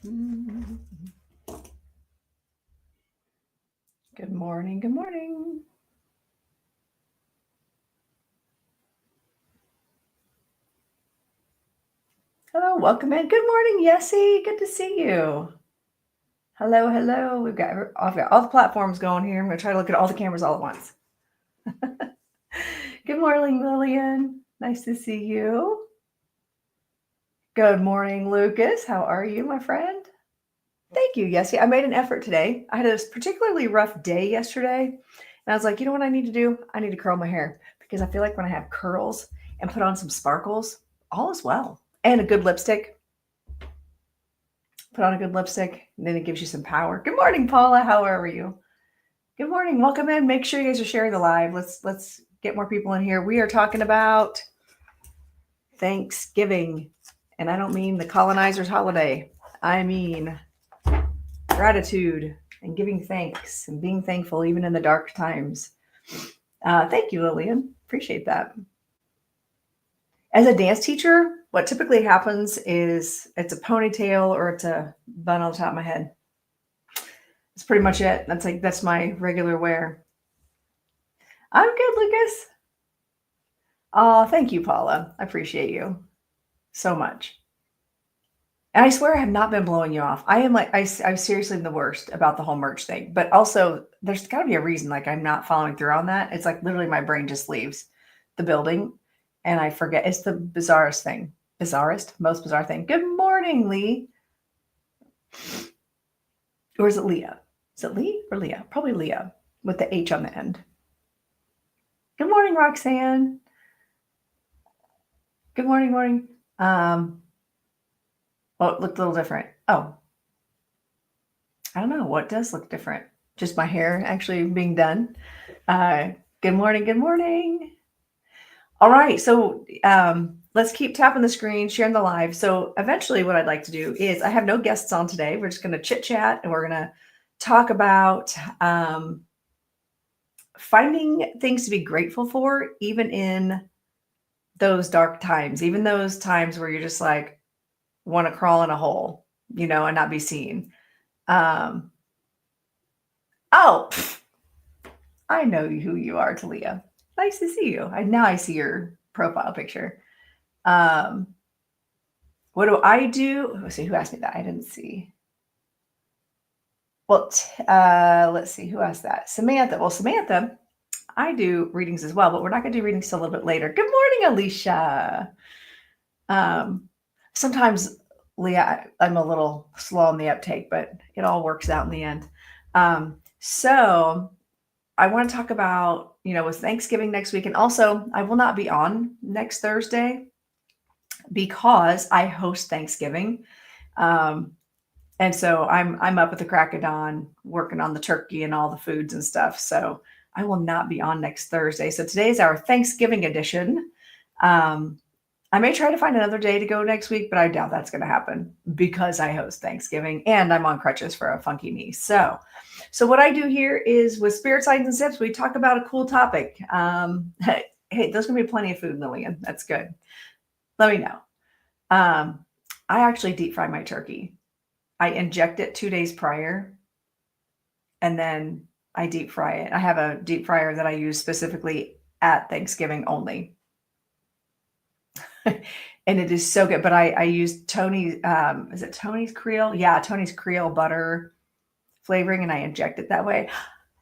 Good morning. Good morning. Hello. Welcome in. Good morning, Yessie. Good to see you. Hello. Hello. I've got all the platforms going here. I'm going to try to look at all the cameras all at once. Good morning, Lillian. Nice to see you. Good morning, Lucas. How are you, my friend? Thank you, Yessie. I made an effort today. I had a particularly rough day yesterday. And I was like, you know what I need to do? I need to curl my hair because I feel like when I have curls and put on some sparkles, all is well. And a good lipstick. Put on a good lipstick, and then it gives you some power. Good morning, Paula. How are you? Good morning. Welcome in. Make sure you guys are sharing the live. Let's get more people in here. We are talking about Thanksgiving. And I don't mean the colonizer's holiday. I mean gratitude and giving thanks and being thankful even in the dark times. Thank you, Lillian. Appreciate that. As a dance teacher, what typically happens is it's a ponytail or it's a bun on the top of my head. That's pretty much it. That's my regular wear. I'm good, Lucas. Oh, thank you, Paula. I appreciate you so much. And I swear I have not been blowing you off. I am I'm seriously the worst about the whole merch thing. But also, there's got to be a reason. Like I'm not following through on that. It's like literally my brain just leaves the building, and I forget. It's the bizarrest thing. Most bizarre thing. Good morning, Lee. Or is it Leah? Is it Lee or Leah? Probably Leah with the H on the end. Good morning, Roxanne. Good morning. Well, it looked a little different. Oh, I don't know. What does look different? Just my hair actually being done. Good morning. All right. So let's keep tapping the screen, sharing the live. So eventually what I'd like to do is I have no guests on today. We're just going to chit chat and we're going to talk about finding things to be grateful for, even in those dark times, even those times where you're just like, want to crawl in a hole, and not be seen. Oh, I know who you are, Talia. Nice to see you. Now I see your profile picture. What do I do? Let's see, who asked me that? I didn't see. Well, let's see, who asked that? Samantha. Well, Samantha, I do readings as well, but we're not going to do readings till a little bit later. Good morning, Alicia. Sometimes, Leah, I'm a little slow on the uptake, but it all works out in the end. So I want to talk about, with Thanksgiving next week. And also, I will not be on next Thursday because I host Thanksgiving. And so I'm up at the crack of dawn working on the turkey and all the foods and stuff. So I will not be on next Thursday. So today is our Thanksgiving edition. I may try to find another day to go next week, but I doubt that's going to happen because I host Thanksgiving and I'm on crutches for a funky knee. So what I do here is with Spirit Signs and Sips, we talk about a cool topic. Hey, there's going to be plenty of food, Lillian. That's good. Let me know. I actually deep fry my turkey. I inject it 2 days prior and then I deep fry it. I have a deep fryer that I use specifically at Thanksgiving only. And it is so good. But I use Tony's, is it Tony's Creole? Yeah, Tony's Creole butter flavoring, and I inject it that way.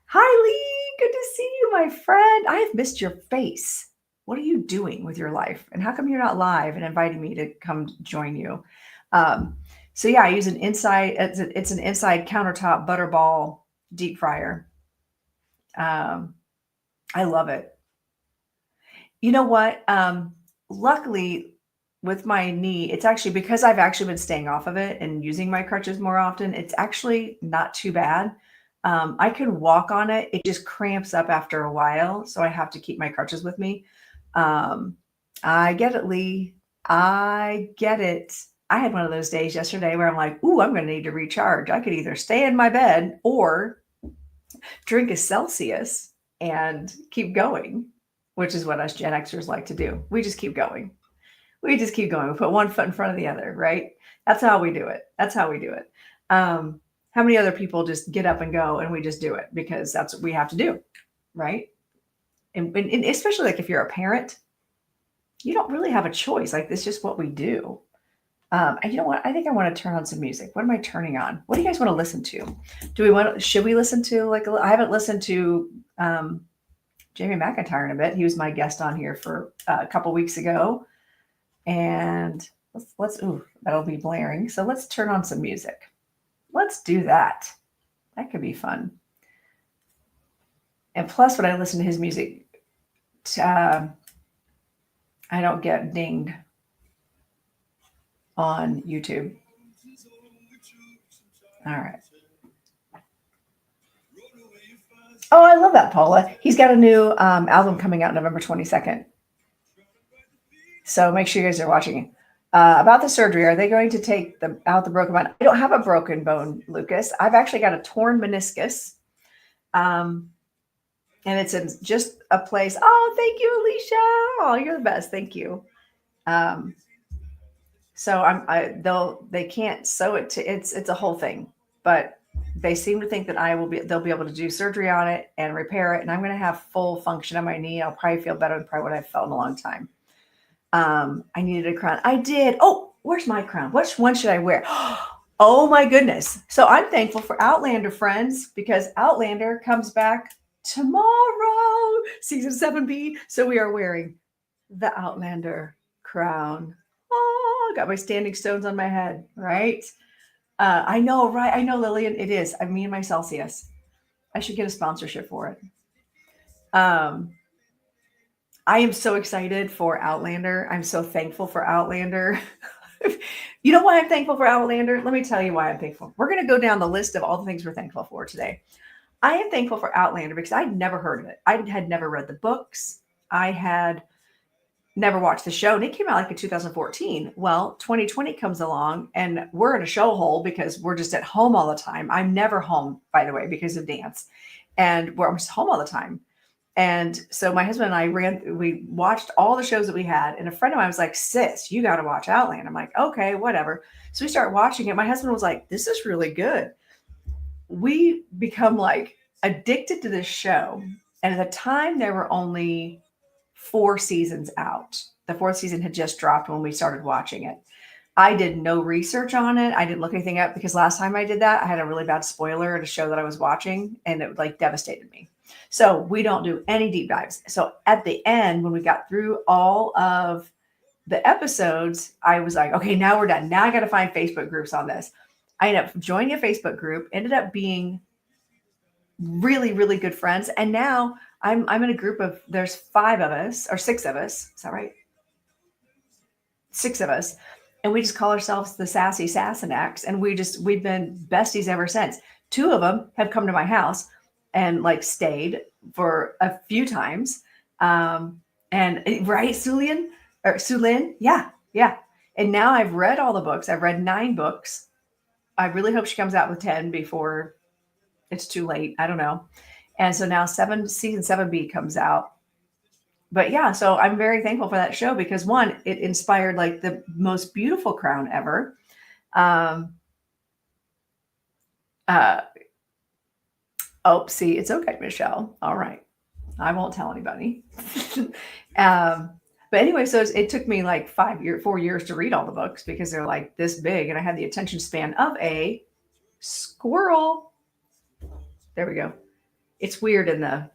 Hi, Lee. Good to see you, my friend. I have missed your face. What are you doing with your life? And how come you're not live and inviting me to come join you? So yeah, I use an inside countertop butterball deep fryer. I love it. You know what? Luckily with my knee, it's actually because I've actually been staying off of it and using my crutches more often. It's actually not too bad. I can walk on it. It just cramps up after a while. So I have to keep my crutches with me. I get it, Lee. I get it. I had one of those days yesterday where I'm like, ooh, I'm going to need to recharge. I could either stay in my bed or drink a Celsius and keep going, which is what us Gen Xers like to do. We just keep going. We just keep going. We put one foot in front of the other, right? That's how we do it. That's how we do it. How many other people just get up and go and we just do it because that's what we have to do, right? And especially like if you're a parent, you don't really have a choice. Like it's just what we do. And you know what? I think I want to turn on some music. What am I turning on? What do you guys want to listen to? Should we listen to like, I haven't listened to Jamie McIntyre in a bit. He was my guest on here for a couple weeks ago. And ooh, that'll be blaring. So let's turn on some music. Let's do that. That could be fun. And plus, when I listen to his music, I don't get dinged on YouTube. All right. Oh, I love that, Paula. He's got a new album coming out November 22nd. So make sure you guys are watching. About the surgery, are they going to take out the broken bone? I don't have a broken bone, Lucas. I've actually got a torn meniscus. And it's in just a place. Oh, thank you, Alicia. Oh, you're the best. Thank you. So they can't sew it to it's a whole thing, but they seem to think that they'll be able to do surgery on it and repair it. And I'm going to have full function on my knee. I'll probably feel better than probably what I've felt in a long time. I needed a crown. I did. Oh, where's my crown? Which one should I wear? Oh my goodness. So I'm thankful for Outlander, friends, because Outlander comes back tomorrow, season 7B. So we are wearing the Outlander crown. Oh, got my standing stones on my head, right? I know, right? I know, Lillian. It is. Me and my Celsius. I should get a sponsorship for it. I am so excited for Outlander. I'm so thankful for Outlander. You know why I'm thankful for Outlander? Let me tell you why I'm thankful. We're going to go down the list of all the things we're thankful for today. I am thankful for Outlander because I'd never heard of it. I had never read the books. I had never watched the show, and it came out like in 2014. Well, 2020 comes along, and we're in a show hole because we're just at home all the time. I'm never home, by the way, because of dance, and we're just home all the time. And so my husband and I we watched all the shows that we had. And a friend of mine was like, sis, you got to watch Outlander. I'm like, okay, whatever. So we start watching it. My husband was like, this is really good. We become like addicted to this show. And at the time, there were only 4 seasons out. The 4th season had just dropped when we started watching it. I did no research on it. I didn't look anything up because last time I did that, I had a really bad spoiler at a show that I was watching, and it like devastated me. So we don't do any deep dives. So at the end, when we got through all of the episodes, I was like, okay, now we're done. Now I got to find Facebook groups on this. I ended up joining a Facebook group, ended up being really, really good friends. And now I'm in a group of, there's 5 of us or 6 of us. Is that right? 6 of us. And we just call ourselves the Sassy Sassenachs. And we've been besties ever since. 2 of them have come to my house and like stayed for a few times. And right, Sulin? Yeah. And now I've read all the books. I've read 9 books. I really hope she comes out with 10 before it's too late. I don't know. And so now season 7B comes out. But yeah, so I'm very thankful for that show because 1, it inspired like the most beautiful crown ever. Oh, see, it's okay, Michelle. All right. I won't tell anybody. But anyway, so it took me like 4 years to read all the books because they're like this big. And I had the attention span of a squirrel. There we go. It's weird in my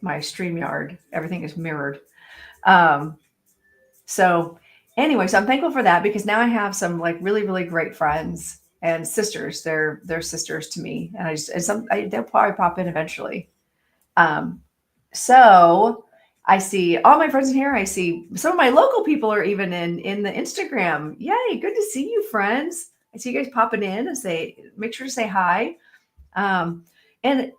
StreamYard. Everything is mirrored. So anyway, so I'm thankful for that because now I have some like really, really great friends and sisters. They're sisters to me. And they'll probably pop in eventually. So I see all my friends in here. I see some of my local people are even in the Instagram. Yay. Good to see you, friends. I see you guys popping in and make sure to say hi. And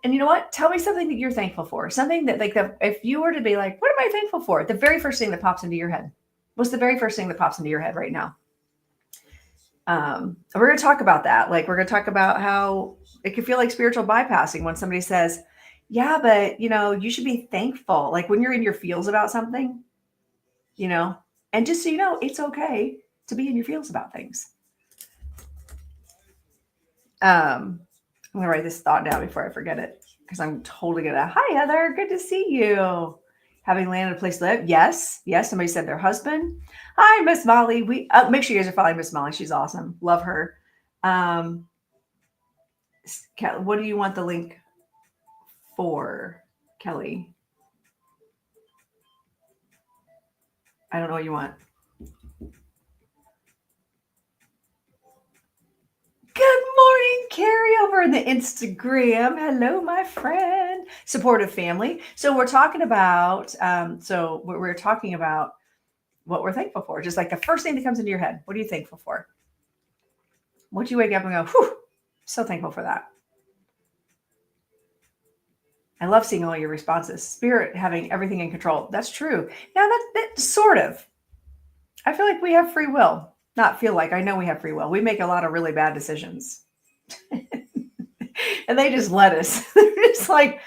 you know what? Tell me something that you're thankful for. Something that if you were to be like, what am I thankful for? The very first thing that pops into your head. What's the very first thing that pops into your head right now? We're going to talk about that. Like we're going to talk about how it can feel like spiritual bypassing when somebody says, yeah, but you should be thankful. Like when you're in your feels about something, And just so you know, it's okay to be in your feels about things. I'm gonna write this thought down before I forget it because I'm totally gonna. Hi Heather, good to see you. Having landed a place to live, yes, yes. Somebody said their husband. Hi Miss Molly. We make sure you guys are following Miss Molly. She's awesome. Love her. What do you want the link for, Kelly? I don't know what you want. Good morning, Carrie, over in the Instagram. Hello, my friend. Supportive family. So we're talking about. We're talking about what we're thankful for. Just like the first thing that comes into your head. What are you thankful for? What you wake up and go, whew, so thankful for that. I love seeing all your responses. Spirit having everything in control. That's true. Now that sort of. I feel like we have free will. Not feel like, I know we have free will. We make a lot of really bad decisions. And they just let us. They're just like,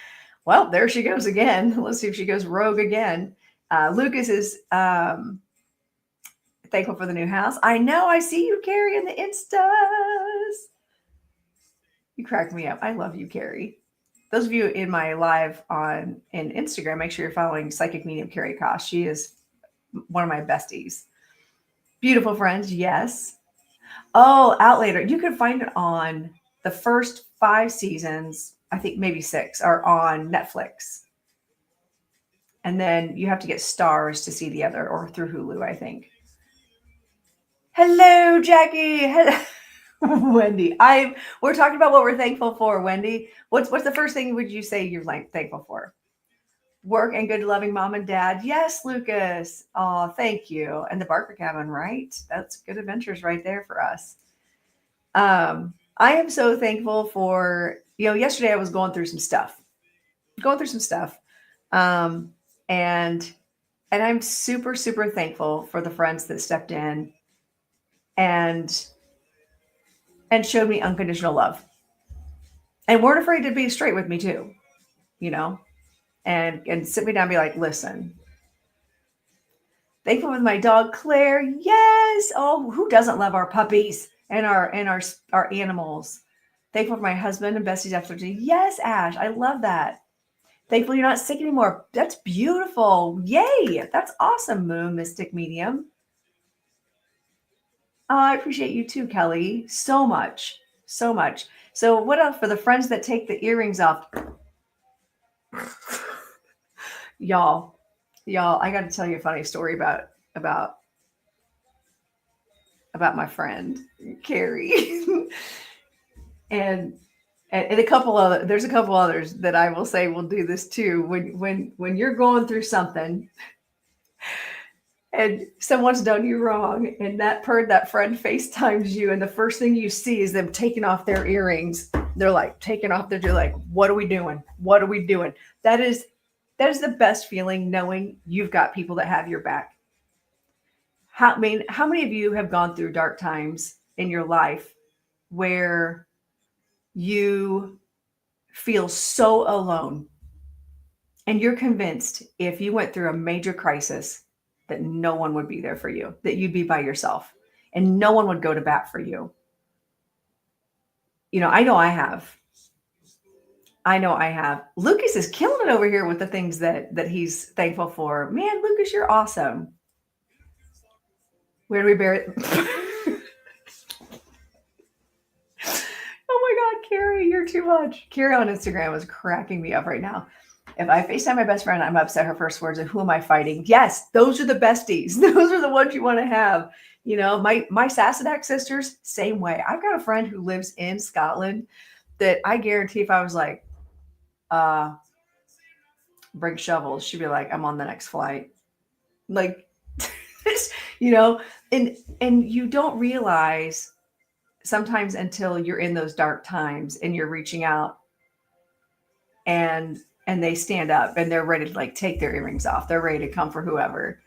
well, there she goes again. Let's see if she goes rogue again. Lucas is thankful for the new house. I know. I see you, Carrie, in the Instas. You crack me up. I love you, Carrie. Those of you in my live in Instagram, make sure you're following Psychic Medium Carrie Koss. She is one of my besties. Beautiful friends, yes. Oh, Outlander. You can find it on the first 5 seasons, I think maybe 6, are on Netflix. And then you have to get stars to see the other, or through Hulu, I think. Hello, Jackie. Hello. Wendy. We're talking about what we're thankful for, Wendy. What's the first thing would you say you're thankful for? Work and good loving mom and dad. Yes, Lucas. Oh, thank you. And the Barker cabin, right? That's good adventures right there for us. I am so thankful for, yesterday I was going through some stuff. And I'm super, super thankful for the friends that stepped in and showed me unconditional love. And weren't afraid to be straight with me too, and sit me down and be like, listen, thankful with my dog, Claire. Yes. Oh, who doesn't love our puppies and our animals? Thankful for my husband and besties after. Yes, Ash. I love that. Thankful you're not sick anymore. That's beautiful. Yay. That's awesome, Moon Mystic Medium. Oh, I appreciate you too, Kelly. So much. So much. So what else for the friends that take the earrings off? Y'all, I got to tell you a funny story about my friend Carrie, and a couple other. There's a couple others that I will say will do this too. When you're going through something, and someone's done you wrong, and that friend FaceTimes you, and the first thing you see is them taking off their earrings. They're like taking off. They're like, "What are we doing? What are we doing?" That is the best feeling, knowing you've got people that have your back. How many of you have gone through dark times in your life where you feel so alone, and you're convinced if you went through a major crisis that no one would be there for you, that you'd be by yourself and no one would go to bat for you? I know I have. Lucas is killing it over here with the things that he's thankful for. Man, Lucas, you're awesome. Where do we bury it? Oh my God, Carrie, you're too much. Carrie on Instagram is cracking me up right now. If I FaceTime my best friend, I'm upset. Her first words are, "Who am I fighting?" Yes, those are the besties. Those are the ones you want to have. My Sassenach sisters, same way. I've got a friend who lives in Scotland that I guarantee if I was like, bring shovels, she'd be like, "I'm on the next flight." Like, and you don't realize sometimes until you're in those dark times and you're reaching out and they stand up and they're ready to take their earrings off. They're ready to come for whoever.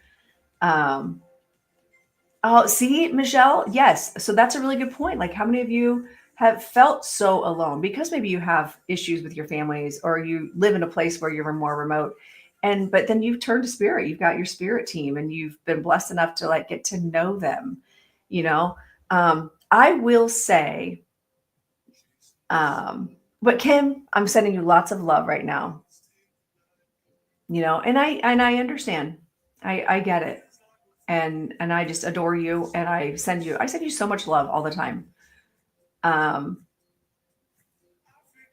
Oh, see, Michelle. Yes. So that's a really good point. How many of you have felt so alone because maybe you have issues with your families or you live in a place where you're more remote but then you've turned to spirit. You've got your spirit team, and you've been blessed enough to like get to know them. You know, I will say, but Kim, I'm sending you lots of love right now. You know, and I understand. I get it, and I just adore you, and I send you so much love all the time. Um,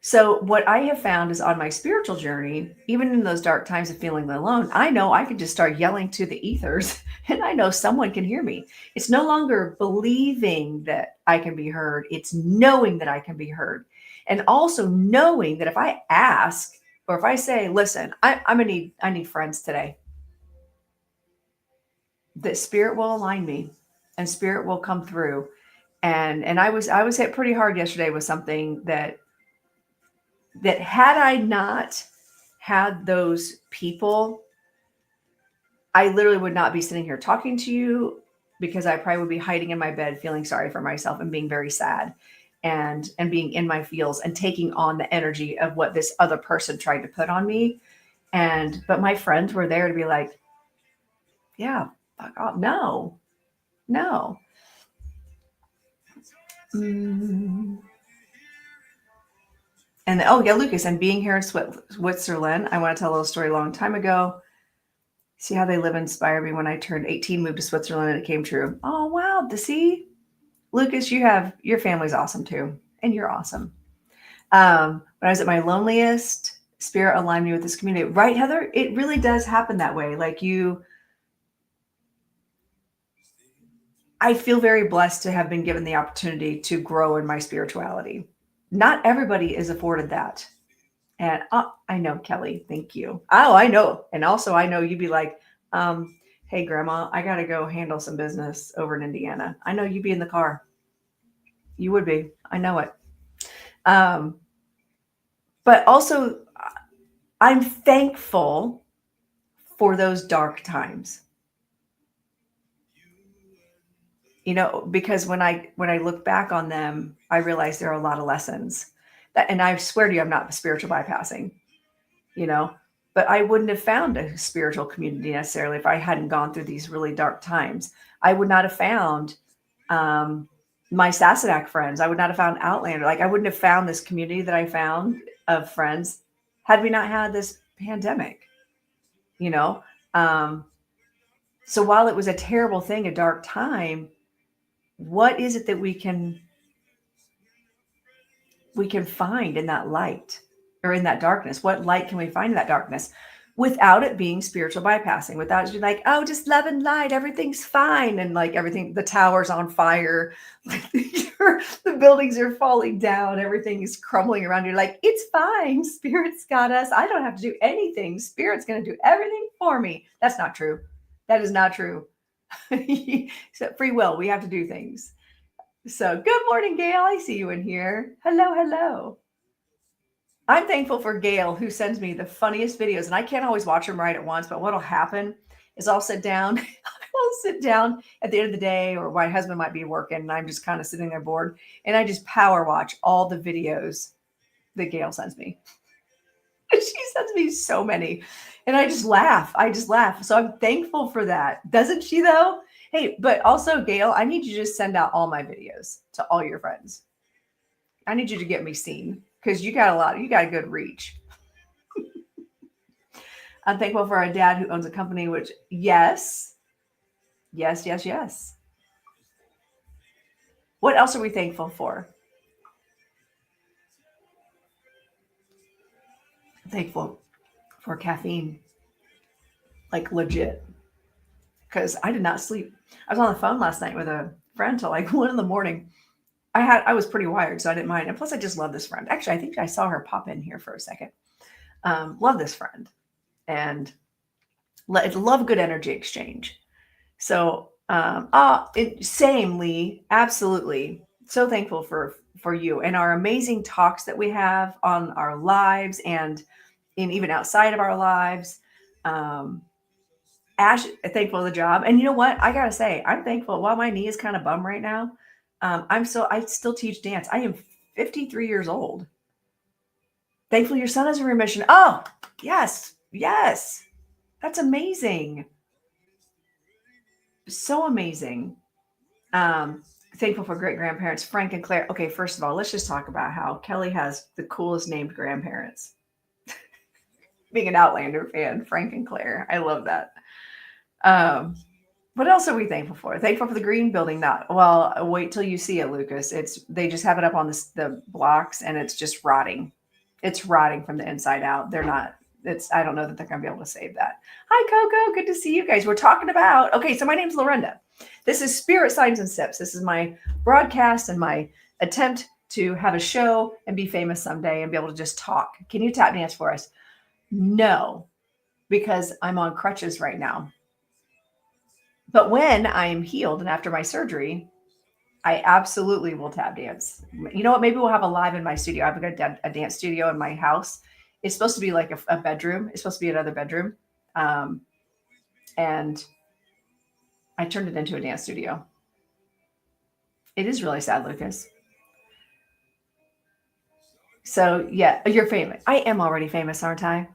So, what I have found is on my spiritual journey, even in those dark times of feeling alone, I know I can just start yelling to the ethers and I know someone can hear me. It's no longer believing that I can be heard, it's knowing that I can be heard. And also knowing that if I ask or if I say, listen, I need friends today, that spirit will align me and spirit will come through. And I was hit pretty hard yesterday with something that had I not had those people, I literally would not be sitting here talking to you because I probably would be hiding in my bed feeling sorry for myself and being very sad and being in my feels and taking on the energy of what this other person tried to put on me. And but my friends were there to be like, yeah, fuck off. No, no. Mm. And oh yeah, Lucas, and being here in Switzerland, I want to tell a little story a long time ago. See how they live inspired me. When I turned 18, moved to Switzerland, and it came true. Oh wow, to see Lucas, your family's awesome too, and you're awesome. When I was at my loneliest, spirit aligned me with this community. Right, Heather? It really does happen that way. I feel very blessed to have been given the opportunity to grow in my spirituality. Not everybody is afforded that. And I know, Kelly, thank you. Oh, I know. And also, I know you'd be like, hey, Grandma, I got to go handle some business over in Indiana. I know you'd be in the car. You would be. I know it. Um, but also, I'm thankful for those dark times. You know, because when I look back on them, I realize there are a lot of lessons. And I swear to you, I'm not spiritual bypassing. You know, but I wouldn't have found a spiritual community necessarily if I hadn't gone through these really dark times. I would not have found um, my Sassenach friends. I would not have found Outlander. Like I wouldn't have found this community that I found of friends had we not had this pandemic. You know, um, so while it was a terrible thing, a dark time, what is it that we can find in that light or in that darkness? What light can we find in that darkness without it being spiritual bypassing, without it being like, oh, just love and light, everything's fine. And like everything, the tower's on fire, like the buildings are falling down, everything is crumbling around. You're like, it's fine. Spirit's got us. I don't have to do anything. Spirit's going to do everything for me. That's not true. That is not true. So free will, we have to do things. So, good morning, Gail. I see you in here. Hello, hello. I'm thankful for Gail, who sends me the funniest videos, and I can't always watch them right at once. But what'll happen is I'll sit down. I'll sit down at the end of the day, or my husband might be working, and I'm just kind of sitting there bored, and I just power watch all the videos that Gail sends me. She sends me so many, and I just laugh. I just laugh. So I'm thankful for that. Doesn't she, though? Hey, but also, Gail, I need you to just send out all my videos to all your friends. I need you to get me seen because you got a good reach. I'm thankful for our dad who owns a company, which, yes, yes, yes, yes. What else are we thankful for? I'm thankful for caffeine, like legit, because I did not sleep. I was on the phone last night with a friend till like 1 in the morning. I was pretty wired, so I didn't mind. And plus, I just love this friend. Actually, I think I saw her pop in here for a second. Love this friend and love good energy exchange. So, same Lee, absolutely. So thankful for you and our amazing talks that we have on our lives and in even outside of our lives. Um, Ash, thankful for the job. And you know what? I gotta say, I'm thankful. While my knee is kind of bum right now, I still teach dance. I am 53 years old. Thankfully, your son is in remission. Oh, yes, yes. That's amazing. So amazing. Um, Thankful for great grandparents, Frank and Claire. Okay, first of all, let's just talk about how Kelly has the coolest named grandparents. Being an Outlander fan, Frank and Claire. I love that. Um, what else are we thankful for? Thankful for the green building. Not well. Wait till you see it, Lucas. It's they just have it up on the blocks, and it's just rotting. It's rotting from the inside out. They're not. It's. I don't know that they're going to be able to save that. Hi, Coco. Good to see you guys. We're talking about. Okay, so my name's Lorenda. This is Spirit Signs and Sips. This is my broadcast and my attempt to have a show and be famous someday and be able to just talk. Can you tap dance for us? No, because I'm on crutches right now. But when I'm healed and after my surgery, I absolutely will tap dance. You know what? Maybe we'll have a live in my studio. I've got a dance studio in my house. It's supposed to be like a bedroom. It's supposed to be another bedroom. Um, and I turned it into a dance studio. It is really sad, Lucas. So, yeah, you're famous. I am already famous, aren't I?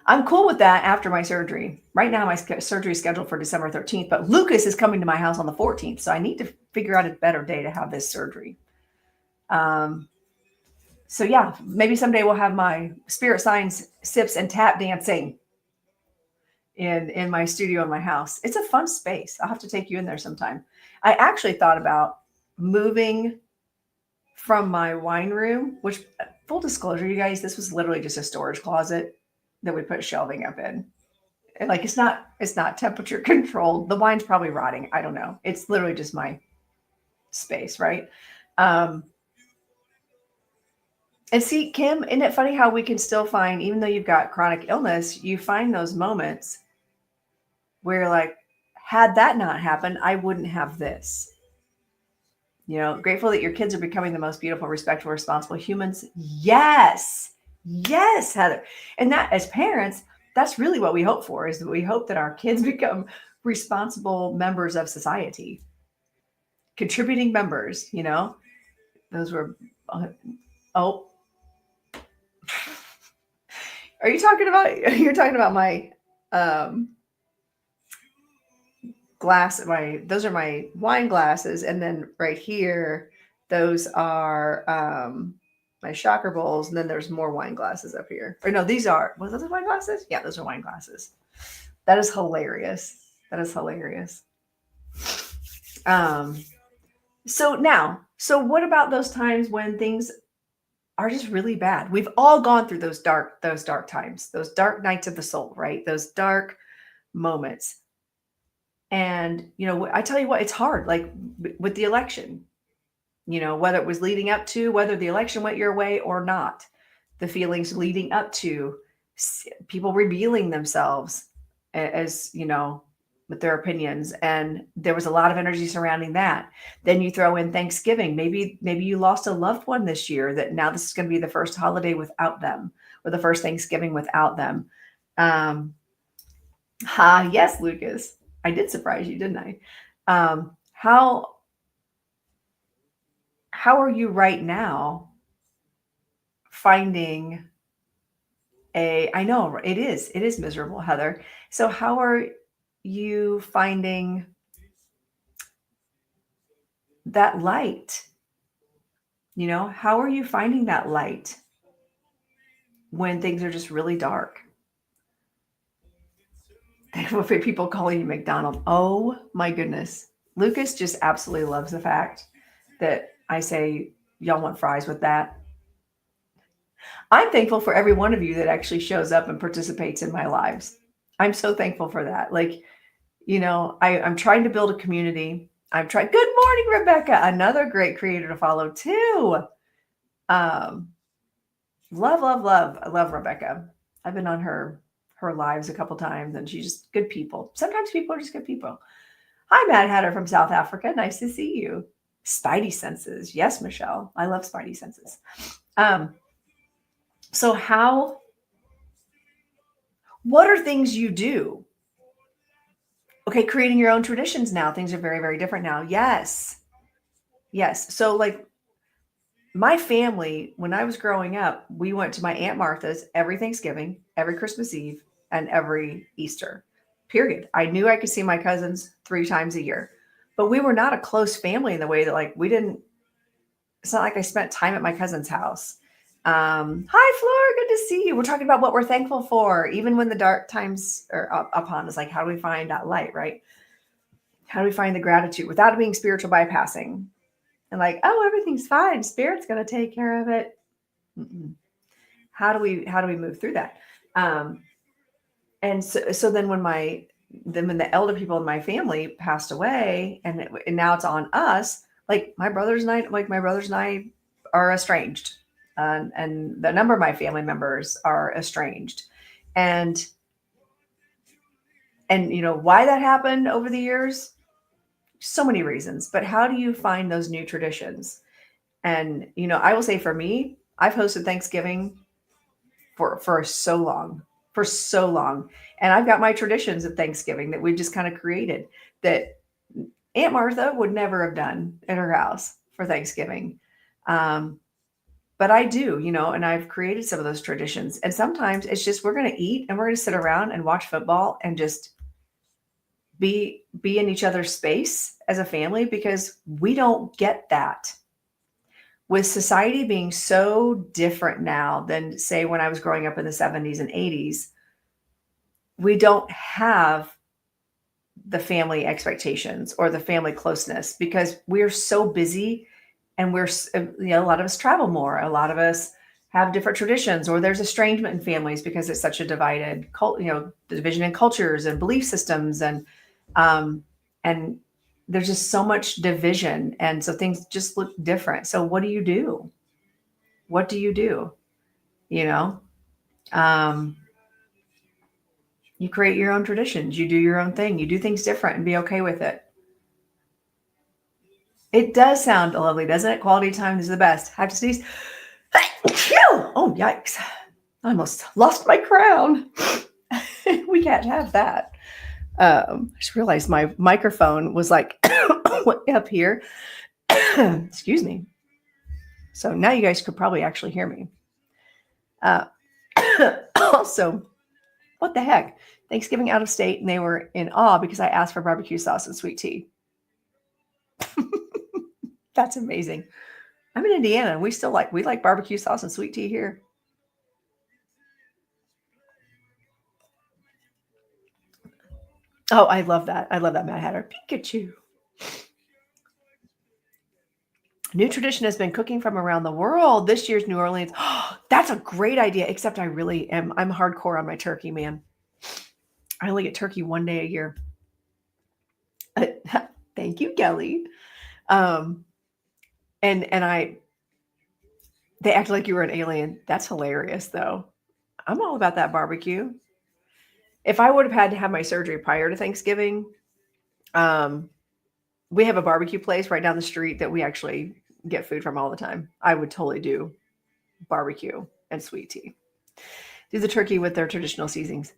I'm cool with that after my surgery. Right now, my surgery is scheduled for December 13th, but Lucas is coming to my house on the 14th. So I need to figure out a better day to have this surgery. Um, so yeah, maybe someday we'll have my spirit signs, sips, and tap dancing in my studio in my house. It's a fun space. I'll have to take you in there sometime. I actually thought about moving from my wine room, which full disclosure, you guys, this was literally just a storage closet that we put shelving up in. And like it's not temperature controlled. The wine's probably rotting. I don't know. It's literally just my space, right? Um, and see, Kim, isn't it funny how we can still find, even though you've got chronic illness, you find those moments where like, had that not happened, I wouldn't have this. You know, grateful that your kids are becoming the most beautiful, respectful, responsible humans. Yes. Yes, Heather. And that as parents, that's really what we hope for is that we hope that our kids become responsible members of society, contributing members, you know. Those were oh, are you talking about you're talking about my um glass my those are my wine glasses, and then right here those are my shocker bowls, and then there's more wine glasses up here. Or no, these are was those wine glasses? Yeah, those are wine glasses. That is hilarious. That is hilarious. Um so what about those times when things are just really bad? We've all gone through those dark times, those dark nights of the soul, right? Those dark moments. And, you know, I tell you what, it's hard, like with the election, you know, whether it was leading up to, whether the election went your way or not, the feelings leading up to people revealing themselves as, you know, with their opinions. And there was a lot of energy surrounding that. Then you throw in Thanksgiving. Maybe you lost a loved one this year that now this is going to be the first holiday without them or the first Thanksgiving without them. Um, yes, Lucas. I did surprise you, didn't I? How are you right now finding I know it is miserable, Heather. So how are you finding that light? You know, how are you finding that light when things are just really dark? Thankful for people calling you McDonald. Oh my goodness. Lucas just absolutely loves the fact that I say, y'all want fries with that? I'm thankful for every one of you that actually shows up and participates in my lives. I'm so thankful for that. Like, you know, I'm trying to build a community. I'm trying. Good morning, Rebecca. Another great creator to follow too. Um, love, love, love. I love Rebecca. I've been on her lives a couple times, and she's just good people. Sometimes people are just good people. Hi, Mad Hatter from South Africa. Nice to see you. Spidey senses. Yes, Michelle. I love Spidey senses. Um, so what are things you do? Okay, creating your own traditions now. Things are very, very different now. Yes. Yes. So like My family, when I was growing up, we went to my Aunt Martha's every Thanksgiving, every Christmas Eve, and every Easter. Period. I knew I could see my cousins 3 times a year, but we were not a close family in the way that like we didn't. It's not like I spent time at my cousin's house. Hi, Flora. Good to see you. We're talking about what we're thankful for, even when the dark times are upon us. Like, how do we find that light, right? How do we find the gratitude without it being spiritual bypassing? And like, oh, everything's fine. Spirit's going to take care of it. Mm-mm. How do we move through that? Um, and so then when the elder people in my family passed away, and now it's on us. Like my brothers and I are estranged, and the number of my family members are estranged, and why that happened over the years. So many reasons, but how do you find those new traditions? And I will say for me, I've hosted Thanksgiving for so long, and I've got my traditions of Thanksgiving that we've just kind of created that Aunt Martha would never have done at her house for Thanksgiving. Um, but I do, and I've created some of those traditions. And sometimes it's just we're going to eat and we're going to sit around and watch football and just be in each other's space as a family, because we don't get that with society being so different now than say when I was growing up in the 70s and 80s. We don't have the family expectations or the family closeness because we're so busy, and a lot of us travel more. A lot of us have different traditions, or there's estrangement in families because it's such a divided division in cultures and belief systems. Um, and there's just so much division. And so things just look different. So what do you do? What do you do? You know, um, you create your own traditions, you do your own thing, you do things different and be okay with it. It does sound lovely, doesn't it? Quality time is the best. I have to sneeze. Oh, yikes. I almost lost my crown. We can't have that. I just realized my microphone was like up here. Excuse me. So now you guys could probably actually hear me. Uh, also, what the heck? Thanksgiving out of state, and they were in awe because I asked for barbecue sauce and sweet tea. That's amazing. I'm in Indiana, and we like barbecue sauce and sweet tea here. Oh, I love that. I love that, Mad Hatter. Pikachu. New tradition has been cooking from around the world. This year's New Orleans. Oh, that's a great idea. Except I really am. I'm hardcore on my turkey, man. I only get turkey one day a year. Thank you, Kelly. Um, and they act like you were an alien. That's hilarious, though. I'm all about that barbecue. If I would have had to have my surgery prior to Thanksgiving, um, we have a barbecue place right down the street that we actually get food from all the time. I would totally do barbecue and sweet tea. Do the turkey with their traditional seasonings.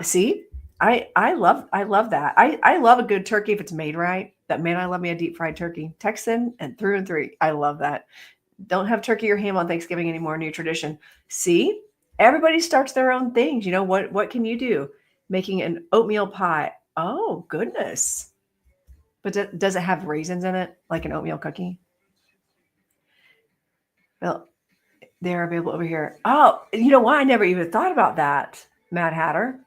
See, I love that. I love a good turkey if it's made right. That man, I love me a deep fried turkey, Texan and through and through. I love that. Don't have turkey or ham on Thanksgiving anymore. New tradition. See, everybody starts their own things. You know what? What can you do? Making an oatmeal pie. Oh goodness! But does it have raisins in it, like an oatmeal cookie? Well, they're available over here. Oh, you know why? I never even thought about that, Mad Hatter,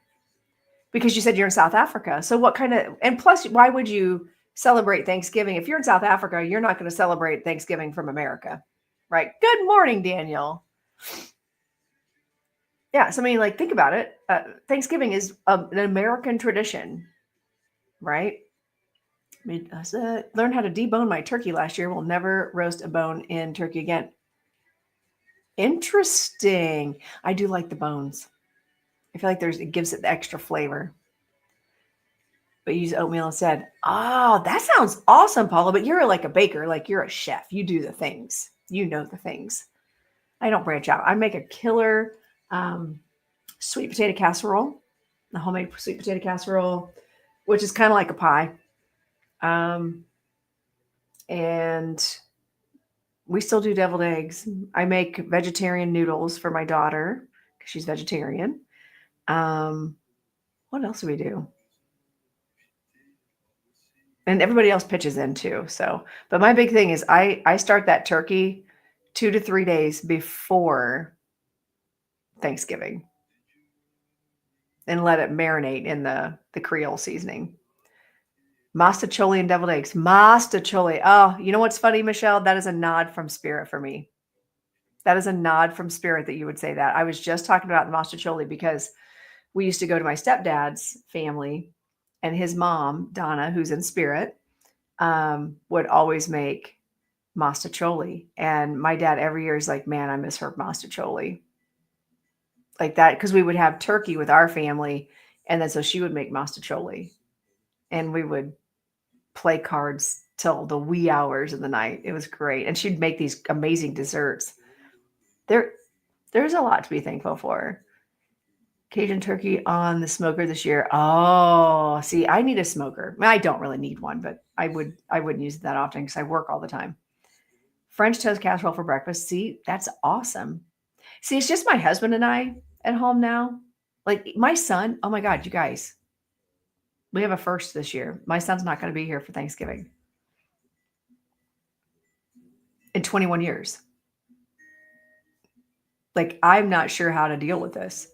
because you said you're in South Africa. So what kind of, and plus, why would you celebrate Thanksgiving? If you're in South Africa, you're not going to celebrate Thanksgiving from America, right? Good morning, Daniel. Yeah. So, I mean, like, think about it. Thanksgiving is an American tradition, right? I mean, I learned how to debone my turkey last year. We'll never roast a bone in turkey again. Interesting. I do like the bones. I feel like it gives it the extra flavor. But use oatmeal instead. Oh, that sounds awesome, Paula. But you're like a baker, like you're a chef. You do the things. You know the things. I don't branch out. I make a killer um, sweet potato casserole, the homemade sweet potato casserole, which is kind of like a pie. And We still do deviled eggs. I make vegetarian noodles for my daughter because she's vegetarian. Um, what else do we do? And everybody else pitches in too. So, but my big thing is I start that turkey 2 to 3 days before Thanksgiving and let it marinate in the Creole seasoning. Mastacholi and deviled eggs. Mastacholi. Oh, you know what's funny, Michelle? That is a nod from spirit for me. That is a nod from spirit that you would say that. I was just talking about the mastacholi because we used to go to my stepdad's family, and his mom, Donna, who's in spirit, would always make mastacholi. And my dad every year is like, man, I miss her mastacholi. Like that, because we would have turkey with our family. And then so she would make mastacholi. And we would play cards till the wee hours of the night. It was great. And she'd make these amazing desserts. There, there's a lot to be thankful for. Cajun turkey on the smoker this year. Oh, see, I need a smoker. I don't really need one, but I wouldn't use it that often because I work all the time. French toast casserole for breakfast. See, that's awesome. See, it's just my husband and I at home now. Like my son, oh my God, you guys, we have a first this year. My son's not going to be here for Thanksgiving in 21 years. Like, I'm not sure how to deal with this.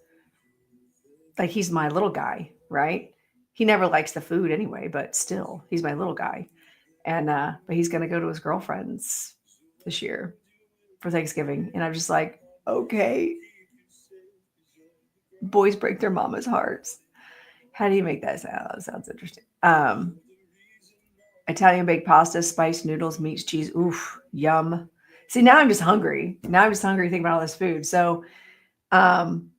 Like, he's my little guy, right? He never likes the food anyway, but still, he's my little guy. And, but he's going to go to his girlfriend's this year for Thanksgiving. And I'm just like, okay, boys break their mama's hearts. How do you make that sound? That sounds interesting. Italian baked pasta, spiced noodles, meats, cheese. Oof, yum. See, now I'm just hungry. Now I'm just hungry thinking about all this food. So, um,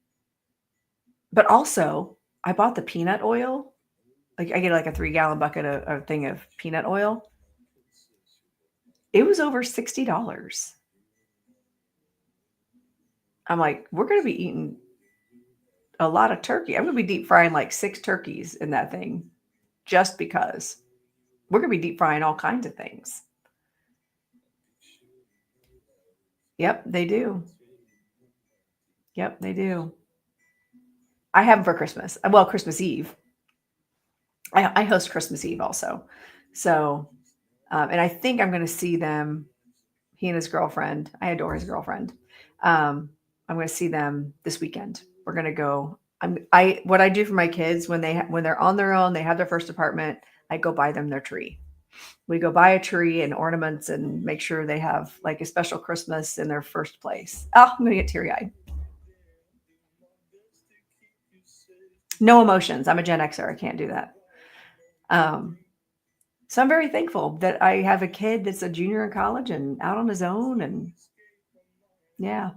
but also I bought the peanut oil. Like I get like a 3 gallon bucket of a thing of peanut oil. It was over $60. I'm like, we're gonna be eating a lot of turkey. I'm gonna be deep frying like 6 turkeys in that thing just because we're gonna be deep frying all kinds of things. Yep, they do. Yep, they do. I have them for Christmas. Well, Christmas Eve. I host Christmas Eve also. So, and I think I'm going to see them. He and his girlfriend. I adore his girlfriend. I'm going to see them this weekend. We're going to go. What I do for my kids when they're on their own, they have their first apartment. I go buy them their tree. We go buy a tree and ornaments and make sure they have like a special Christmas in their first place. Oh, I'm going to get teary eyed. No emotions. I'm a Gen Xer. I can't do that. Um, so I'm very thankful that I have a kid that's a junior in college and out on his own. And yeah.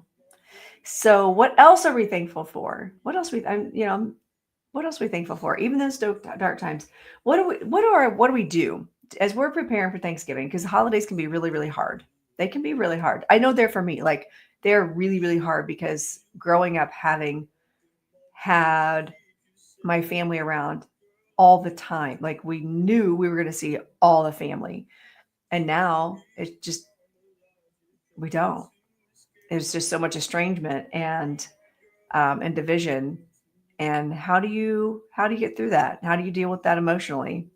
So what else are we thankful for? What else what else are we thankful for? Even those dark times. What do we do as we're preparing for Thanksgiving? Because the holidays can be really, really hard. They can be really hard. I know they're for me. Like they're really, really hard because growing up having had my family around all the time. Like we knew we were going to see all the family. And now it's just, we don't. There's just so much estrangement and division. And how do you get through that? How do you deal with that emotionally?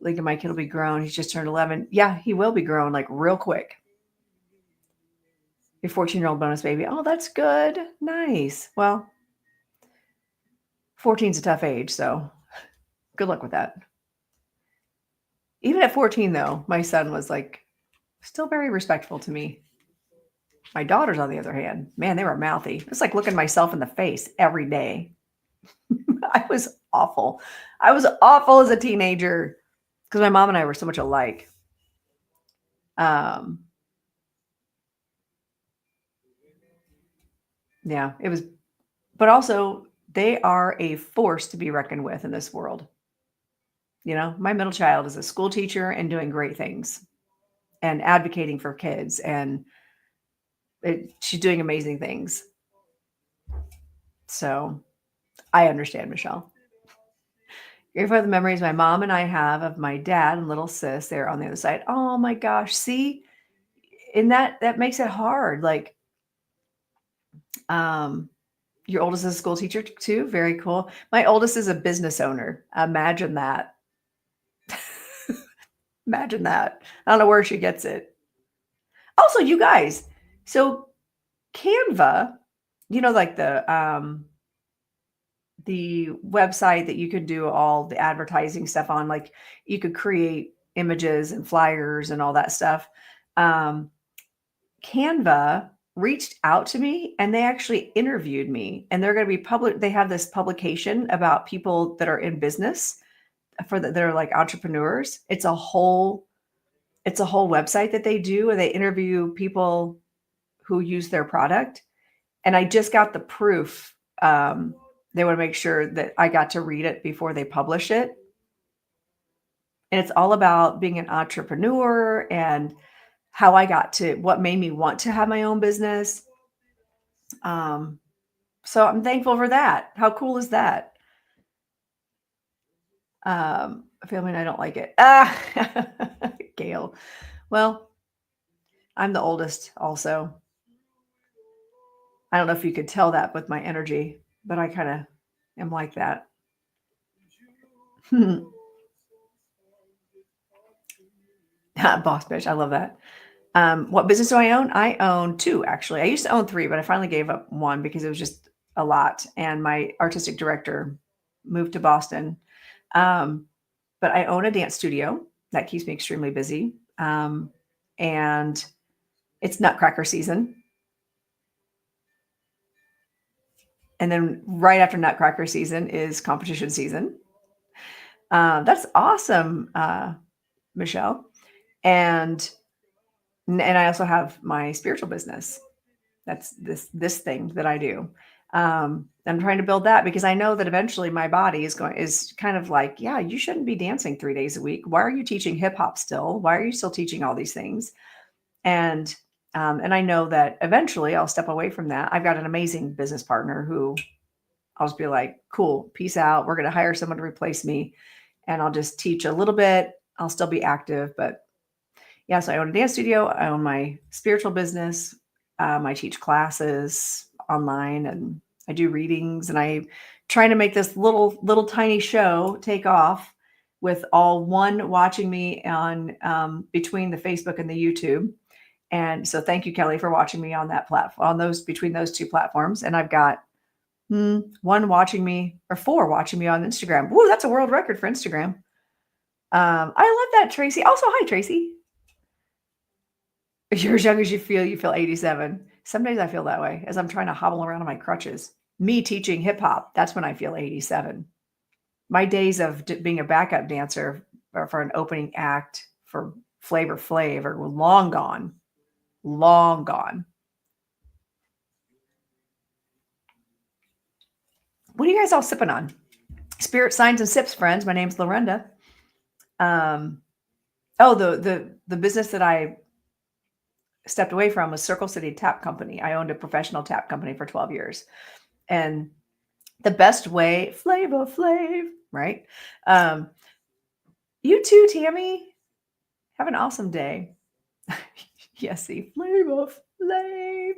Like my kid will be grown. He's just turned 11. Yeah, he will be grown like real quick. Your 14-year-old bonus baby. Oh, that's good. Nice. Well, 14 is a tough age. So good luck with that. Even at 14, though, my son was like still very respectful to me. My daughters, on the other hand, man, they were mouthy. It's like looking myself in the face every day. I was awful. I was awful as a teenager because my mom and I were so much alike. Um, yeah, it was, but also they are a force to be reckoned with in this world. You know, my middle child is a school teacher and doing great things and advocating for kids, and she's doing amazing things. So I understand, Michelle. Grateful for the memories my mom and I have of my dad and little sis there on the other side. Oh my gosh. See, and that makes it hard. Like, um, your oldest is a school teacher too? Very cool. My oldest is a business owner. Imagine that. Imagine that. I don't know where she gets it. Also, you guys, so Canva, like the website that you could do all the advertising stuff on, like you could create images and flyers and all that stuff. Um, Canva reached out to me and they actually interviewed me, and they're going to be public. They have this publication about people that are in business that are like entrepreneurs. It's a whole website that they do, and they interview people who use their product. And I just got the proof. They want to make sure that I got to read it before they publish it. And it's all about being an entrepreneur and what made me want to have my own business. Um, so I'm thankful for that. How cool is that? Family and I don't like it. Gail. Well, I'm the oldest also. I don't know if you could tell that with my energy, but I kind of am like that. Boss bitch. I love that. What business do I own? I own two, actually. I used to own three, but I finally gave up one because it was just a lot. And my artistic director moved to Boston. But I own a dance studio that keeps me extremely busy. And it's Nutcracker season. And then right after Nutcracker season is competition season. That's awesome, Michelle. And I also have my spiritual business. That's this thing that I do. I'm trying to build that because I know that eventually my body is kind of like, yeah, you shouldn't be dancing 3 days a week. Why are you teaching hip hop still? Why are you still teaching all these things? And I know that eventually I'll step away from that. I've got an amazing business partner who I'll just be like, cool, peace out. We're going to hire someone to replace me, and I'll just teach a little bit. I'll still be active, but yeah, so I own a dance studio. I own my spiritual business. I teach classes online, and I do readings, and I'm trying to make this little tiny show take off with all one watching me on between the Facebook and the YouTube. And so thank you, Kelly, for watching me on that platform, between those two platforms. And I've got one watching me, or four watching me on Instagram. Woo, that's a world record for Instagram. I love that, Tracy. Also, hi, Tracy. You're as young as you feel 87. Some days I feel that way as I'm trying to hobble around on my crutches. Me teaching hip hop, that's when I feel 87. My days of being a backup dancer or for an opening act for Flavor Flav are long gone. Long gone. What are you guys all sipping on? Spirit Signs and Sips, friends. My name's Lorenda. The business that I stepped away from was Circle City Tap Company. I owned a professional tap company for 12 years. And the best way, Flavor Flav, right? You too, Tammy. Have an awesome day. Yes, see, Flavor Flav.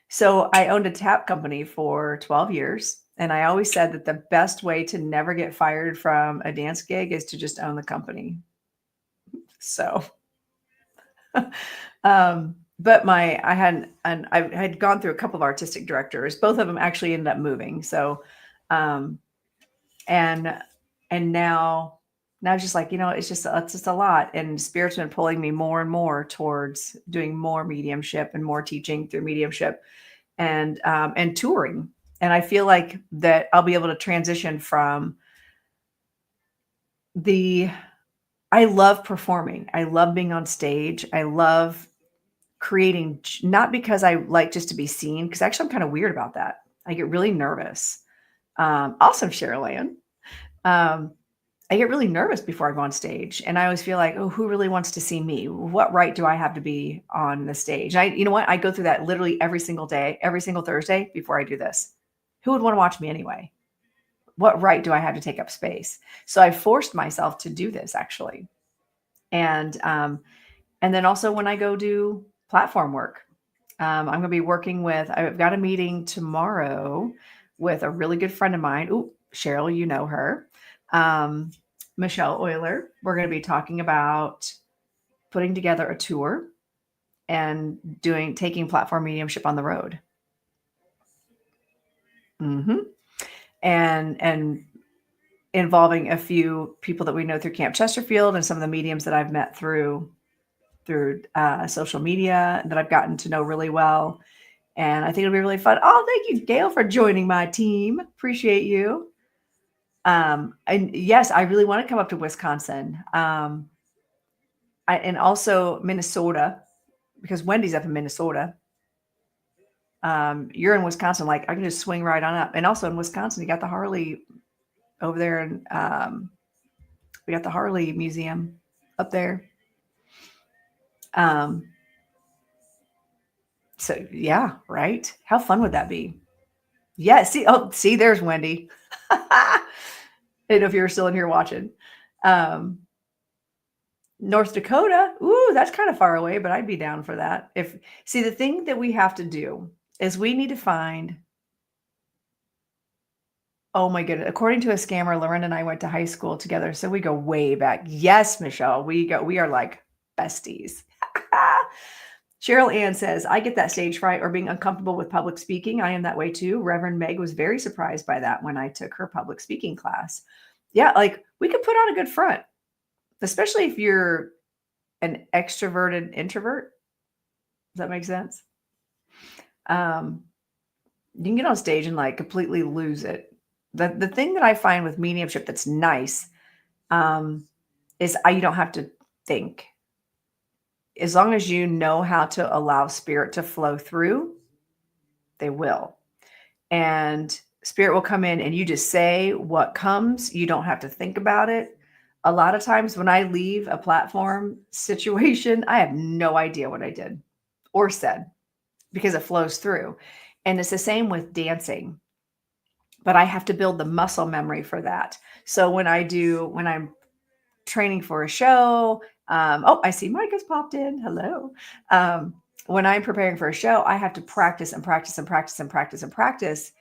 So I owned a tap company for 12 years. And I always said that the best way to never get fired from a dance gig is to just own the company. So, but I had gone through a couple of artistic directors. Both of them actually ended up moving. So, and now just like, it's just a lot. And Spirit's been pulling me more and more towards doing more mediumship and more teaching through mediumship and touring. And I feel like that I'll be able to transition from I love performing. I love being on stage. I love creating, not because I like just to be seen, because actually I'm kind of weird about that. I get really nervous. Awesome, Cheryl Ann. I get really nervous before I go on stage, and I always feel like, oh, who really wants to see me? What right do I have to be on the stage? You know what? I go through that literally every single day, every single Thursday before I do this. Who would want to watch me anyway? What right do I have to take up space? So I forced myself to do this actually. And And then also when I go do platform work, I'm going to be working with, I've got a meeting tomorrow with a really good friend of mine. Ooh, Cheryl, you know her. Um, Michelle Euler. We're going to be talking about putting together a tour and taking platform mediumship on the road. hmm and involving a few people that we know through Camp Chesterfield and some of the mediums that I've met through social media that I've gotten to know really well. And I think it'll be really fun. Oh, thank you, Gail, for joining my team. Appreciate you. And yes, I really want to come up to Wisconsin. And also Minnesota, because Wendy's up in Minnesota. You're in Wisconsin, like I can just swing right on up. And also in Wisconsin, you got the Harley over there, and we got the Harley Museum up there. So yeah, right. How fun would that be? Yeah. See, there's Wendy. I didn't know if you were still in here watching. North Dakota. Ooh, that's kind of far away, but I'd be down for that. The thing that we have to do is we need to find. Oh my goodness. According to a scammer, Lorenda and I went to high school together. So we go way back. Yes, Michelle. We are like besties. Cheryl Ann says, I get that stage fright or being uncomfortable with public speaking. I am that way too. Reverend Meg was very surprised by that when I took her public speaking class. Yeah, like we could put on a good front, especially if you're an extroverted introvert. Does that make sense? You can get on stage and like completely lose it. The thing that I find with mediumship that's nice is you don't have to think. As long as you know how to allow spirit to flow through, they will. And spirit will come in and you just say what comes. You don't have to think about it. A lot of times when I leave a platform situation, I have no idea what I did or said because it flows through. And it's the same with dancing, but I have to build the muscle memory for that. So when I'm training for a show, I see Mike has popped in. Hello. When I'm preparing for a show, I have to practice and practice and practice and practice and practice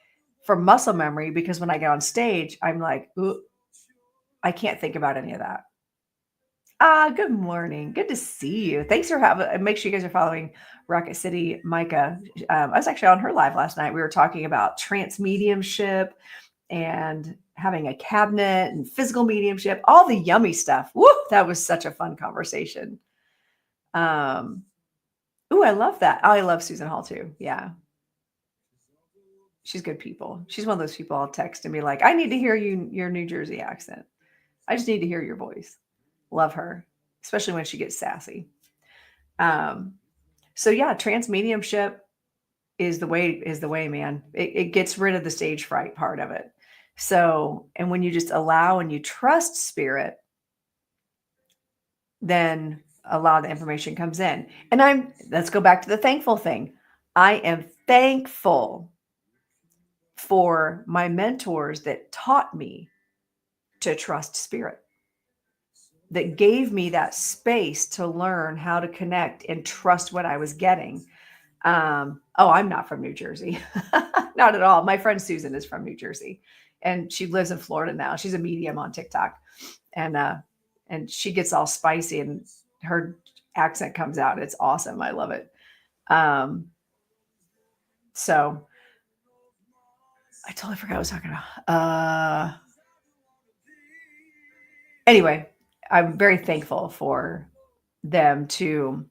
for muscle memory, because when I get on stage, I'm like, ooh, I can't think about any of that. Good morning. Good to see you. Thanks for make sure you guys are following Rocket City Micah. I was actually on her live last night. We were talking about trance mediumship and having a cabinet and physical mediumship, all the yummy stuff. Woo, that was such a fun conversation. I love that. Oh, I love Susan Hall too. Yeah. She's good people. She's one of those people I'll text and be like, I need to hear your New Jersey accent. I just need to hear your voice. Love her, especially when she gets sassy. So yeah, trance mediumship is the way, man. It gets rid of the stage fright part of it. So, and when you just allow and you trust spirit, then a lot of the information comes in. And let's go back to the thankful thing. I am thankful for my mentors that taught me to trust spirit, that gave me that space to learn how to connect and trust what I was getting. I'm not from New Jersey. Not at all. My friend Susan is from New Jersey and she lives in Florida now. She's a medium on TikTok, and she gets all spicy and her accent comes out. It's awesome. I love it. So I totally forgot what I was talking about. Anyway, I'm very thankful for them to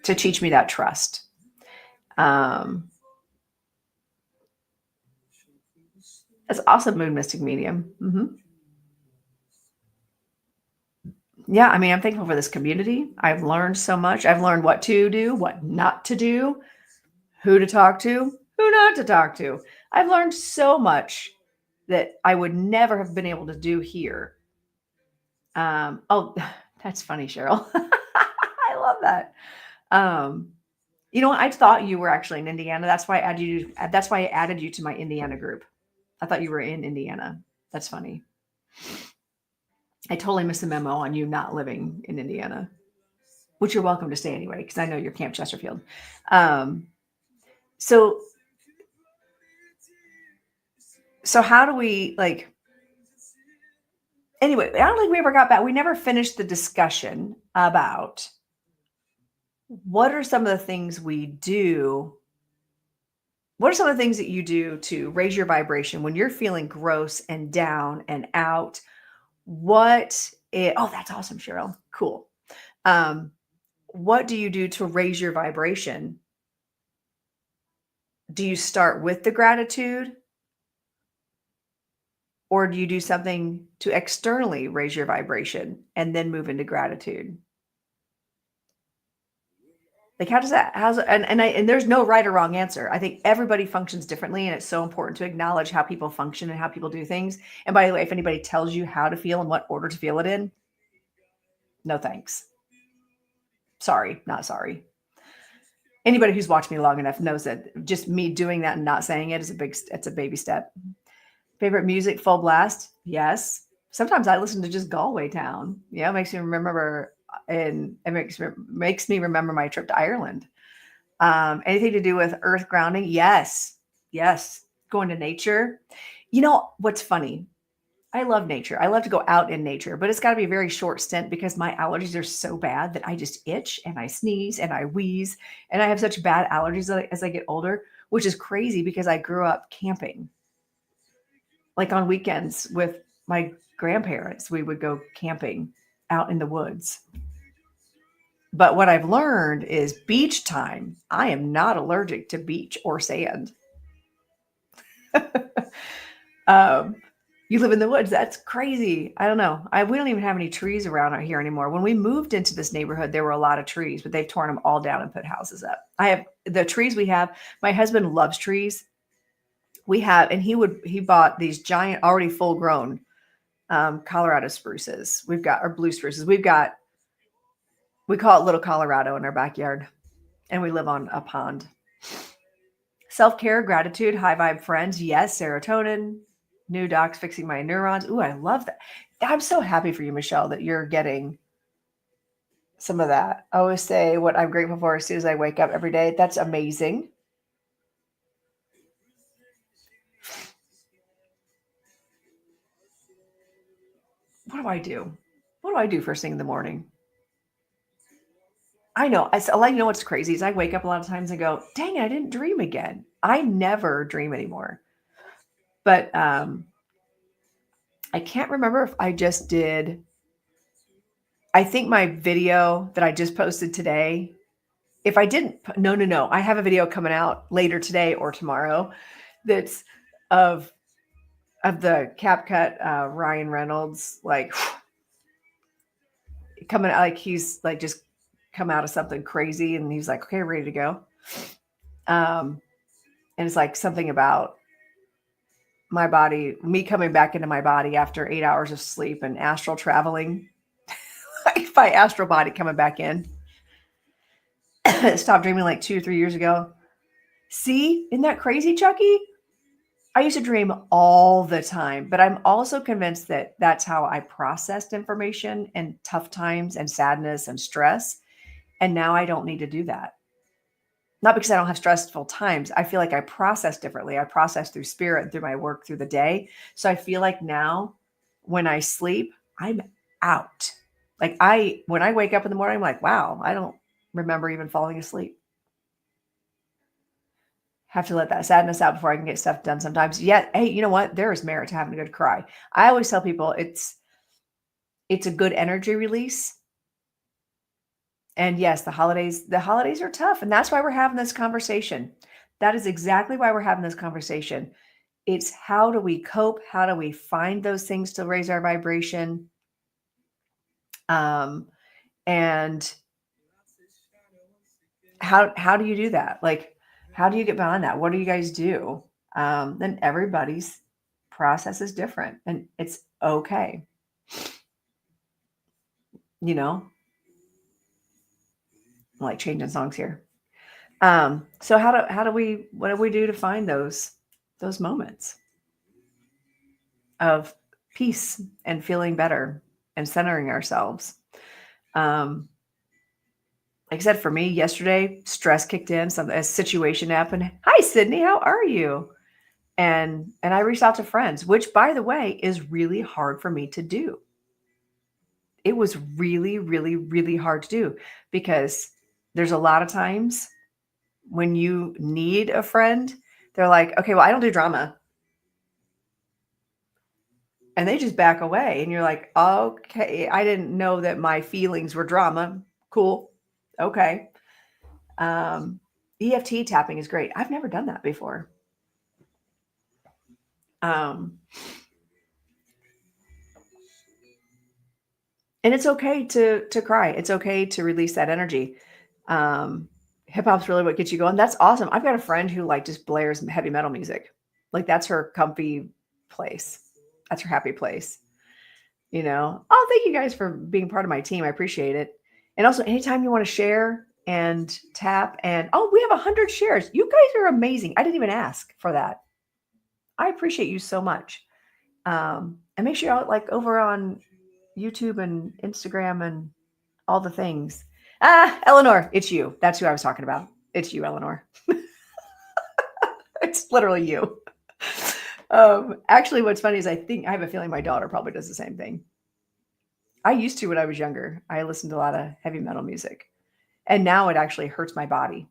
teach me that trust. That's awesome, Moon Mystic Medium. Mm-hmm. Yeah, I mean, I'm thankful for this community. I've learned so much. I've learned what to do, what not to do, who to talk to, who not to talk to. I've learned so much that I would never have been able to do here. That's funny, Cheryl. I love that. I thought you were actually in Indiana. That's why I added you to my Indiana group. I thought you were in Indiana. That's funny. I totally missed the memo on you not living in Indiana, which you're welcome to stay anyway, because I know you're Camp Chesterfield. Um, so so how do we like anyway, I don't think we ever got back. We never finished the discussion about what are some of the things we do. What are some of the things that you do to raise your vibration when you're feeling gross and down and out? Oh, that's awesome, Cheryl. Cool. Um, what do you do to raise your vibration? Do you start with the gratitude, or do you do something to externally raise your vibration and then move into gratitude? Like, how does that, and there's no right or wrong answer. I think everybody functions differently, and it's so important to acknowledge how people function and how people do things. And by the way, if anybody tells you how to feel and what order to feel it in, no thanks. Sorry, not sorry. Anybody who's watched me long enough knows that just me doing that and not saying it is it's a baby step. Favorite music, full blast? Yes. Sometimes I listen to just Galway Town. Yeah, it makes me remember, and it makes me remember my trip to Ireland. Anything to do with earth grounding? Yes. Yes. Going to nature. You know what's funny? I love nature. I love to go out in nature, but it's got to be a very short stint because my allergies are so bad that I just itch and I sneeze and I wheeze. And I have such bad allergies as I get older, which is crazy because I grew up camping. Like on weekends with my grandparents, we would go camping out in the woods. But what I've learned is beach time. I am not allergic to beach or sand. um, you live in the woods. That's crazy. I don't know. We don't even have any trees around out here anymore. When we moved into this neighborhood, there were a lot of trees, but they've torn them all down and put houses up. I have the trees we have. My husband loves trees. We have, and he bought these giant, already full grown Colorado spruces. We've got our blue spruces. We call it Little Colorado in our backyard, and we live on a pond. Self-care, gratitude, high vibe friends. Yes, serotonin, new docs fixing my neurons. Ooh, I love that. I'm so happy for you, Michelle, that you're getting some of that. I always say what I'm grateful for as soon as I wake up every day. That's amazing. What do I do? What do I do first thing in the morning? I know. You know what's crazy is I wake up a lot of times and go, dang it, I didn't dream again. I never dream anymore. But I can't remember if I just did. I think my video that I just posted today, if I didn't, no. I have a video coming out later today or tomorrow that's of the CapCut Ryan Reynolds, like coming out, like he's like just come out of something crazy and he's like, okay, ready to go. And it's like something about my body, me coming back into my body after 8 hours of sleep and astral traveling, like my astral body coming back in. Stopped dreaming like 2 or 3 years ago. See, isn't that crazy, Chucky? I used to dream all the time, but I'm also convinced that that's how I processed information and tough times and sadness and stress. And now I don't need to do that. Not because I don't have stressful times. I feel like I process differently. I process through spirit and through my work through the day. So I feel like now when I sleep, I'm out. Like when I wake up in the morning, I'm like, wow, I don't remember even falling asleep. Have to let that sadness out before I can get stuff done sometimes. Yet, hey, you know what? There is merit to having a good cry. I always tell people it's a good energy release. And yes, the holidays are tough. And that's why we're having this conversation. That is exactly why we're having this conversation. It's how do we cope? How do we find those things to raise our vibration? And how do you do that? Like, how do you get beyond that? What do you guys do? Then everybody's process is different and it's okay. You know, I'm like changing songs here. So what do we do to find those moments of peace and feeling better? and centering ourselves. Like I said, for me yesterday, stress kicked in, a situation happened. Hi, Sydney, how are you? And I reached out to friends, which by the way is really hard for me to do. It was really, really, really hard to do because there's a lot of times when you need a friend, they're like, okay, well, I don't do drama. And they just back away. And you're like, okay, I didn't know that my feelings were drama. Cool. Okay. EFT tapping is great. I've never done that before. And it's okay to cry. It's okay to release that energy. Hip hop's really what gets you going. That's awesome. I've got a friend who like just blares heavy metal music. Like that's her comfy place. That's her happy place. Oh, thank you guys for being part of my team. I appreciate it. And also anytime you want to share and tap and, oh, we have 100 shares. You guys are amazing. I didn't even ask for that. I appreciate you so much. And make sure you're out like over on YouTube and Instagram and all the things. Eleanor, it's you. That's who I was talking about. It's you, Eleanor. It's literally you. Actually, what's funny is I have a feeling my daughter probably does the same thing. I used to when I was younger. I listened to a lot of heavy metal music. And now it actually hurts my body.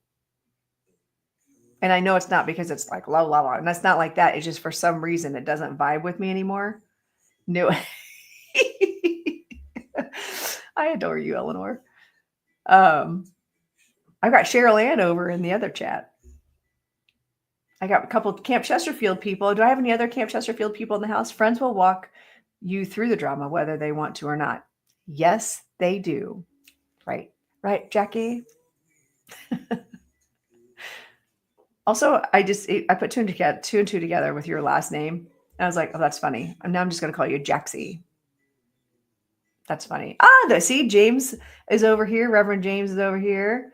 And I know it's not because it's like la la la. And that's not like that. It's just for some reason it doesn't vibe with me anymore. No. I adore you, Eleanor. I've got Cheryl Ann over in the other chat. I got a couple of Camp Chesterfield people. Do I have any other Camp Chesterfield people in the house? Friends will walk you through the drama, whether they want to or not. Yes, they do. Right. Right, Jackie? Also, I put two and two together with your last name. And I was like, oh, that's funny. And now I'm just going to call you Jaxie. That's funny. See, James is over here. Reverend James is over here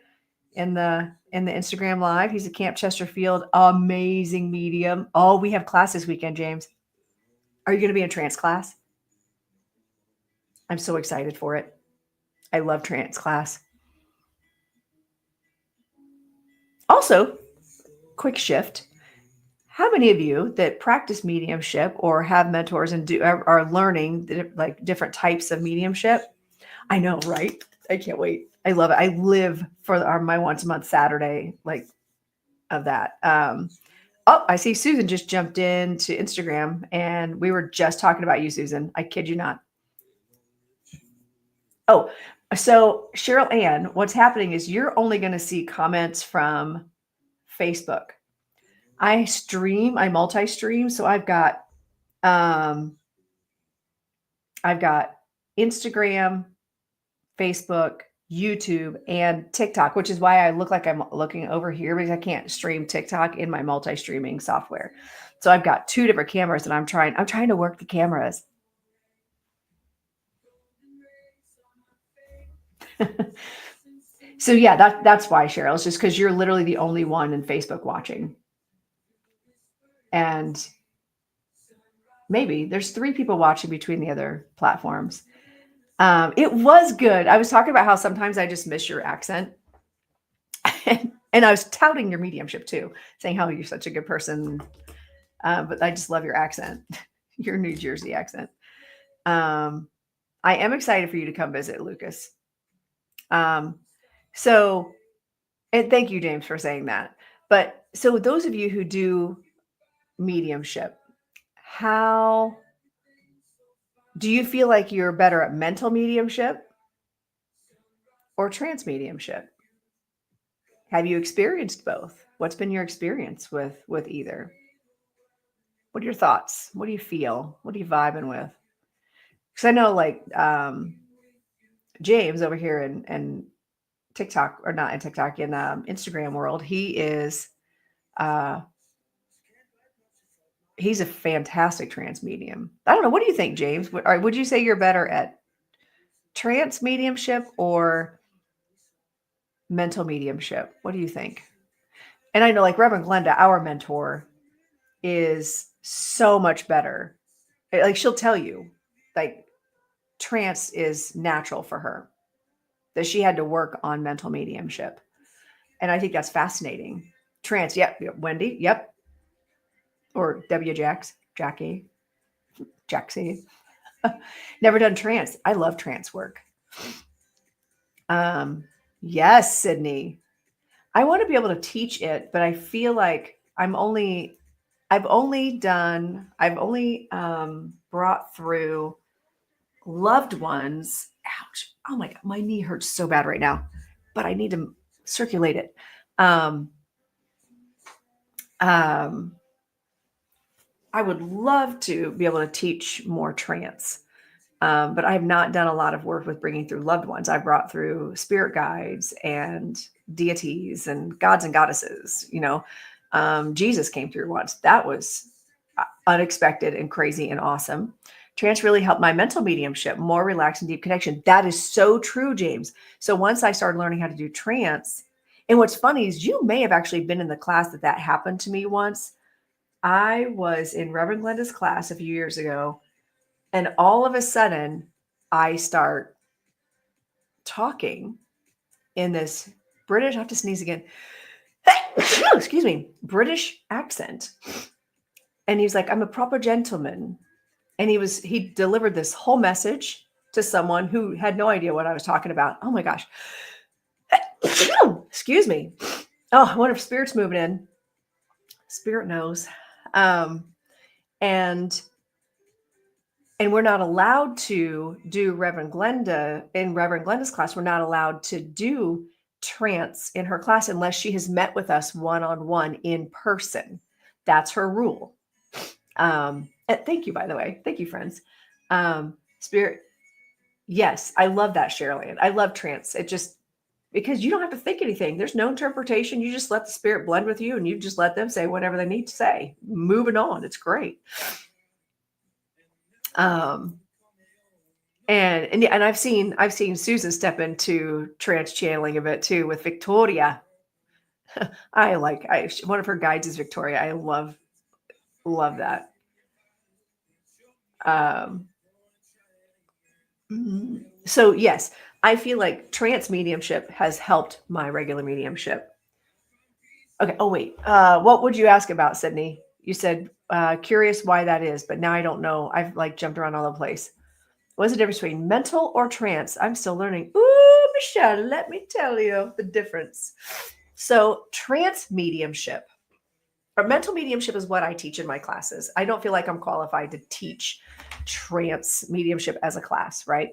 in the Instagram live. He's a Camp Chesterfield amazing medium. Oh, we have class this weekend, James. Are you going to be in trance class? I'm so excited for it. I love trance class. Also, quick shift. How many of you that practice mediumship or have mentors and are learning like different types of mediumship? I know, right? I can't wait. I love it. I live for my once a month Saturday, like of that. Oh, I see Susan just jumped into Instagram and we were just talking about you, Susan. I kid you not. Oh, so Cheryl Ann, what's happening is you're only going to see comments from Facebook. I multi-stream. So I've got Instagram, Facebook, YouTube, and TikTok, which is why I look like I'm looking over here because I can't stream TikTok in my multi-streaming software. So I've got two different cameras and I'm trying to work the cameras. So yeah, that's why, Cheryl. It's just because you're literally the only one in Facebook watching. And maybe there's 3 people watching between the other platforms. It was good. I was talking about how sometimes I just miss your accent. And I was touting your mediumship too, saying how you're such a good person. But I just love your accent, your New Jersey accent. I am excited for you to come visit, Lucas. So, and thank you, James, for saying that. But so those of you who do mediumship, how do you feel like you're better at mental mediumship or trance mediumship? Have you experienced both? What's been your experience with either? What are your thoughts? What do you feel? What are you vibing with? Because I know like James over here in TikTok, or not in TikTok, in Instagram world, he is he's a fantastic trance medium. I don't know. What do you think, James? Would you say you're better at trance mediumship or mental mediumship? What do you think? And I know like Reverend Glenda, our mentor, is so much better. Like she'll tell you, like trance is natural for her, that she had to work on mental mediumship. And I think that's fascinating. Trance, yep. Wendy, yep. Or W. Jackie, Jaxie. Never done trance. I love trance work. Yes, Sydney. I want to be able to teach it, but I feel like I've only brought through loved ones. Ouch. Oh my God. My knee hurts so bad right now, but I need to circulate it. Um, um, I would love to be able to teach more trance. But I have not done a lot of work with bringing through loved ones. I brought through spirit guides and deities and gods and goddesses. Jesus came through once. That was unexpected and crazy and awesome. Trance really helped my mental mediumship, more relaxed and deep connection. That is so true, James. So once I started learning how to do trance, and what's funny is you may have actually been in the class that happened to me once. I was in Reverend Glenda's class a few years ago, and all of a sudden I start talking in this British, I have to sneeze again. Excuse me, British accent. And he's like, I'm a proper gentleman. And he delivered this whole message to someone who had no idea what I was talking about. Oh my gosh. Excuse me. Oh, I wonder if Spirit's moving in. Spirit knows. And we're not allowed to do Reverend Glenda's class. We're not allowed to do trance in her class unless she has met with us one-on-one in person. That's her rule. And thank you, by the way. Thank you, friends. Spirit. Yes, I love that, Sherilyn. I love trance. It just, because you don't have to think anything. There's no interpretation. You just let the spirit blend with you and you just let them say whatever they need to say. Moving on. It's great. And I've seen Susan step into trance channeling a bit too with Victoria. One of her guides is Victoria. I love that. So yes, I feel like trance mediumship has helped my regular mediumship. Okay. Oh wait. What would you ask about, Sydney? You said curious why that is, but now I don't know. I've jumped around all over the place. What's the difference between mental or trance? I'm still learning. Ooh, Michelle, let me tell you the difference. So trance mediumship or mental mediumship is what I teach in my classes. I don't feel like I'm qualified to teach trance mediumship as a class, right?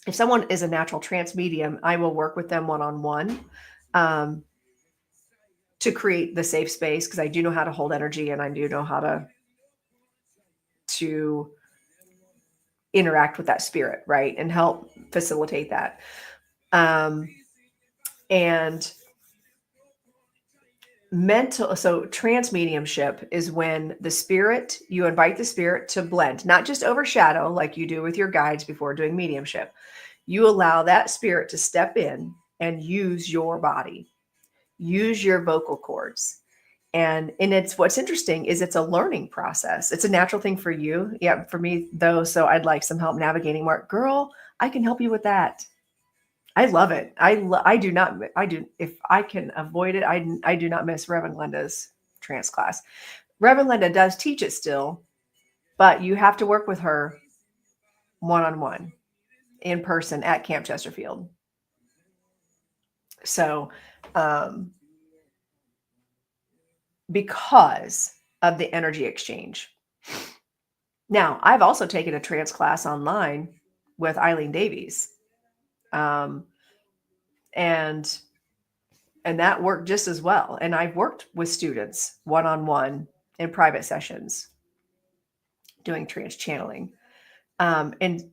If someone is a natural trance medium, I will work with them one-on-one to create the safe space, because I do know how to hold energy and I do know how to interact with that spirit, right? And help facilitate that. And trance mediumship is when you invite the spirit to blend, not just overshadow like you do with your guides before doing mediumship. You allow that spirit to step in and use your body, use your vocal cords. And what's interesting is it's a learning process. It's a natural thing for you. Yeah, for me though. So I'd like some help navigating more. Girl, I can help you with that. I love it. If I can avoid it, I do not miss Reverend Glenda's trance class. Reverend Glenda does teach it still, but you have to work with her one-on-one in person at Camp Chesterfield. So, because of the energy exchange. Now, I've also taken a trance class online with Eileen Davies. And that worked just as well. And I've worked with students one-on-one in private sessions doing trance channeling. And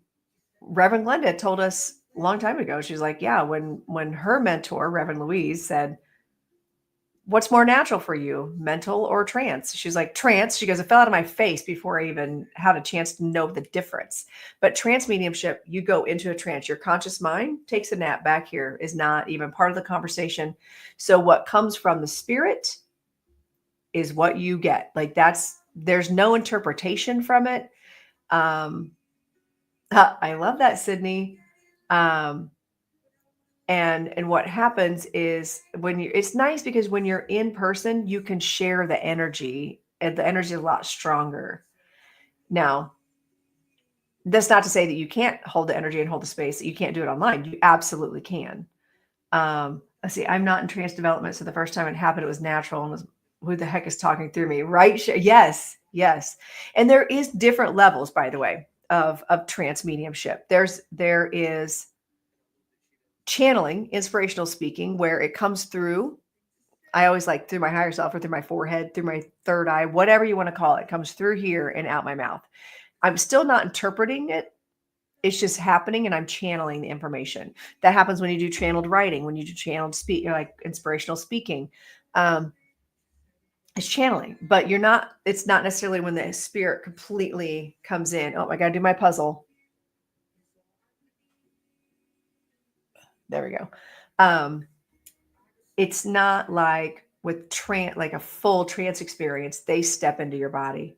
Reverend Glenda told us a long time ago, she was like, yeah, when her mentor, Reverend Louise, said, what's more natural for you, mental or trance? She's like, trance. She goes, it fell out of my face before I even had a chance to know the difference. But trance mediumship, you go into a trance. Your conscious mind takes a nap back here, is not even part of the conversation. So what comes from the spirit is what you get. There's no interpretation from it. I love that, Sydney. Um, and what happens is when you it's nice because when you're in person, you can share the energy, and the energy is a lot stronger. Now, that's not to say that you can't hold the energy and hold the space, that you can't do it online. You absolutely can. Let's see, I'm not in trance development, so the first time it happened, it was natural and was who the heck is talking through me, right? Yes, yes. And there is different levels, by the way, of trance mediumship. There is channeling, inspirational speaking, where it comes through. I always like through my higher self or through my forehead, through my third eye, whatever you want to call it, comes through here and out my mouth. I'm still not interpreting it. It's just happening and I'm channeling the information. That happens when you do channeled writing, when you do channeled speak, like inspirational speaking. Um, it's channeling, but it's not necessarily when the spirit completely comes in. Oh, I got to do my puzzle. There we go. It's not like with like a full trance experience, they step into your body.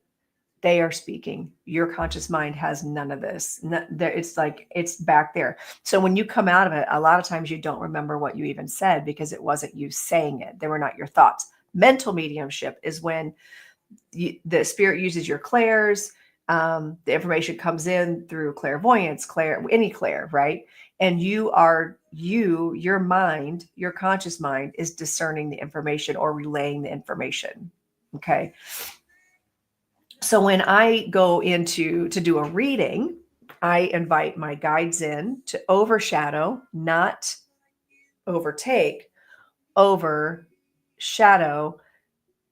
They are speaking. Your conscious mind has none of this. It's like it's back there. So when you come out of it, a lot of times you don't remember what you even said because it wasn't you saying it. They were not your thoughts. Mental mediumship is when the spirit uses your clairs. The information comes in through clairvoyance, any clair, right? And your mind, your conscious mind is discerning the information or relaying the information. Okay. So when I go into to do a reading, I invite my guides in to overshadow, not overtake, overshadow,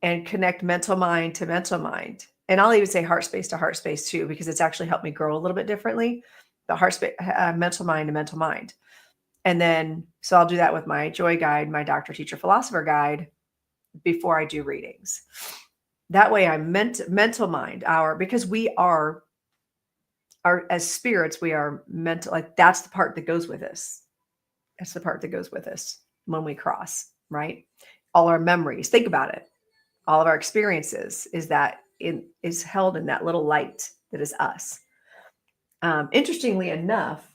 and connect mental mind to mental mind. And I'll even say heart space to heart space too, because it's actually helped me grow a little bit differently. The heart space, mental mind to mental mind. And then, so I'll do that with my joy guide, my doctor, teacher, philosopher guide before I do readings. That way I'm mental mind because we are as spirits, we are mental. Like that's the part that goes with us. That's the part that goes with us when we cross, right? All our memories, think about it. All of our experiences is held in that little light that is us. Interestingly enough,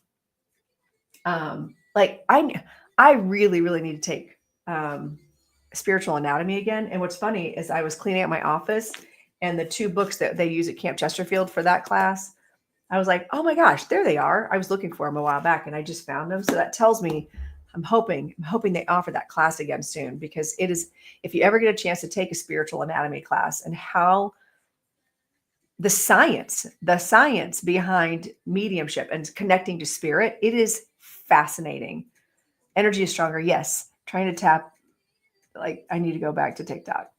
like I really, really need to take spiritual anatomy again. And what's funny is I was cleaning out my office and the two books that they use at Camp Chesterfield for that class, I was like, oh my gosh, there they are. I was looking for them a while back and I just found them. So that tells me I'm hoping they offer that class again soon, because it is, if you ever get a chance to take a spiritual anatomy class and how the science behind mediumship and connecting to spirit, it is fascinating. Energy is stronger. Yes. Trying to tap, like I need to go back to TikTok.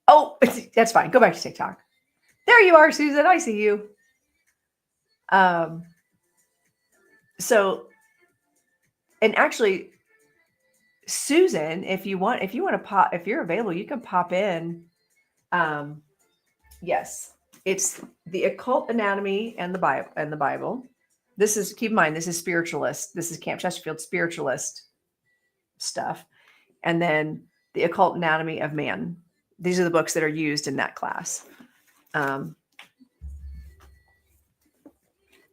Oh, that's fine. Go back to TikTok. There you are, Susan. I see you. Um, so, and actually, Susan, if you want to pop, if you're available, you can pop in. Yes, it's the occult anatomy and the Bible. This is, keep in mind, this is spiritualist. This is Camp Chesterfield spiritualist stuff. And then the occult anatomy of man. These are the books that are used in that class.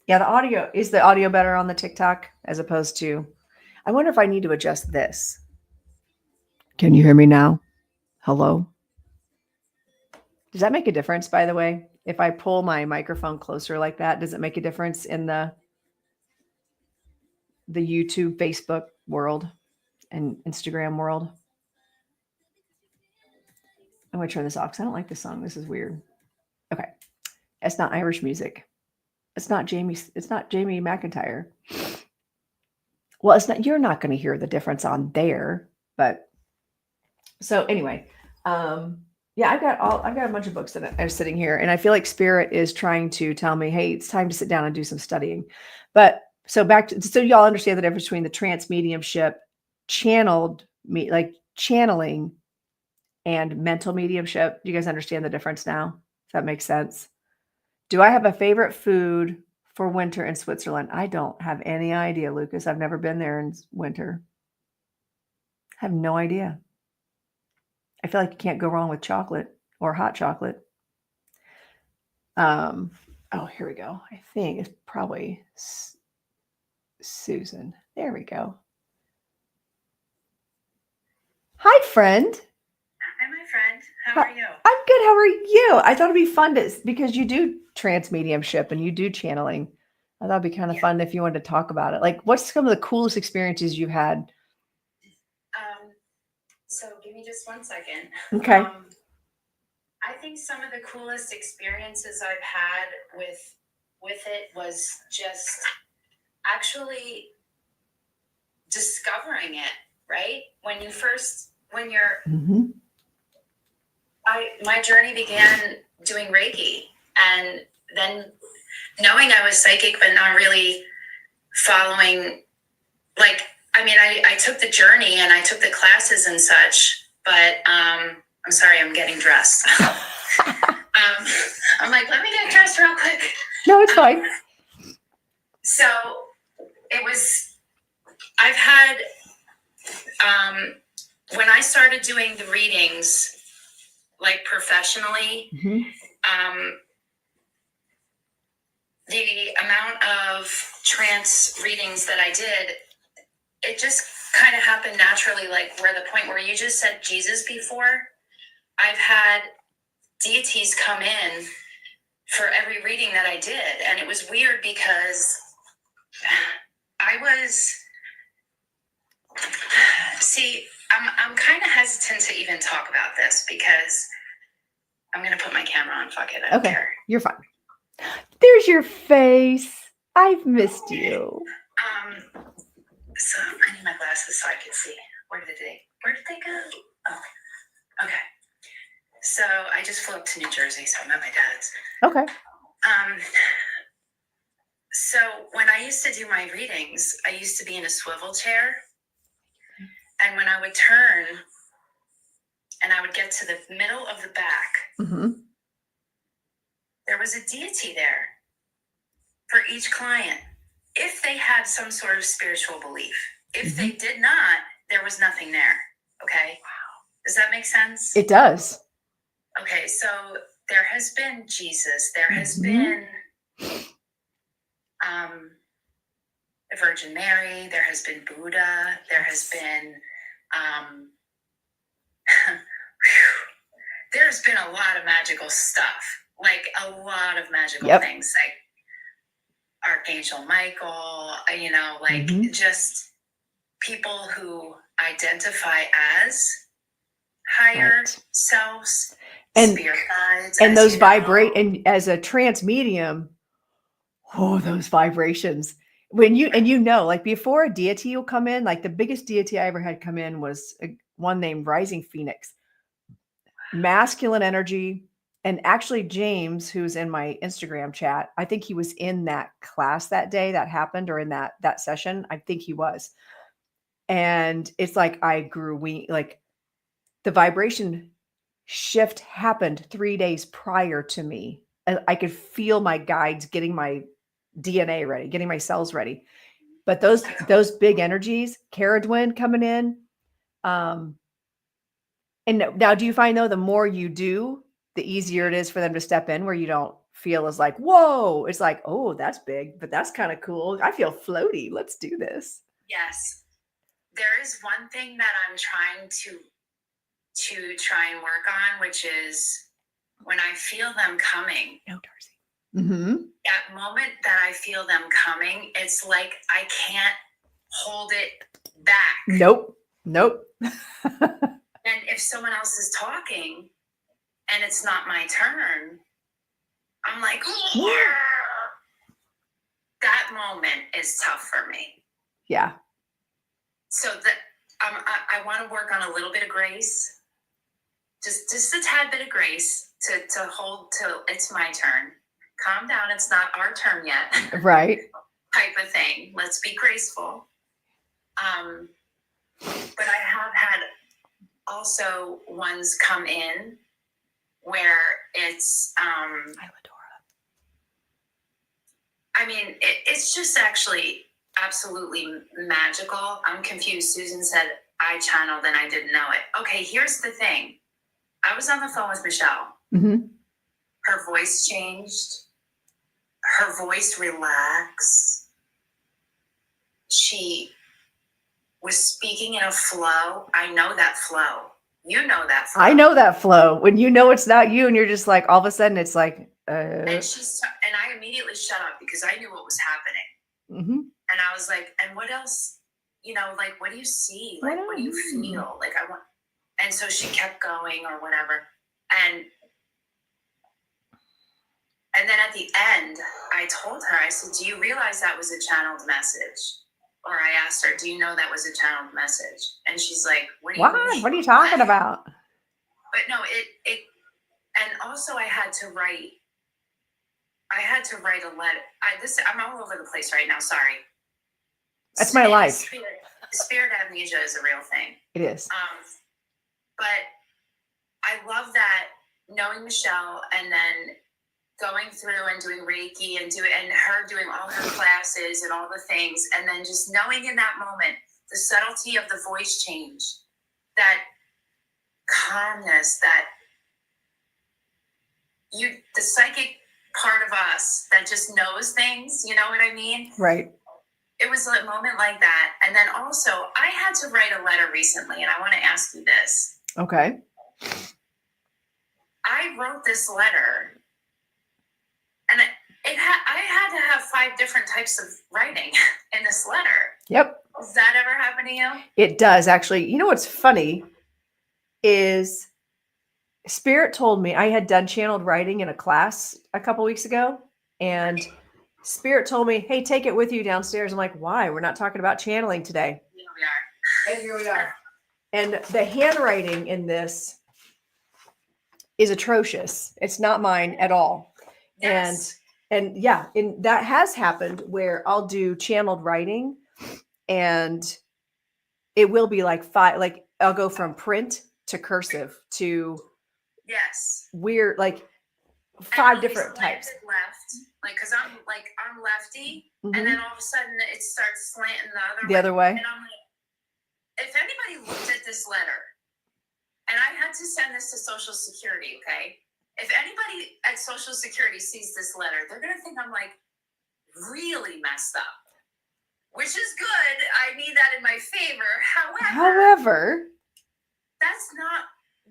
Yeah, is the audio better on the TikTok as opposed to, I wonder if I need to adjust this. Can you hear me now? Hello? Does that make a difference, by the way? If I pull my microphone closer like that, does it make a difference in the YouTube, Facebook world and Instagram world? I'm going to turn this off because I don't like this song. This is weird. Okay. It's not Irish music. It's not Jamie McIntyre. Well, you're not going to hear the difference on there, but so anyway, yeah, I've got a bunch of books that I'm sitting here, and I feel like Spirit is trying to tell me, hey, it's time to sit down and do some studying. But so y'all understand the difference between the trance mediumship, like channeling, and mental mediumship. Do you guys understand the difference now? Does that make sense? Do I have a favorite food for winter in Switzerland? I don't have any idea, Lucas. I've never been there in winter. I have no idea. I feel like you can't go wrong with chocolate or hot chocolate. Oh, here we go. I think it's probably Susan. There we go. Hi, friend. Hi, my friend. How are you? I'm good. How are you? I thought it'd be fun because you do trance mediumship and you do channeling. I thought it'd be kind of fun if you wanted to talk about it. Like, what's some of the coolest experiences you've had? So give me just 1 second. Okay. I think some of the coolest experiences I've had with it was just actually discovering it, right? When Mm-hmm. my journey began doing Reiki, and then knowing I was psychic, but not really following, I took the journey and I took the classes and such, but I'm sorry, I'm getting dressed. I'm like, let me get dressed real quick. No, it's fine. So I've had, when I started doing the readings, like professionally, the amount of trance readings that I did, it just kind of happened naturally, like where the point where you just said Jesus before. I've had deities come in for every reading that I did, and it was weird because I'm kind of hesitant to even talk about this because I'm going to put my camera on. Fuck it. I don't care. You're fine. There's your face. I've missed you. So I need my glasses so I can see. Where did they go? Oh, okay. So I just flew up to New Jersey, so I'm at my dad's. Okay. So when I used to do my readings, I used to be in a swivel chair. And when I would turn and I would get to the middle of the back, there was a deity there for each client, if they had some sort of spiritual belief. If they did not, there was nothing there. Okay? Wow. Does that make sense? It does. Okay, so there has been Jesus. There has been the Virgin Mary. There has been Buddha. There has been... there's been a lot of magical stuff. Like, a lot of magical things. Like Archangel Michael, just people who identify as higher selves, spirit guides, and those vibrate. And as a trance medium, those vibrations. When like before a deity will come in, like the biggest deity I ever had come in was one named Rising Phoenix, masculine energy. And actually James, who's in my Instagram chat, I think he was in that class that day that happened, or in that session. I think he was. And it's like I grew like the vibration shift happened 3 days prior to me. I could feel my guides getting my DNA ready, getting my cells ready. But those big energies, Caradwin coming in. And now, do you find though, the more you do, the easier it is for them to step in, where you don't feel as like, whoa, it's like, oh, that's big, but that's kind of cool. I feel floaty. Let's do this. Yes. There is one thing that I'm trying to try and work on, which is when I feel them coming. No, Darcy. That moment that I feel them coming, it's like I can't hold it back. Nope. And if someone else is talking and it's not my turn, I'm like, that moment is tough for me. Yeah. So that I want to work on a little bit of grace, just a tad bit of grace to hold till it's my turn. Calm down, it's not our turn yet. Right. Type of thing. Let's be graceful. But I have had also ones come in where it's it's just actually absolutely magical. I'm confused. Susan said I channeled and I didn't know it. Okay, here's the thing. I was on the phone with Michelle. Her voice changed. her voice relax. She was speaking in a flow. I know that flow. You know that flow. I know that flow. When you know it's not you and you're just like, all of a sudden it's like, and I immediately shut up because I knew what was happening. Mm-hmm. And I was like, and what else, like, what do you see? Like, what do you feel? Like, I want, and so she kept going or whatever. And then at the end, I told her, I said, do you realize that was a channeled message? Or I asked her, do you know that was a channeled message? And she's like, what do you mean? What are you talking about? But no, and also I had to write a letter. I'm all over the place right now. Sorry. That's my life. Spirit amnesia is a real thing. It is. But I love that knowing Michelle and then going through and doing Reiki and her doing all her classes and all the things, and then just knowing in that moment the subtlety of the voice change, that calmness, that the psychic part of us that just knows things, you know what I mean? Right. It was a moment like that. And then also I had to write a letter recently, and I want to ask you this. Okay. I wrote this letter, and I had to have 5 different types of writing in this letter. Yep. Does that ever happen to you? It does, actually. You know what's funny is Spirit told me, I had done channeled writing in a class a couple weeks ago, and Spirit told me, hey, take it with you downstairs. I'm like, why? We're not talking about channeling today. Here we are. And here we are. And the handwriting in this is atrocious. It's not mine at all. Yes. And yeah, and that has happened where I'll do channeled writing and it will be like 5, like I'll go from print to cursive to yes, weird, like 5 different types. Left, like, cause I'm lefty, Mm-hmm. and then all of a sudden it starts slanting the other way. And I'm like, if anybody looked at this letter, and I had to send this to Social Security, okay? If anybody at Social Security sees this letter, they're gonna think I'm like really messed up, which is good. I need that in my favor. However, that's not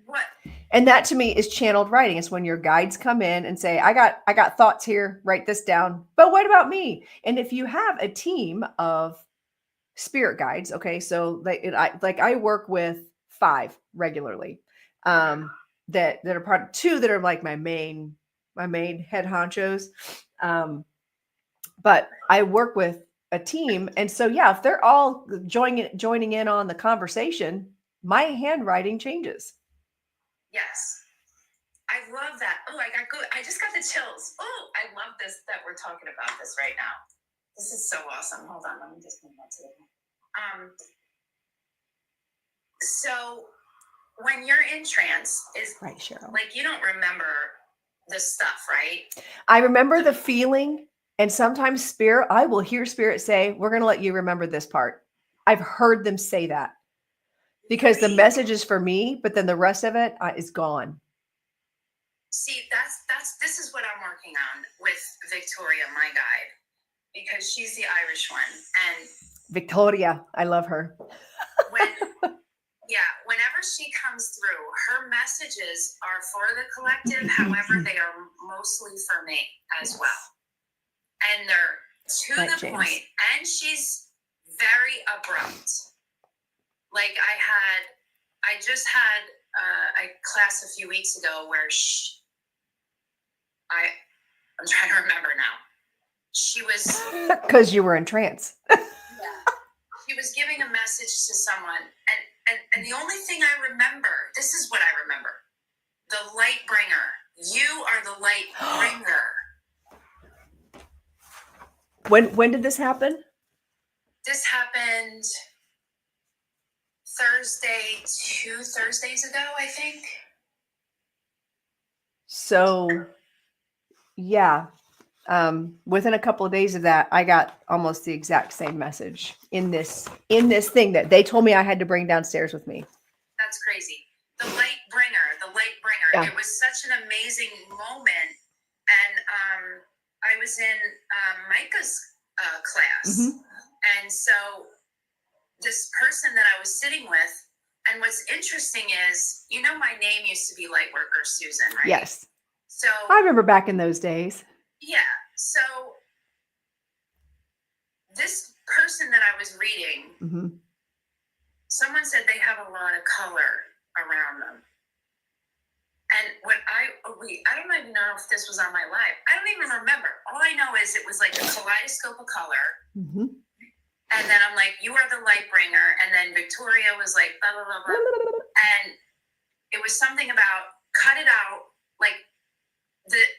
what. And that to me is channeled writing. It's when your guides come in and say, I got thoughts here, write this down. But what about me? And if you have a team of spirit guides, okay, so I work with 5 regularly. That are part of 2 that are like my main head honchos. But I work with a team. And so, yeah, if they're all joining in on the conversation, my handwriting changes. Yes. I love that. Oh, I just got the chills. Oh, I love this that we're talking about this right now. This is so awesome. Hold on, let me just move that to the So when you're in trance, is right, Cheryl. Like, you don't remember this stuff, right? I remember the feeling, and sometimes I will hear Spirit say, we're going to let you remember this part. I've heard them say that because the message is for me, but then the rest of it is gone. See, this is what I'm working on with Victoria, my guide, because she's the Irish one. And Victoria, I love her. Whenever she comes through, her messages are for the collective. However, they are mostly for me as well. And they're to the point. And she's very abrupt. Like I just had a class a few weeks ago where I'm trying to remember now. She was... Because you were in trance. Yeah. She was giving a message to someone, and the only thing I remember, this is what I remember. The light bringer. You are the light bringer. When did this happen? This happened Thursday, 2 Thursdays ago, I think. So, yeah. Within a couple of days of that, I got almost the exact same message in this thing that they told me I had to bring downstairs with me. That's crazy. The light bringer. Yeah. It was such an amazing moment. And I was in Micah's class. Mhm. And so this person that I was sitting with, and what's interesting is, my name used to be Lightworker Susan, right? Yes. So I remember back in those days. yeah. So this person that I was reading, Mhm. someone said they have a lot of color around them. And I don't even know if this was on my live. I don't even remember. All I know is it was like a kaleidoscope of color. Mhm. And then I'm like, you are the light bringer. And then Victoria was like, blah, blah, blah, blah. And it was something about cut it out. Like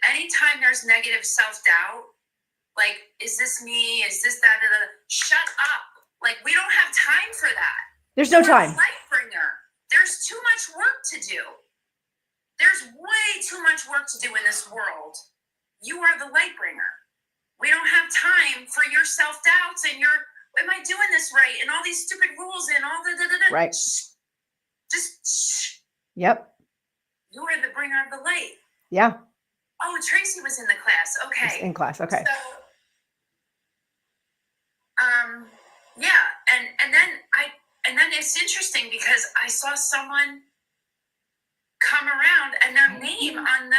anytime there's negative self-doubt, like, is this me? Is this that? Shut up. Like, we don't have time for that. There's no time. Light bringer. There's too much work to do. There's way too much work to do in this world. You are the light bringer. We don't have time for your self-doubts and your, am I doing this right? And all these stupid rules and all the Right. Just Yep. You are the bringer of the light. Yeah. Oh, Tracy was in the class. Okay. In class. Okay. So, yeah, and then it's interesting because I saw someone come around and their name on the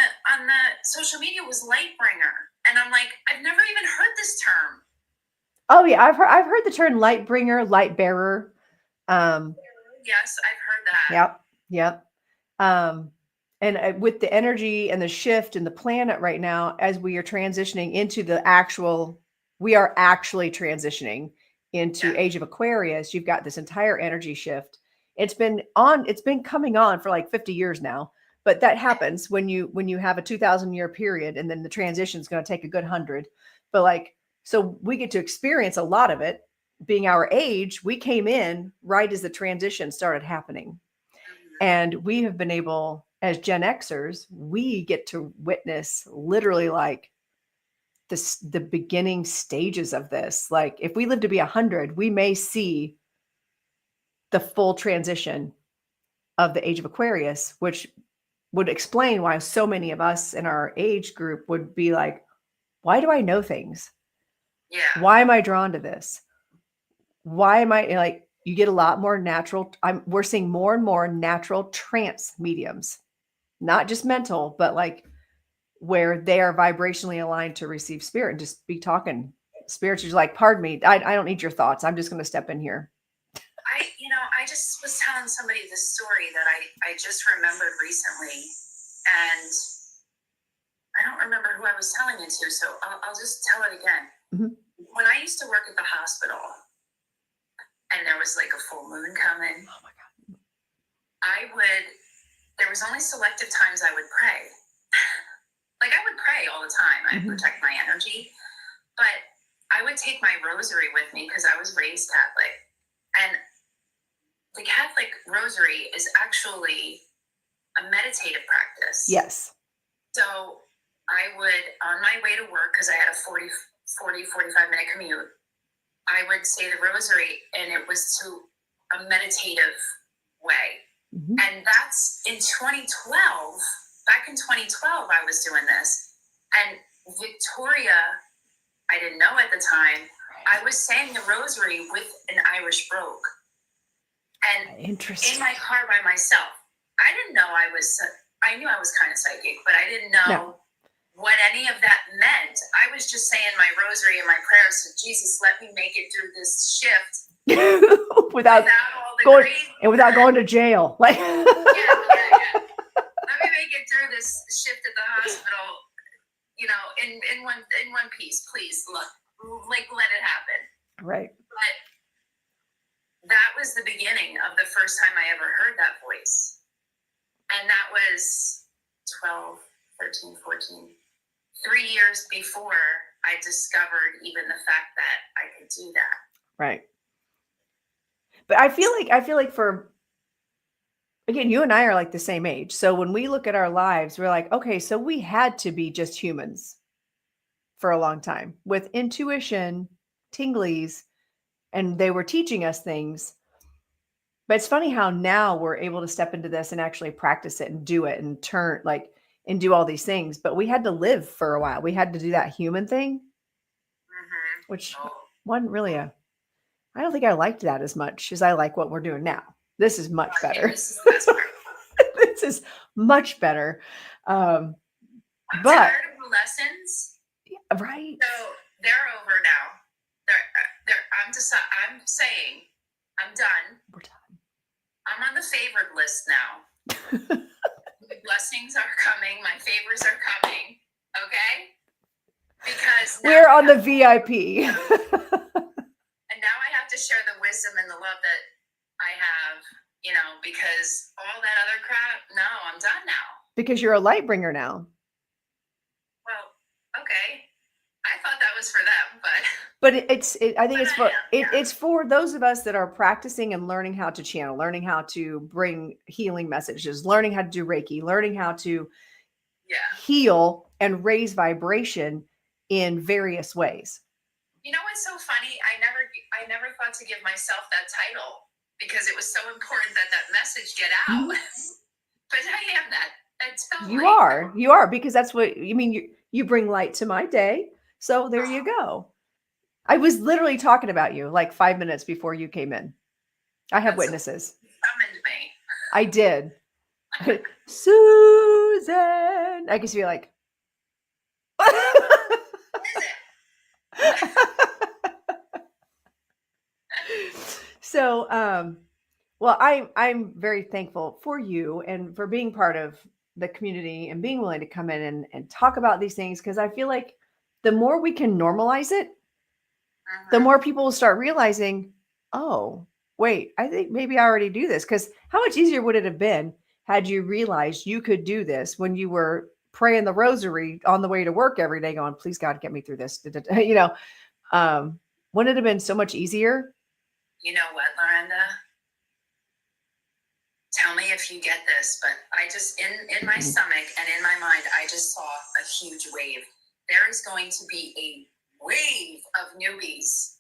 social media was Lightbringer, and I'm like, I've never even heard this term. Oh yeah, I've heard the term light bringer, light bearer. Yes, I've heard that. Yep. And with the energy and the shift in the planet right now, as we are transitioning into we are actually transitioning into Age of Aquarius. You've got this entire energy shift. It's been coming on for like 50 years now, but that happens when you have a 2,000-year period, and then the transition is going to take a good 100. But so we get to experience a lot of it. Being our age, we came in right as the transition started happening. And we have been able, as Gen Xers, we get to witness literally like the beginning stages of this. Like if we live to be 100, we may see the full transition of the Age of Aquarius, which would explain why so many of us in our age group would be like, why do I know things? Yeah. Why am I drawn to this? Why am I like, you get a lot more natural. We're seeing more and more natural trance mediums, not just mental, but like where they are vibrationally aligned to receive spirit and just be talking spirits. Like, pardon me, I don't need your thoughts. I'm just going to step in here. I just was telling somebody this story that I just remembered recently, and I don't remember who I was telling it to, so I'll just tell it again. Mm-hmm. When I used to work at the hospital, and there was like a full moon coming, oh my God, there was only selective times I would pray. Like I would pray all the time. I'd protect my energy, but I would take my rosary with me because I was raised Catholic, and the Catholic rosary is actually a meditative practice. Yes. So I would, on my way to work, because I had a 45-minute commute, I would say the rosary, and it was to a meditative way. Mm-hmm. And that's in 2012. Back in 2012, I was doing this. And Victoria, I didn't know at the time, I was saying the rosary with an Irish brogue. And in my car by myself. I didn't know I knew I was kind of psychic, but I didn't know what any of that meant. I was just saying my rosary and my prayers to Jesus, let me make it through this shift without going to jail. Like yeah. Let me make it through this shift at the hospital, in one piece, please. Look, like let it happen. Right. But that was the beginning of the first time I ever heard that voice. And that was 12, 13, 14, 3 years before I discovered even the fact that I could do that. Right. But I feel like for, again, you and I are like the same age. So when we look at our lives, we're like, okay, so we had to be just humans for a long time with intuition, tinglies, and they were teaching us things. But it's funny how now we're able to step into this and actually practice it and do it and turn, like, and do all these things, but we had to live for a while. We had to do that human thing, which wasn't really I don't think I liked that as much as I like what we're doing now. This is much better. This is the best part. This is much better. I'm But tired of the lessons. right. So they're over now. I'm saying I'm done. We're done. I'm on the favored list now. The blessings are coming. My favors are coming. Okay? Because we're on the VIP. And now I have to share the wisdom and the love that I have, because all that other crap, no, I'm done now. Because you're a light bringer now. Well, okay. I thought that was for them, but I think it's for those of us that are practicing and learning how to channel, learning how to bring healing messages, learning how to do Reiki, learning how to heal and raise vibration in various ways. You know what's so funny? I never thought to give myself that title because it was so important that message get out. But I am that. Totally. You are because that's what you mean. You bring light to my day. So there you go. I was literally talking about you like 5 minutes before you came in. I have witnesses. You summoned me. I did. Susan. I guess you're like. So, well, I'm very thankful for you and for being part of the community and being willing to come in and talk about these things, because I feel like the more we can normalize it, the more people will start realizing, oh, wait, I think maybe I already do this. Because how much easier would it have been had you realized you could do this when you were praying the rosary on the way to work every day going, please God, get me through this. Wouldn't it have been so much easier? You know what, Lorenda? Tell me if you get this, but I just, in my stomach and in my mind, I just saw a huge wave. There is going to be a wave of newbies.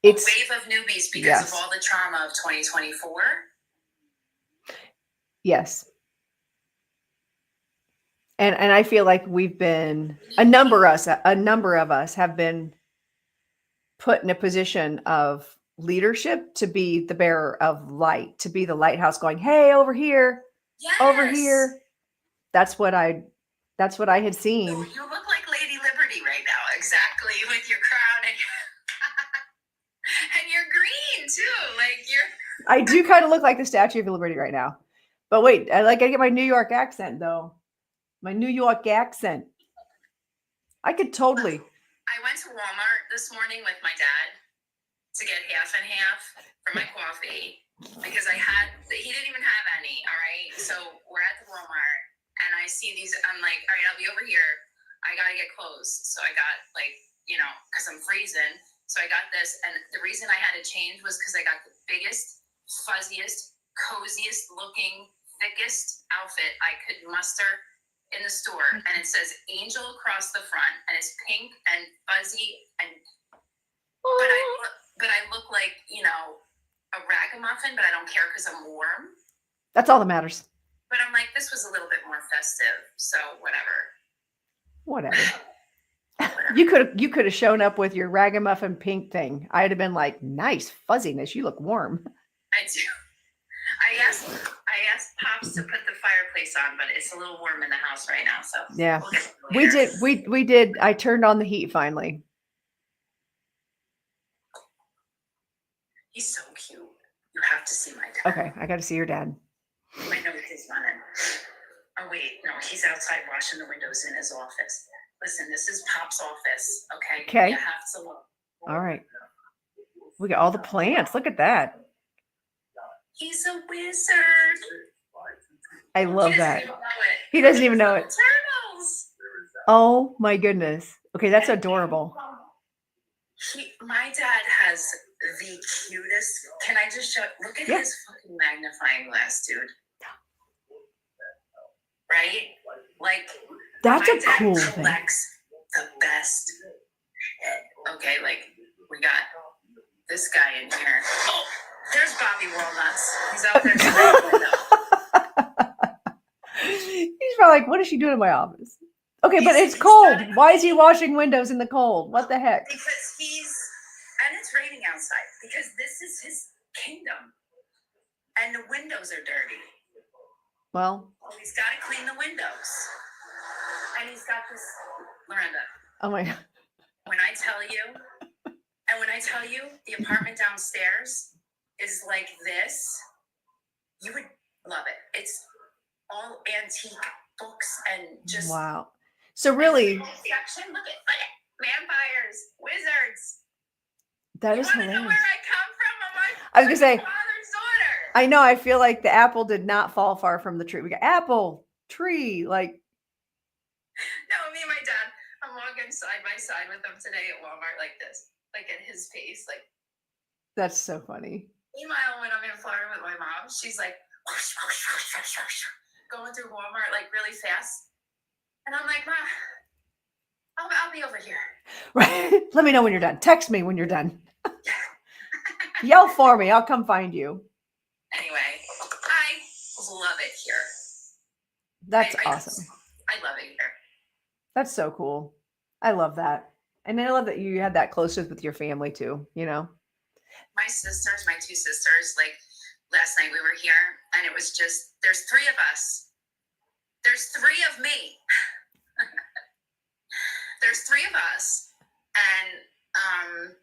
It's a wave of newbies because of all the trauma of 2024. Yes. And I feel like we've been a number of us have been put in a position of leadership to be the bearer of light, to be the lighthouse going, hey, over here, over here. That's what I had seen. So you look like Lady Liberty right now, exactly, with your crown and you're green too. I do kind of look like the Statue of Liberty right now. But wait, I get my New York accent though. My New York accent. I could totally. I went to Walmart this morning with my dad to get half and half for my coffee because he didn't even have any. All right. So we're at the Walmart and I see these. I'm like, all right, I'll be over here. I got to get clothes. So I got because I'm freezing. So I got this. And the reason I had to change was because I got the biggest, fuzziest, coziest looking, thickest outfit I could muster in the store, and it says Angel across the front, and it's pink and fuzzy, and but I look like a ragamuffin, but I don't care because I'm warm. That's all that matters. But I'm like, this was a little bit more festive, so whatever. You could have shown up with your ragamuffin pink thing. I'd have been like, nice fuzziness. You look warm. I do. I asked Pops to put the fireplace on, but it's a little warm in the house right now. So yeah, we did. I turned on the heat finally. He's so cute. You have to see my dad. Okay, I got to see your dad. I know he's running. Oh wait, no, he's outside washing the windows in his office. Listen, this is Pop's office. Okay. You have to look. All right. We got all the plants. Look at that. He's a wizard. I love that. He doesn't even know it. Turtles. Oh my goodness. Okay, that's adorable. My dad has the cutest. Can I just show? Look at his fucking magnifying glass, dude. Right? Like that's a cool thing. Collects the best shit. Okay, like we got this guy in here. Oh, there's Bobby Walnuts. He's out there. probably like, what is she doing in my office? Okay, but it's cold. Why is he washing windows in the cold? What the heck? Because and it's raining outside, because this is his kingdom. And the windows are dirty. Well, he's got to clean the windows. And he's got this, Lorenda. Oh my God. When I tell you, the apartment downstairs is like this, you would love it. It's all antique books and just wow. So really, section. Look at vampires, wizards. That is hilarious. Know where I come from? I was gonna say, father's daughter. I know. I feel like the apple did not fall far from the tree. We got apple tree, like. No, me and my dad. I'm walking side by side with him today at Walmart, like this, like at his pace, like. That's so funny. Meanwhile, when I'm in Florida with my mom, she's like whoosh, whoosh, whoosh, whoosh, whoosh, going through Walmart like really fast, and I'm like, Ma, I'll be over here. Right. Let me know when you're done. Text me when you're done. Yell for me. I'll come find you. Anyway, I love it here. That's awesome. I love it here. That's so cool. I love that. And I love that you had that closeness with your family too, you know? My sisters, my two sisters, like last night we were here and it was just, there's three of us. There's three of me. There's three of us. And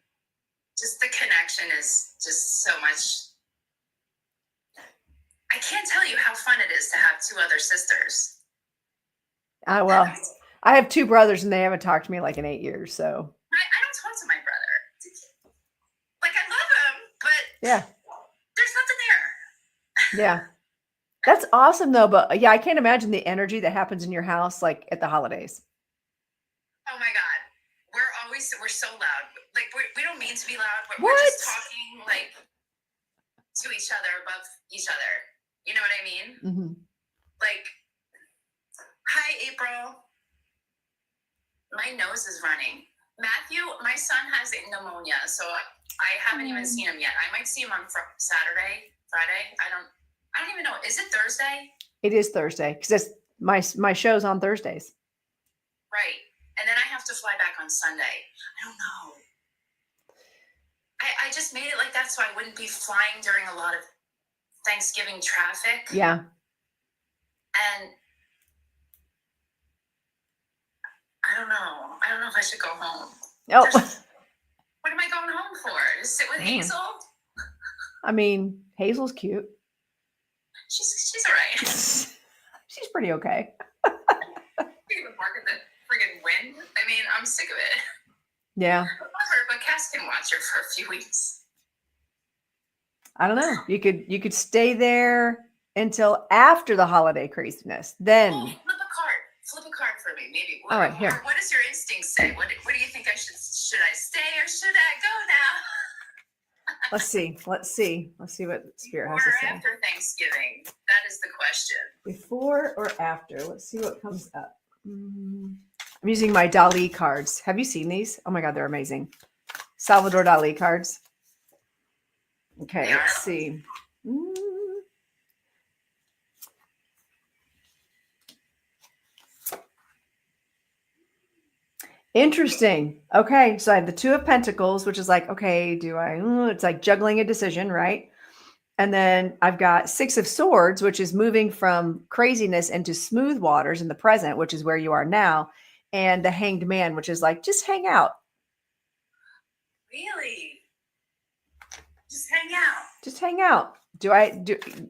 just the connection is just so much. I can't tell you how fun it is to have two other sisters. Well, I have two brothers and they haven't talked to me like in 8 years. So I don't talk to my brother. Like I love him, but yeah, there's nothing there. Yeah. That's awesome though. But yeah, I can't imagine the energy that happens in your house, like at the holidays. Oh my God. We're so loud. Like we don't mean to be loud, but What? we're just talking like to each other, above each other. You know what I mean? Mm-hmm. Like, hi, April. My nose is running. Matthew, my son has pneumonia, so I haven't even seen him yet. I might see him on Saturday, Friday. I don't even know. Is it Thursday? It is Thursday because my show's on Thursdays. Right. And then I have to fly back on Sunday. I don't know. I just made it like that so I wouldn't be flying during a lot of Thanksgiving traffic. Yeah. And I don't know. I don't know if I should go home. Oh. What am I going home for? To sit with Hazel? I mean, Hazel's cute. She's all right. She's pretty okay. She can bark at the friggin' wind. I mean, I'm sick of it. Yeah. But Cass can watch her for a few weeks. I don't know. You could stay there until after the holiday craziness. Then flip a card for me, maybe. All right, here. What does your instinct say? What do you think I should I stay or should I go now? Let's see what Spirit has to say. Before or after Thanksgiving? That is the question. Before or after? Let's see what comes up. I'm using my Dali cards. Have you seen these? Oh my God, they're amazing. Salvador Dali cards. Okay, let's see. Interesting. Okay, so I have the Two of Pentacles, which is like, okay, it's like juggling a decision, right? And then I've got Six of Swords, which is moving from craziness into smooth waters in the present, which is where you are now. And the Hanged Man, which is like, just hang out. Really? Just hang out. Just hang out.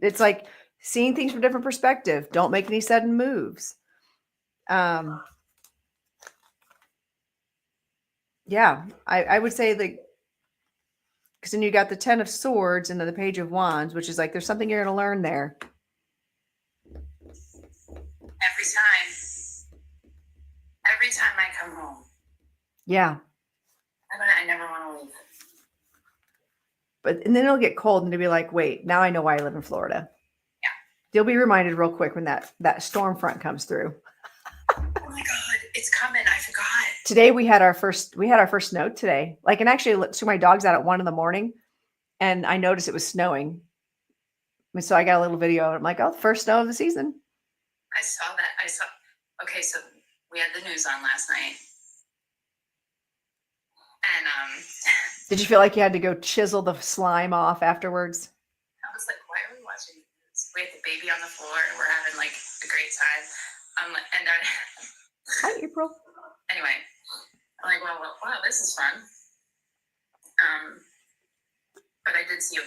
It's like seeing things from a different perspective. Don't make any sudden moves. Yeah, I would say like, because then you got the Ten of Swords and then the Page of Wands, which is like, there's something you're going to learn there. Every time I come home. Yeah. I never want to leave. And then it'll get cold and it'll be like, wait, now I know why I live in Florida. Yeah. You'll be reminded real quick when that storm front comes through. Oh my God, it's coming. I forgot. Today we had our first snow today. Like, and actually took my dogs out at 1 a.m. and I noticed it was snowing. And so I got a little video. I'm like, oh, first snow of the season. I saw that. Okay, so we had the news on last night. And Did you feel like you had to go chisel the slime off afterwards? I was like, why are we watching this? We had the baby on the floor and we're having like a great time. And Hi, April. Anyway, I'm like, well, wow, this is fun. But I did see a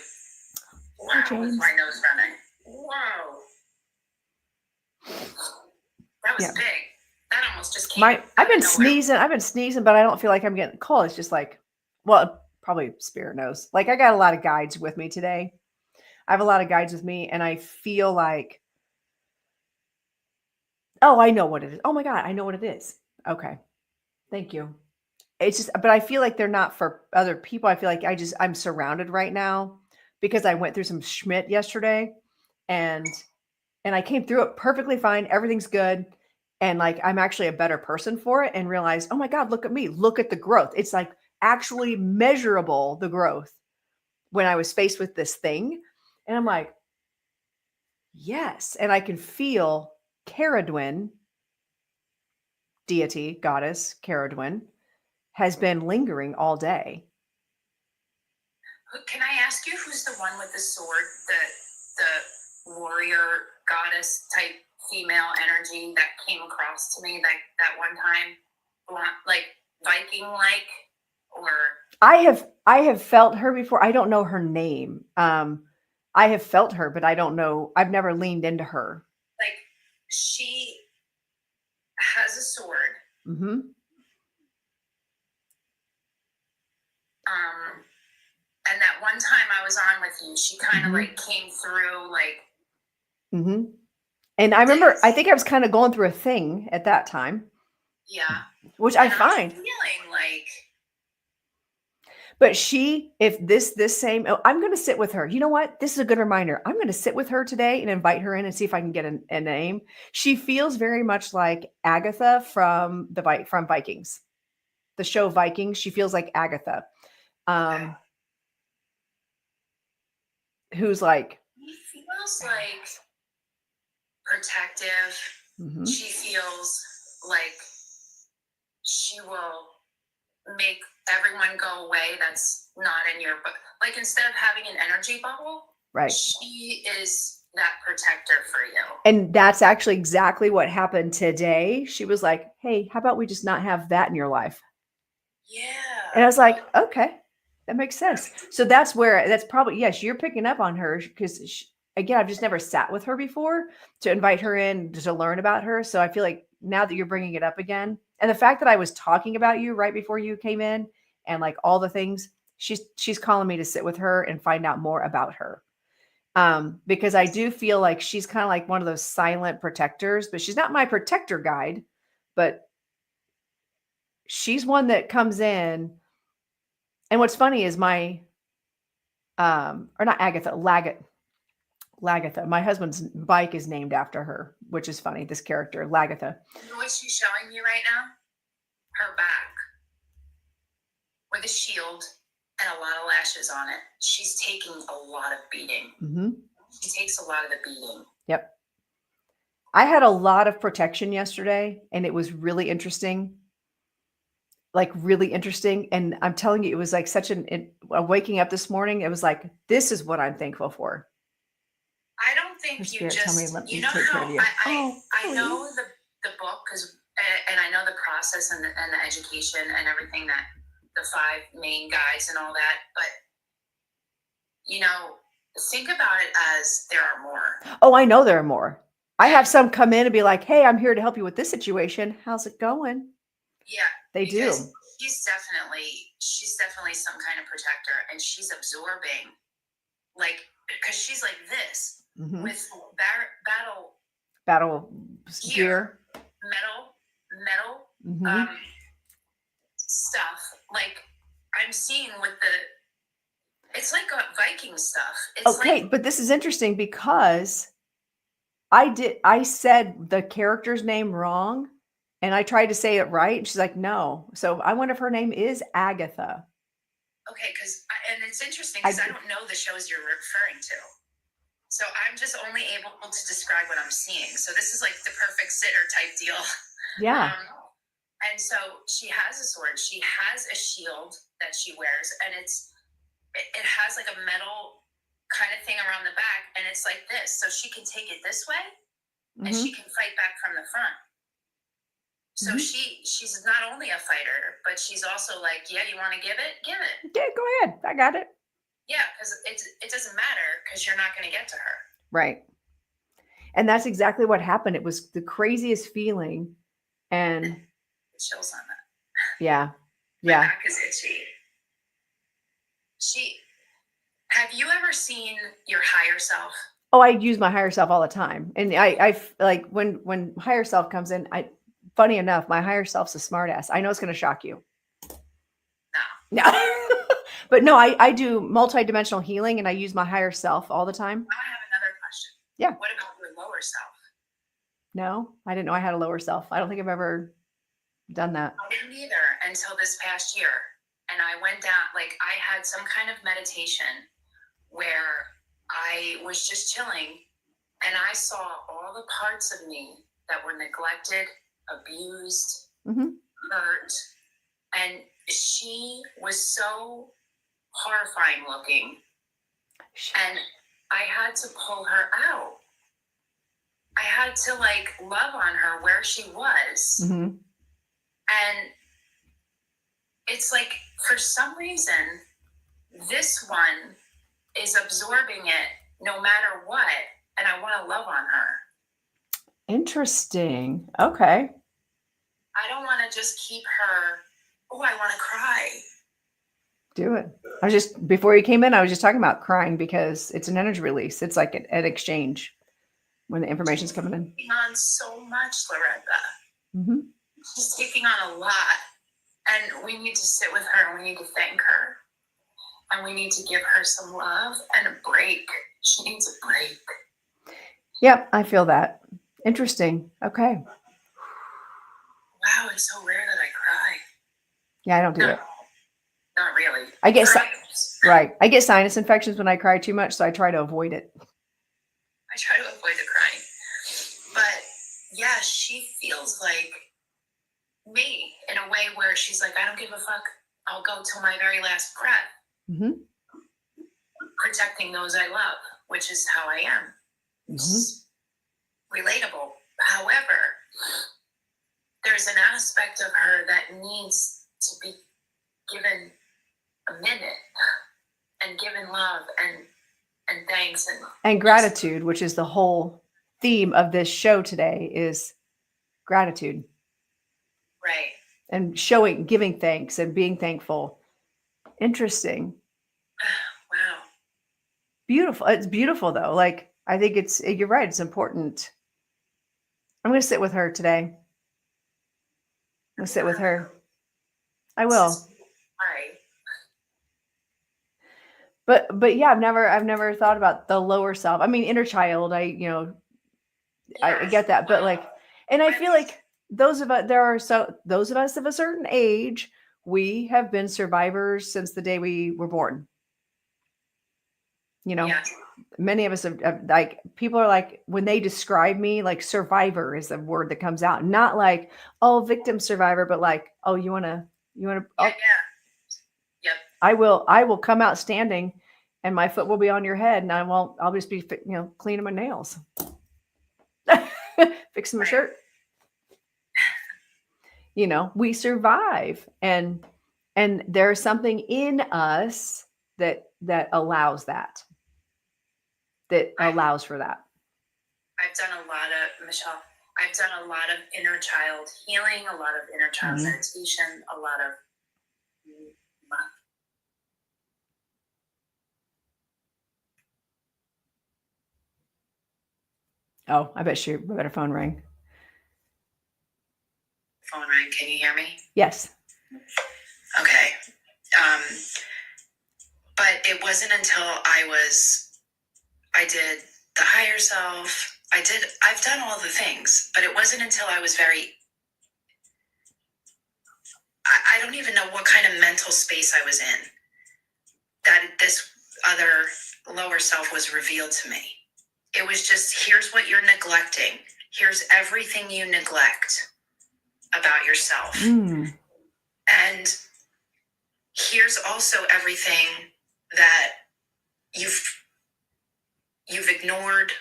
wow with my nose running. Wow. That was big. That almost just came. I've been sneezing, but I don't feel like I'm getting cold. It's just like, well, probably spirit knows. Like I got a lot of guides with me today. I have a lot of guides with me, and I feel like, oh, I know what it is. Oh my God, I know what it is. Okay. Thank you. It's just, but I feel like they're not for other people. I feel like I'm surrounded right now because I went through some Schmidt yesterday and I came through it perfectly fine. Everything's good. And like, I'm actually a better person for it and realized, oh my God, look at me. Look at the growth. It's like actually measurable, the growth when I was faced with this thing. And I'm like, yes. And I can feel Caradwyn, deity, goddess, Caradwyn, has been lingering all day. Can I ask you who's the one with the sword, the warrior goddess type female energy that came across to me that one time, like Viking like, or I have felt her before. I don't know her name. I have felt her, but I don't know. I've never leaned into her. Like she has a sword. Mm-hmm. And that one time I was on with you, she kind of like came through like. Mm-hmm. And I remember, I think I was kind of going through a thing at that time. Yeah. Which I find. Feeling like. But if this same, I'm going to sit with her. You know what? This is a good reminder. I'm going to sit with her today and invite her in and see if I can get a name. She feels very much like Agatha from Vikings, the show Vikings. She feels like Agatha, who's like. He feels like protective. Mm-hmm. She feels like she will make everyone go away that's not in your, but like instead of having an energy bubble, right, she is that protector for you. And that's actually exactly what happened today. She was like, hey, how about we just not have that in your life? Yeah. And I was like, okay, that makes sense. So that's probably, yes, you're picking up on her because again, I've just never sat with her before to invite her in to learn about her. So I feel like now that you're bringing it up again, and the fact that I was talking about you right before you came in and like all the things, she's calling me to sit with her and find out more about her. Because I do feel like she's kind of like one of those silent protectors, but she's not my protector guide, but she's one that comes in. And what's funny is or not Agatha, Lagatha. My husband's bike is named after her, which is funny. This character, Lagatha. You know what she's showing you right now? Her back with a shield and a lot of lashes on it. She's taking a lot of beating. Mm-hmm. She takes a lot of the beating. Yep. I had a lot of protection yesterday, and it was really interesting. Like really interesting. And I'm telling you, it was like waking up this morning. It was like, this is what I'm thankful for. I don't think you just, tell me, let me take care of you. I know the book and I know the process and the education and everything that the 5 main guides and all that, but think about it as there are more. Oh, I know there are more. I have some come in and be like, hey, I'm here to help you with this situation. How's it going? Yeah. They do. She's definitely some kind of protector, and she's absorbing, like, because she's like this with battle gear, metal stuff. Like I'm seeing with it's like a Viking stuff. It's okay, but this is interesting because I said the character's name wrong. And I tried to say it right. And she's like, no. So I wonder if her name is Agatha. Okay, and it's interesting because I don't know the shows you're referring to. So I'm just only able to describe what I'm seeing. So this is like the perfect sitter type deal. Yeah. And so she has a sword. She has a shield that she wears, and it has like a metal kind of thing around the back, and it's like this. So she can take it this way, and she can fight back from the front. So she's not only a fighter, but she's also like, yeah, you want to give it? Give it. Yeah, go ahead. I got it. Yeah, because it doesn't matter because you're not going to get to her. Right. And that's exactly what happened. It was the craziest feeling. And chills on that. Yeah. My back is itchy. Have you ever seen your higher self? Oh, I use my higher self all the time. And I like when higher self comes in, funny enough, my higher self's a smartass. I know it's going to shock you. No. But no, I do multidimensional healing, and I use my higher self all the time. I have another question. Yeah. What about your lower self? No, I didn't know I had a lower self. I don't think I've ever done that. I didn't either until this past year. And I went down, like I had some kind of meditation where I was just chilling, and I saw all the parts of me that were neglected, abused, hurt. And she was so horrifying looking. And I had to pull her out. I had to like love on her where she was. And it's like, for some reason, this one is absorbing it no matter what. And I want to love on her. Interesting. Okay. I don't want to just keep her. Oh, I want to cry. Do it. Before you came in, I was just talking about crying because it's an energy release. It's like an exchange when the information's coming in. She's taking on so much, Lorenda. She's taking on a lot. And we need to sit with her, and we need to thank her. And we need to give her some love and a break. She needs a break. Yep, I feel that. Interesting. Okay. Wow, it's so rare that I cry. Yeah, I don't do it. Not really. I get right. I get sinus infections when I cry too much, so I try to avoid it. I try to avoid the crying. But yeah, she feels like me in a way where she's like, I don't give a fuck. I'll go till my very last breath. Protecting those I love, which is how I am. It's relatable. However, there's an aspect of her that needs to be given a minute and given love and thanks and gratitude, which is the whole theme of this show today, is gratitude. Right. And giving thanks and being thankful. Interesting. Wow. Beautiful. It's beautiful though. Like, I think you're right. It's important. I'm going to sit with her today. I'm going to sit with her. I will. All right. But yeah, I've never thought about the lower self. I mean, inner child, I get that, but like, and I feel like those of us of a certain age, we have been survivors since the day we were born. Many of us have, like, people are like, when they describe me, like, survivor is a word that comes out, not like, oh, victim survivor, but like, oh, you want to, Yep. I will come out standing, and my foot will be on your head, and I'll just be, cleaning my nails, fixing my shirt. We survive, and there's something in us that allows that allows for that. I've done a lot of inner child healing, a lot of inner child meditation, a lot of Oh, I bet she better phone rang. Phone rang. Can you hear me? Yes. Okay. But it wasn't until I did the higher self. I've done all the things, but it wasn't until I was I don't even know what kind of mental space I was in that this other lower self was revealed to me. it was just, here's what you're neglecting. Here's everything you neglect about yourself. Mm. And here's also everything that you've ignored,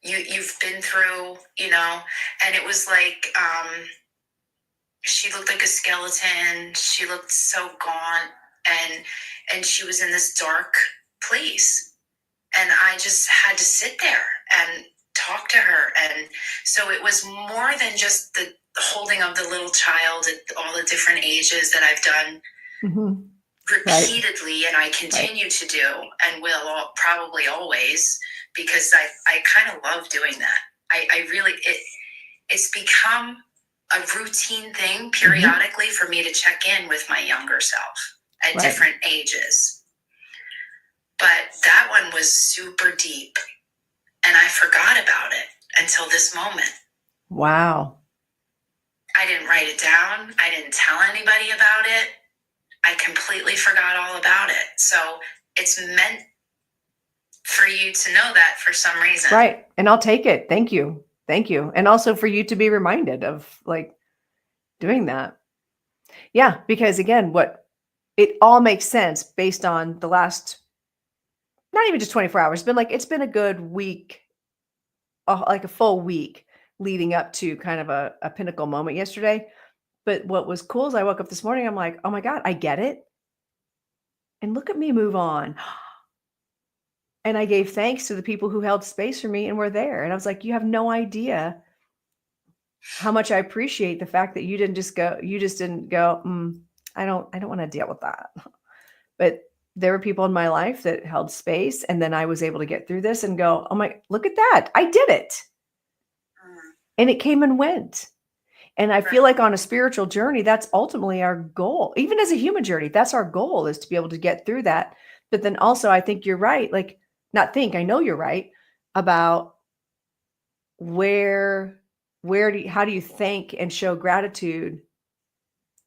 you've been through, and it was like, she looked like a skeleton. She looked so gaunt, and she was in this dark place. And I just had to sit there and talk to her. And so it was more than just the holding of the little child at all the different ages that I've done repeatedly, and I continue to do and will probably always, because I kind of love doing that. I really, it's become a routine thing periodically for me to check in with my younger self at different ages. But that one was super deep, and I forgot about it until this moment. Wow. I didn't write it down. I didn't tell anybody about it. I completely forgot all about it. So it's meant for you to know that for some reason. Right. And I'll take it. Thank you. Thank you. And also for you to be reminded of like doing that. Yeah. Because again, it all makes sense based on the last, not even just 24 hours, it's been a good week, like a full week leading up to kind of a pinnacle moment yesterday. But what was cool is I woke up this morning, I'm like, oh my God, I get it. And look at me move on. And I gave thanks to the people who held space for me and were there. And I was like, you have no idea how much I appreciate the fact that you just didn't go, I don't want to deal with that. But there were people in my life that held space. And then I was able to get through this and go, oh my, look at that. I did it. And it came and went. And I feel like on a spiritual journey, that's ultimately our goal. Even as a human journey, that's our goal, is to be able to get through that. But then also, I think you're right. I know you're right about how do you thank and show gratitude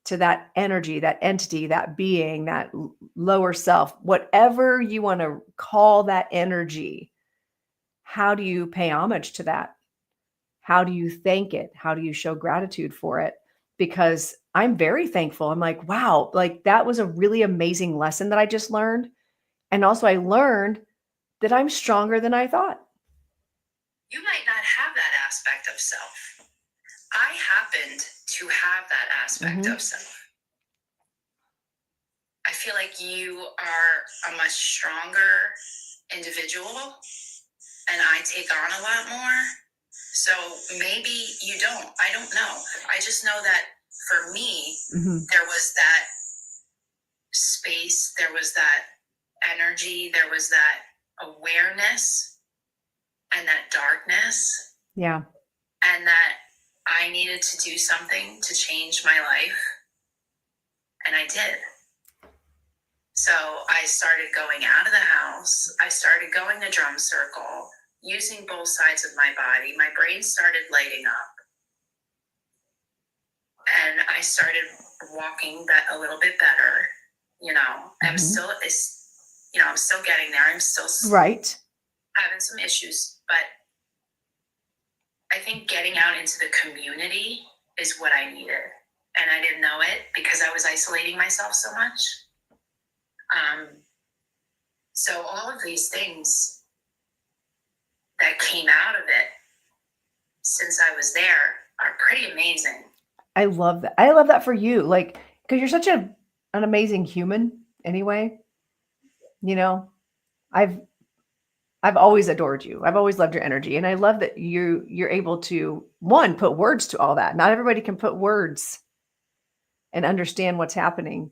to that energy, that entity, that being, that lower self, whatever you want to call that energy. How do you pay homage to that? How do you thank it? How do you show gratitude for it? Because I'm very thankful. I'm like, wow, that was a really amazing lesson that I just learned. And also I learned that I'm stronger than I thought. You might not have that aspect of self. I happened to have that aspect of self. I feel like you are a much stronger individual, and I take on a lot more. So maybe you don't. I don't know. I just know that for me, there was that space, there was that energy, there was that awareness and that darkness. Yeah. And that I needed to do something to change my life. And I did. So I started going out of the house. I started going the drum circle, using both sides of my body. My brain started lighting up. And I started walking a little bit better. I'm still, I'm still getting there. I'm still having some issues, but I think getting out into the community is what I needed. And I didn't know it because I was isolating myself so much. So all of these things that came out of it since I was there are pretty amazing. I love that. I love that for you. Because you're such an amazing human anyway. I've always adored you. I've always loved your energy. And I love that you're able to, one, put words to all that. Not everybody can put words and understand what's happening.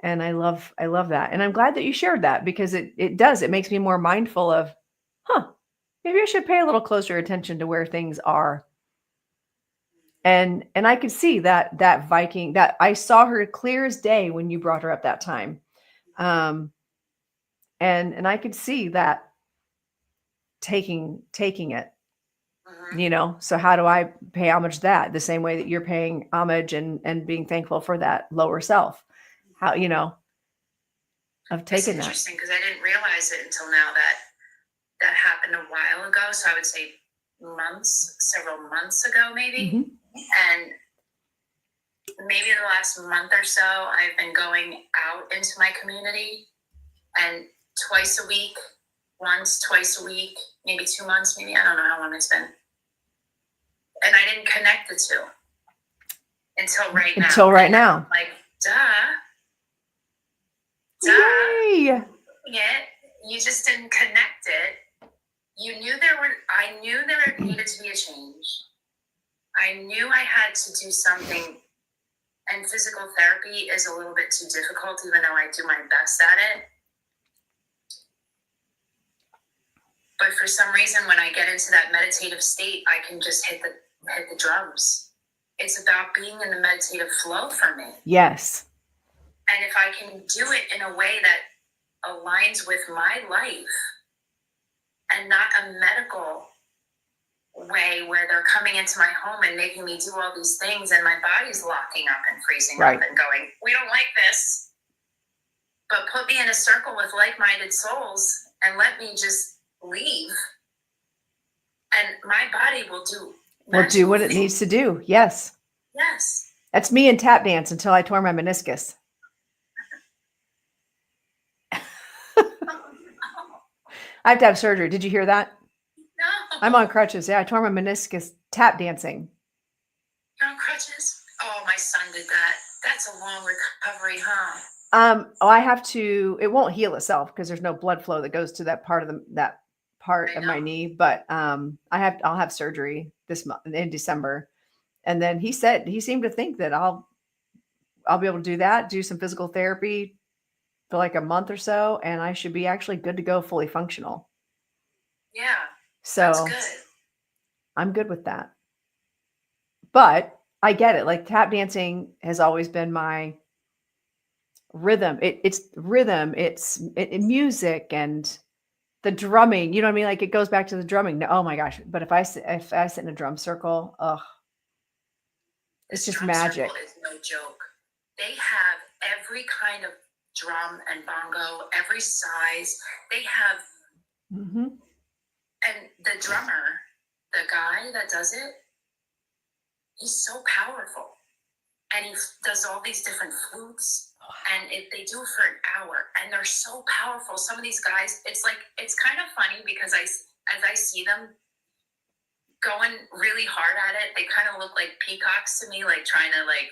And I love that. And I'm glad that you shared that, because it makes me more mindful of, maybe I should pay a little closer attention to where things are. And I could see that Viking, that I saw her clear as day when you brought her up that time. And I could see that taking it, so how do I pay homage to that the same way that you're paying homage and being thankful for that lower self? How, of taking that. It's interesting because I didn't realize it until now that happened happened a while ago. So I would say several months ago, maybe. Mm-hmm. And maybe the last month or so, I've been going out into my community, and twice a week, twice a week, maybe 2 months, maybe, I don't know how long it's been. And I didn't connect the two until right now. Until right now. Like, Yay! You just didn't connect it. I knew there needed to be a change. I knew I had to do something, and physical therapy is a little bit too difficult, even though I do my best at it. But for some reason, when I get into that meditative state, I can just hit the drums. It's about being in the meditative flow for me. Yes. And if I can do it in a way that aligns with my life and not a medical way where they're coming into my home and making me do all these things and my body's locking up and freezing up and going, we don't like this. But put me in a circle with like-minded souls and let me just leave, and my body will do what it needs to do. Yes. That's me in tap dance until I tore my meniscus. I have to have surgery. Did you hear that? No. I'm on crutches. Yeah, I tore my meniscus tap dancing. You're on crutches? Oh, my son did that. That's a long recovery, huh? I have to. It won't heal itself because there's no blood flow that goes to that part of my knee. But I'll have surgery this month in December, and then he seemed to think that I'll be able to do that, do some physical therapy for like a month or so, and I should be actually good to go, fully functional. Yeah. So that's good. I'm good with that. But I get it. Like tap dancing has always been my rhythm. It's rhythm. It's music and the drumming. You know what I mean? Like it goes back to the drumming. Oh my gosh! But if I sit in a drum circle, it's just magic. Circle is no joke. They have every kind of drum and bongo, every size. They have, and the drummer, the guy that does it, he's so powerful, and he does all these different flutes, and they do it for an hour, and they're so powerful. Some of these guys, it's kind of funny because as I see them going really hard at it, they kind of look like peacocks to me, like trying to like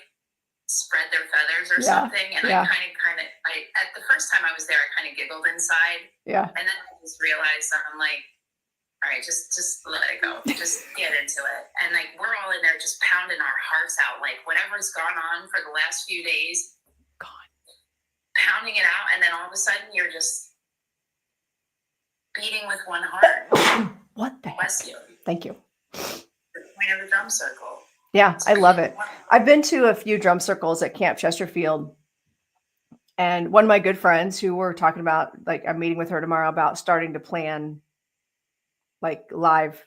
spread their feathers or something. And I at the first time I was there, I kind of giggled inside. Yeah. And then I just realized that I'm like, all right, just let it go. Just get into it. And like, we're all in there just pounding our hearts out. Like whatever's gone on for the last few days, pounding it out. And then all of a sudden you're just beating with one heart. What the heck? Bless you. Thank you. The point of the drum circle. Yeah, I love it. I've been to a few drum circles at Camp Chesterfield. And one of my good friends who we're talking about, like I'm meeting with her tomorrow about starting to plan like live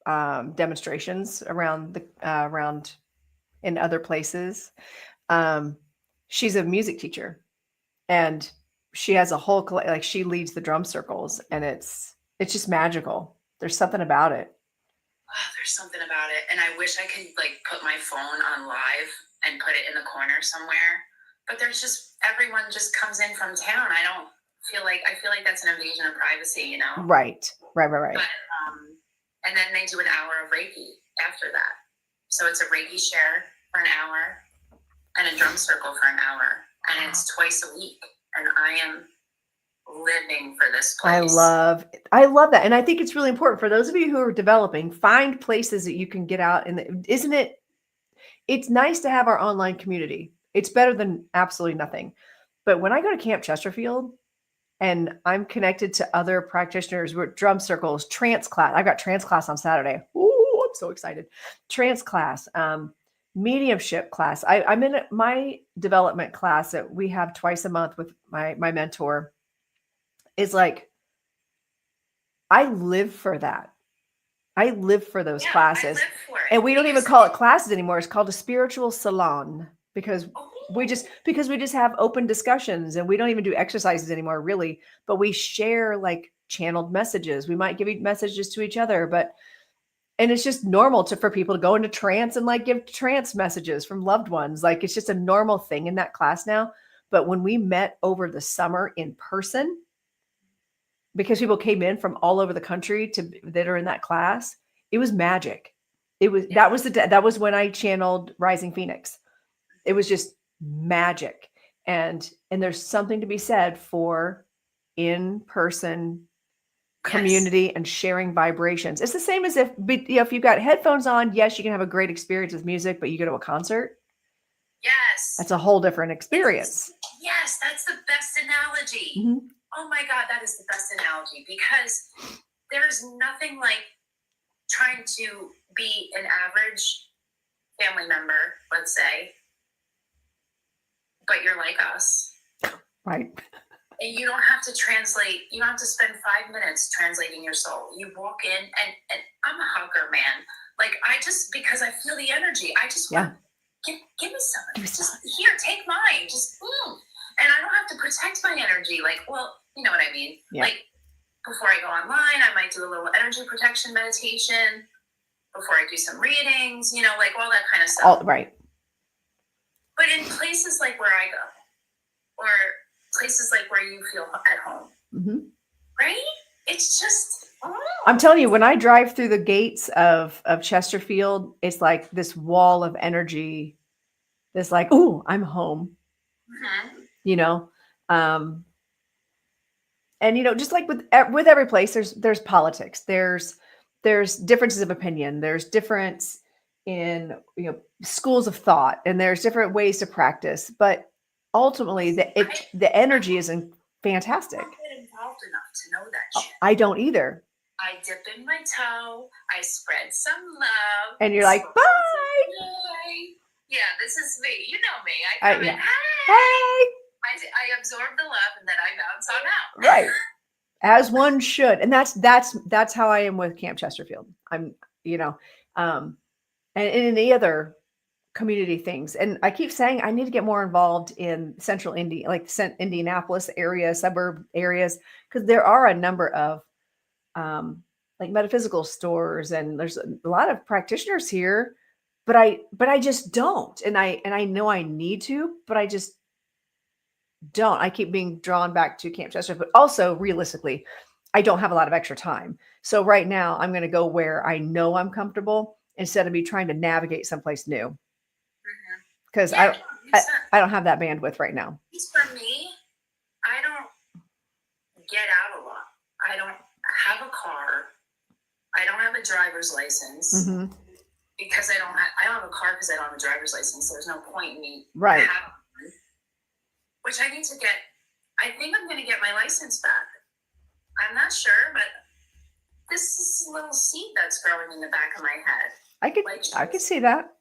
demonstrations around in other places. She's a music teacher and she has a whole, like she leads the drum circles and it's just magical. There's something about it. Oh, there's something about it. And I wish I could like put my phone on live and put it in the corner somewhere. But there's just, everyone just comes in from town. I feel like that's an invasion of privacy, you know? Right. But, and then they do an hour of Reiki after that. So it's a Reiki share for an hour and a drum circle for an hour. And it's twice a week. And I am living for this place. I love that. And I think it's really important for those of you who are developing, find places that you can get out. And it's nice to have our online community. It's better than absolutely nothing. But when I go to Camp Chesterfield and I'm connected to other practitioners with drum circles, trance class, I've got trance class on Saturday. Ooh, I'm so excited. Trance class, mediumship class. I'm in my development class that we have twice a month with my mentor. Is like, I live for that. I live for those classes. And we don't even call it classes anymore. It's called a spiritual salon because we just have open discussions and we don't even do exercises anymore, really. But we share like channeled messages. We might give messages to each other, and it's just normal for people to go into trance and like give trance messages from loved ones. Like it's just a normal thing in that class now. But when we met over the summer in person, because people came in from all over the country that are in that class, it was magic. That was when I channeled Rising Phoenix. It was just magic. And there's something to be said for in-person community and sharing vibrations. It's the same as if you've got headphones on, yes, you can have a great experience with music, but you go to a concert. Yes. That's a whole different experience. Yes, that's the best analogy. Mm-hmm. Oh my God, that is the best analogy, because there's nothing like trying to be an average family member, let's say, but you're like us. Right. And you don't have to translate. You don't have to spend 5 minutes translating your soul. You walk in, and I'm a hugger, man. Like, because I feel the energy, I just want, give me some. Just here, take mine. Just, and I don't have to protect my energy. Like, well, you know what I mean? Yeah. Like, before I go online, I might do a little energy protection meditation. Before I do some readings, like all that kind of stuff. Right. But in places like where I go, or places like where you feel at home, right? It's just, I'm telling you, when I drive through the gates of Chesterfield, it's like this wall of energy. That's like, ooh, I'm home. And just like with every place, there's politics. There's differences of opinion. There's difference in schools of thought, and there's different ways to practice. But ultimately, the energy is fantastic. I don't get involved enough to know that shit. I don't either. I dip in my toe. I spread some love. And you're like, bye. Yeah, this is me. You know me. I come in, hey. I absorb the love, and then I bounce on out. Right. As one should. And that's how I am with Camp Chesterfield. I'm, and in any other community things. And I keep saying I need to get more involved in central India, like Indianapolis area, suburb areas, because there are a number of like metaphysical stores, and there's a lot of practitioners here, but I just don't. And I know I need to, but I just don't. I keep being drawn back to Camp Chester, but also realistically, I don't have a lot of extra time. So right now I'm going to go where I know I'm comfortable instead of me trying to navigate someplace new. Because I don't have that bandwidth right now. For me, I don't get out a lot. I don't have a car. I don't have a driver's license because I don't have a car because I don't have a driver's license. There's no point in me having one, which I need to get. I think I'm going to get my license back. I'm not sure, but this is a little seed that's growing in the back of my head. I could see that.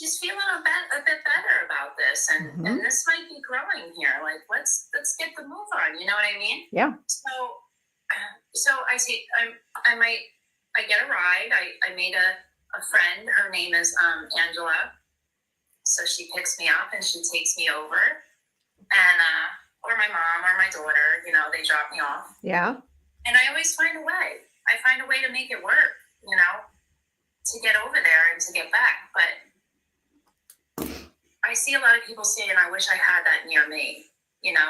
Just feeling a bit better about this, and this might be growing here. Like, let's get the move on. You know what I mean? Yeah. So I see. I get a ride. I made a friend. Her name is Angela. So she picks me up and she takes me over, and or my mom or my daughter. They drop me off. Yeah. And I always find a way. I find a way to make it work. To get over there and to get back, but. I see a lot of people saying, I wish I had that near me,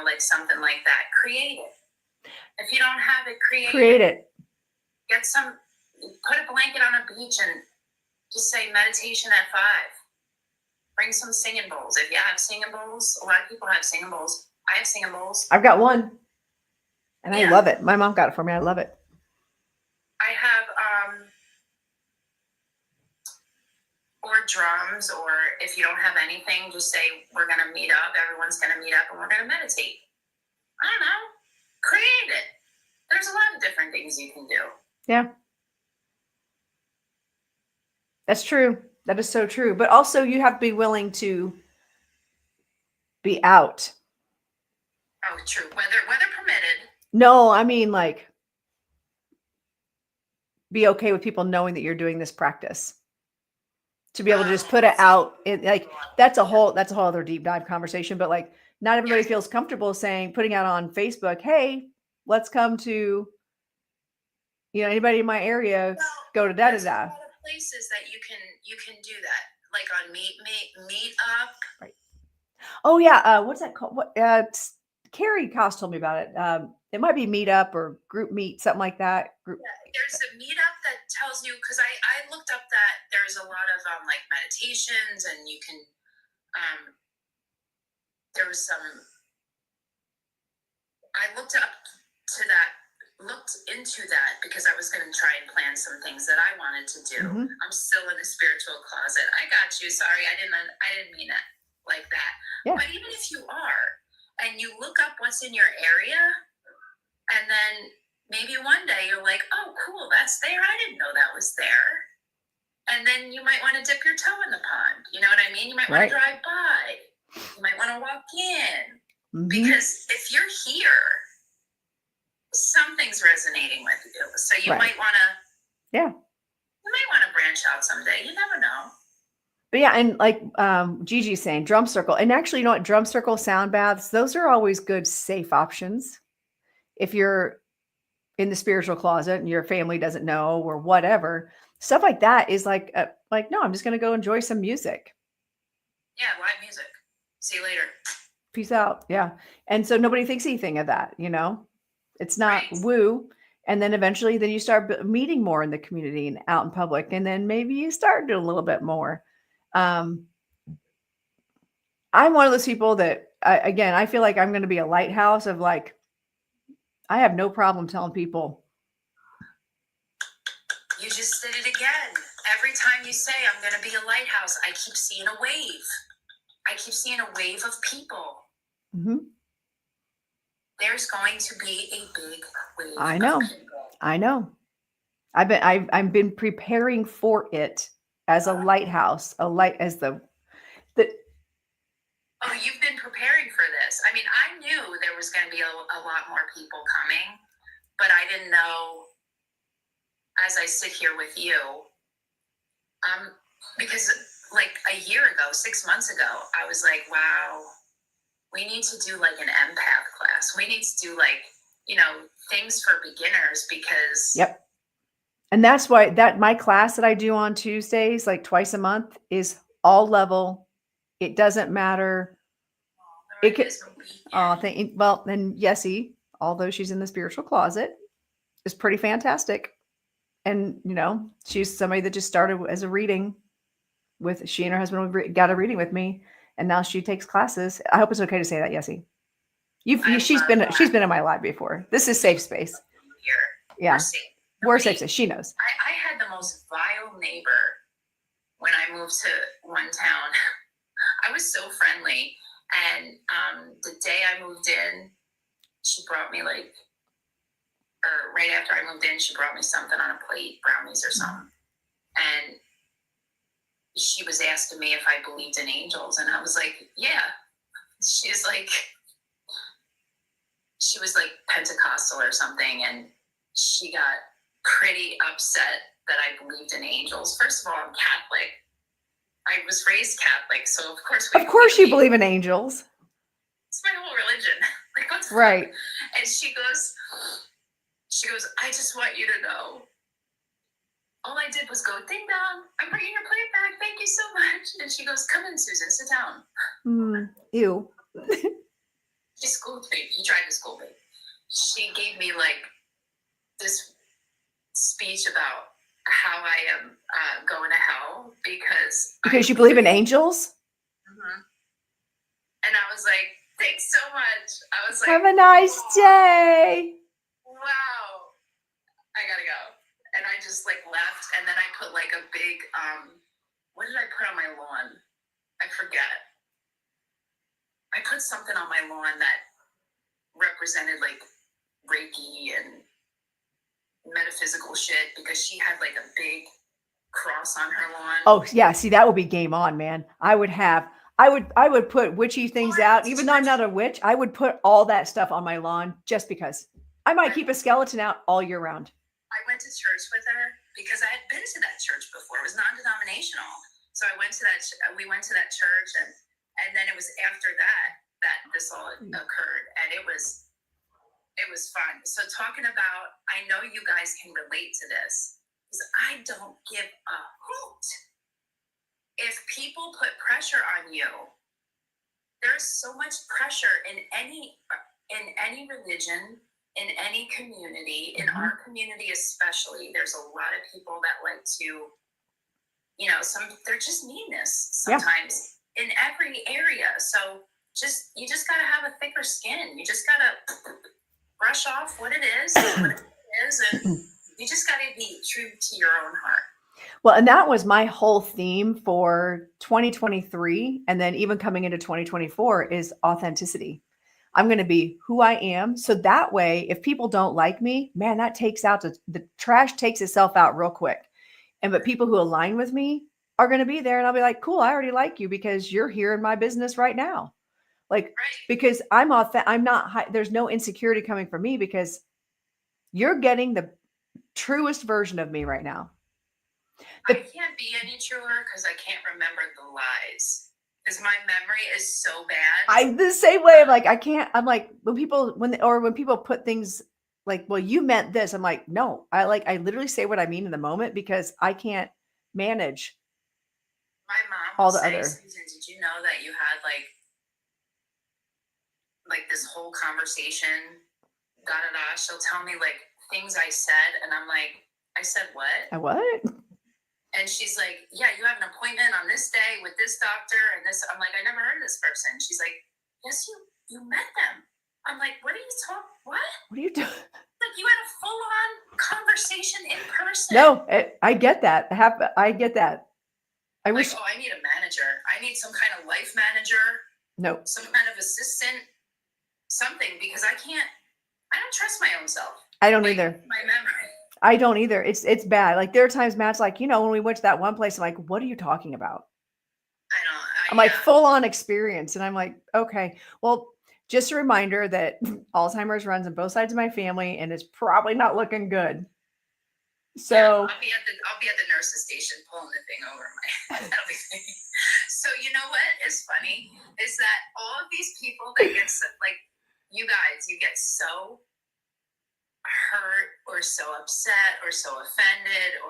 like something like that. Create it. If you don't have it, create it. Get put a blanket on a beach and just say meditation at 5. Bring some singing bowls. If you have singing bowls, a lot of people have singing bowls. I have singing bowls. I've got one. And I love it. My mom got it for me. I love it. I have, or drums, or if you don't have anything, just say, we're going to meet up. Everyone's going to meet up and we're going to meditate. I don't know. Create it. There's a lot of different things you can do. Yeah. That's true. That is so true. But also you have to be willing to be out. Oh, true. Weather permitted. No, I mean like be okay with people knowing that you're doing this practice. To be able to just put it out, that's a whole other deep dive conversation. But like, not everybody feels comfortable putting out on Facebook, "Hey, let's come to anybody in my area, Well, go to da da there's a da. lot of places that you can do that, like on Meet Up. Right. Oh yeah. What's that called? Carrie Cost told me about it. It might be Meetup or Group Meet, something like that. Group. Yeah, there's a Meetup that tells you, because I looked up that there's a lot of like meditations, and you can there was some. I looked into that because I was going to try and plan some things that I wanted to do. Mhm. I'm still in the spiritual closet. I got you. Sorry, I didn't mean it like that. Yeah. But even if you are, and you look up what's in your area, and then maybe one day you're like, oh, cool, that's there. I didn't know that was there. And then you might want to dip your toe in the pond. You know what I mean? You might want to drive by. You might want to walk in. Mhm. Because if you're here, something's resonating with you. So you might want to, yeah, you might want to branch out someday. You never know. But yeah, and like Gigi's saying, drum circle. And actually, you know what? Drum circle, sound baths, those are always good, safe options. If you're in the spiritual closet and your family doesn't know or whatever, stuff like that is like, no, I'm just going to go enjoy some music. Yeah, live music. See you later. Peace out. Yeah. And so nobody thinks anything of that, It's not woo. And then eventually then you start meeting more in the community and out in public. And then maybe you start doing a little bit more. I'm one of those people that, I feel like I'm going to be a lighthouse of like, I have no problem telling people. You just did it again. Every time you say, I'm going to be a lighthouse, I keep seeing a wave. I keep seeing a wave of people. Mm-hmm. There's going to be a big wave. I know. I've been preparing for it as a lighthouse, as the. Oh, you've been preparing for this. I mean, I knew there was going to be a lot more people coming, but I didn't know as I sit here with you. Because like a year ago, 6 months ago, I was like, wow, we need to do like an empath class. We need to do like, things for beginners because. Yep. And that's why my class that I do on Tuesdays, like twice a month, is all level. It doesn't matter. It could. Well, then Yessie, although she's in the spiritual closet, is pretty fantastic. And, she's somebody that just started as a reading with, she and her husband got a reading with me. And now she takes classes. I hope it's okay to say that, Yessie. She's been in my live before. This is safe space. Yeah. We're safe space. She knows. I had the most vile neighbor when I moved to one town. I was so friendly. And the day I moved in, she brought me right after I moved in, she brought me something on a plate, brownies or something. And she was asking me if I believed in angels. And I was like, yeah. She was like Pentecostal or something. And she got pretty upset that I believed in angels. First of all, I'm Catholic. I was raised Catholic, so of course you believe in angels. It's my whole religion. Like, what's right? Fun? And she goes, I just want you to know. All I did was go, ding dong, I'm bringing your plate back. Thank you so much. And she goes, come in, Susan, sit down. Ew. She schooled me. She tried to school me. She gave me like this speech about how I am going to hell because you believe in angels. Mm-hmm. And I was like, thanks so much. I was like, have a nice day. Wow, I gotta go. And I just like left, and then I put like a big what did I put on my lawn? I forget. I put something on my lawn that represented like Reiki and metaphysical shit because she had like a big cross on her lawn. Oh yeah, see, that would be game on, man. I would put witchy things out. Even though I'm not a witch, I would put all that stuff on my lawn just because. I might keep a skeleton out all year round. I went to church with her because I had been to that church before. It was non-denominational. So we went to that church, and then it was after that this all occurred. And it was It was fun. So talking about, I know you guys can relate to this, because I don't give a hoot if people put pressure on you. There's so much pressure in any religion, in any community, in our community especially. There's a lot of people that like to, they're just meanness sometimes in every area. So you just gotta have a thicker skin. You just gotta brush off what it is, and you just gotta be true to your own heart. Well, and that was my whole theme for 2023. And then even coming into 2024 is authenticity. I'm going to be who I am. So that way, if people don't like me, man, that takes out the trash takes itself out real quick. But people who align with me are going to be there. And I'll be like, cool, I already like you because you're here in my business right now. Like, because I'm not, there's no insecurity coming from me because you're getting the truest version of me right now. I can't be any truer because I can't remember the lies. Because my memory is so bad. I'm the same way. I'm like, I can't. I'm like, when people put things like, well, you meant this. I'm like, no, I literally say what I mean in the moment because I can't manage. My mom all will the say, other. Susan, did you know that you had like this whole conversation? Da da da. She'll tell me like things I said, and I'm like, I said what? What? And she's like, yeah, you have an appointment on this day with this doctor and this. I'm like, I never heard of this person. She's like, yes, you met them. I'm like, what are you talking? What? What are you doing? Like you had a full-on conversation in person. No, I get that. I get that. I like, wish. Oh, I need a manager. I need some kind of life manager. No. Some kind of assistant. Something, because I don't trust my own self. I don't either. My memory. I don't either. It's bad. Like there are times Matt's like, when we went to that one place, I'm like, what are you talking about? I'm like full on experience. And I'm like, okay, well, just a reminder that Alzheimer's runs on both sides of my family and it's probably not looking good. So I'll be at the nurse's station pulling the thing over my So you know what is funny is that all of these people that get like you guys, you get so hurt or so upset or so offended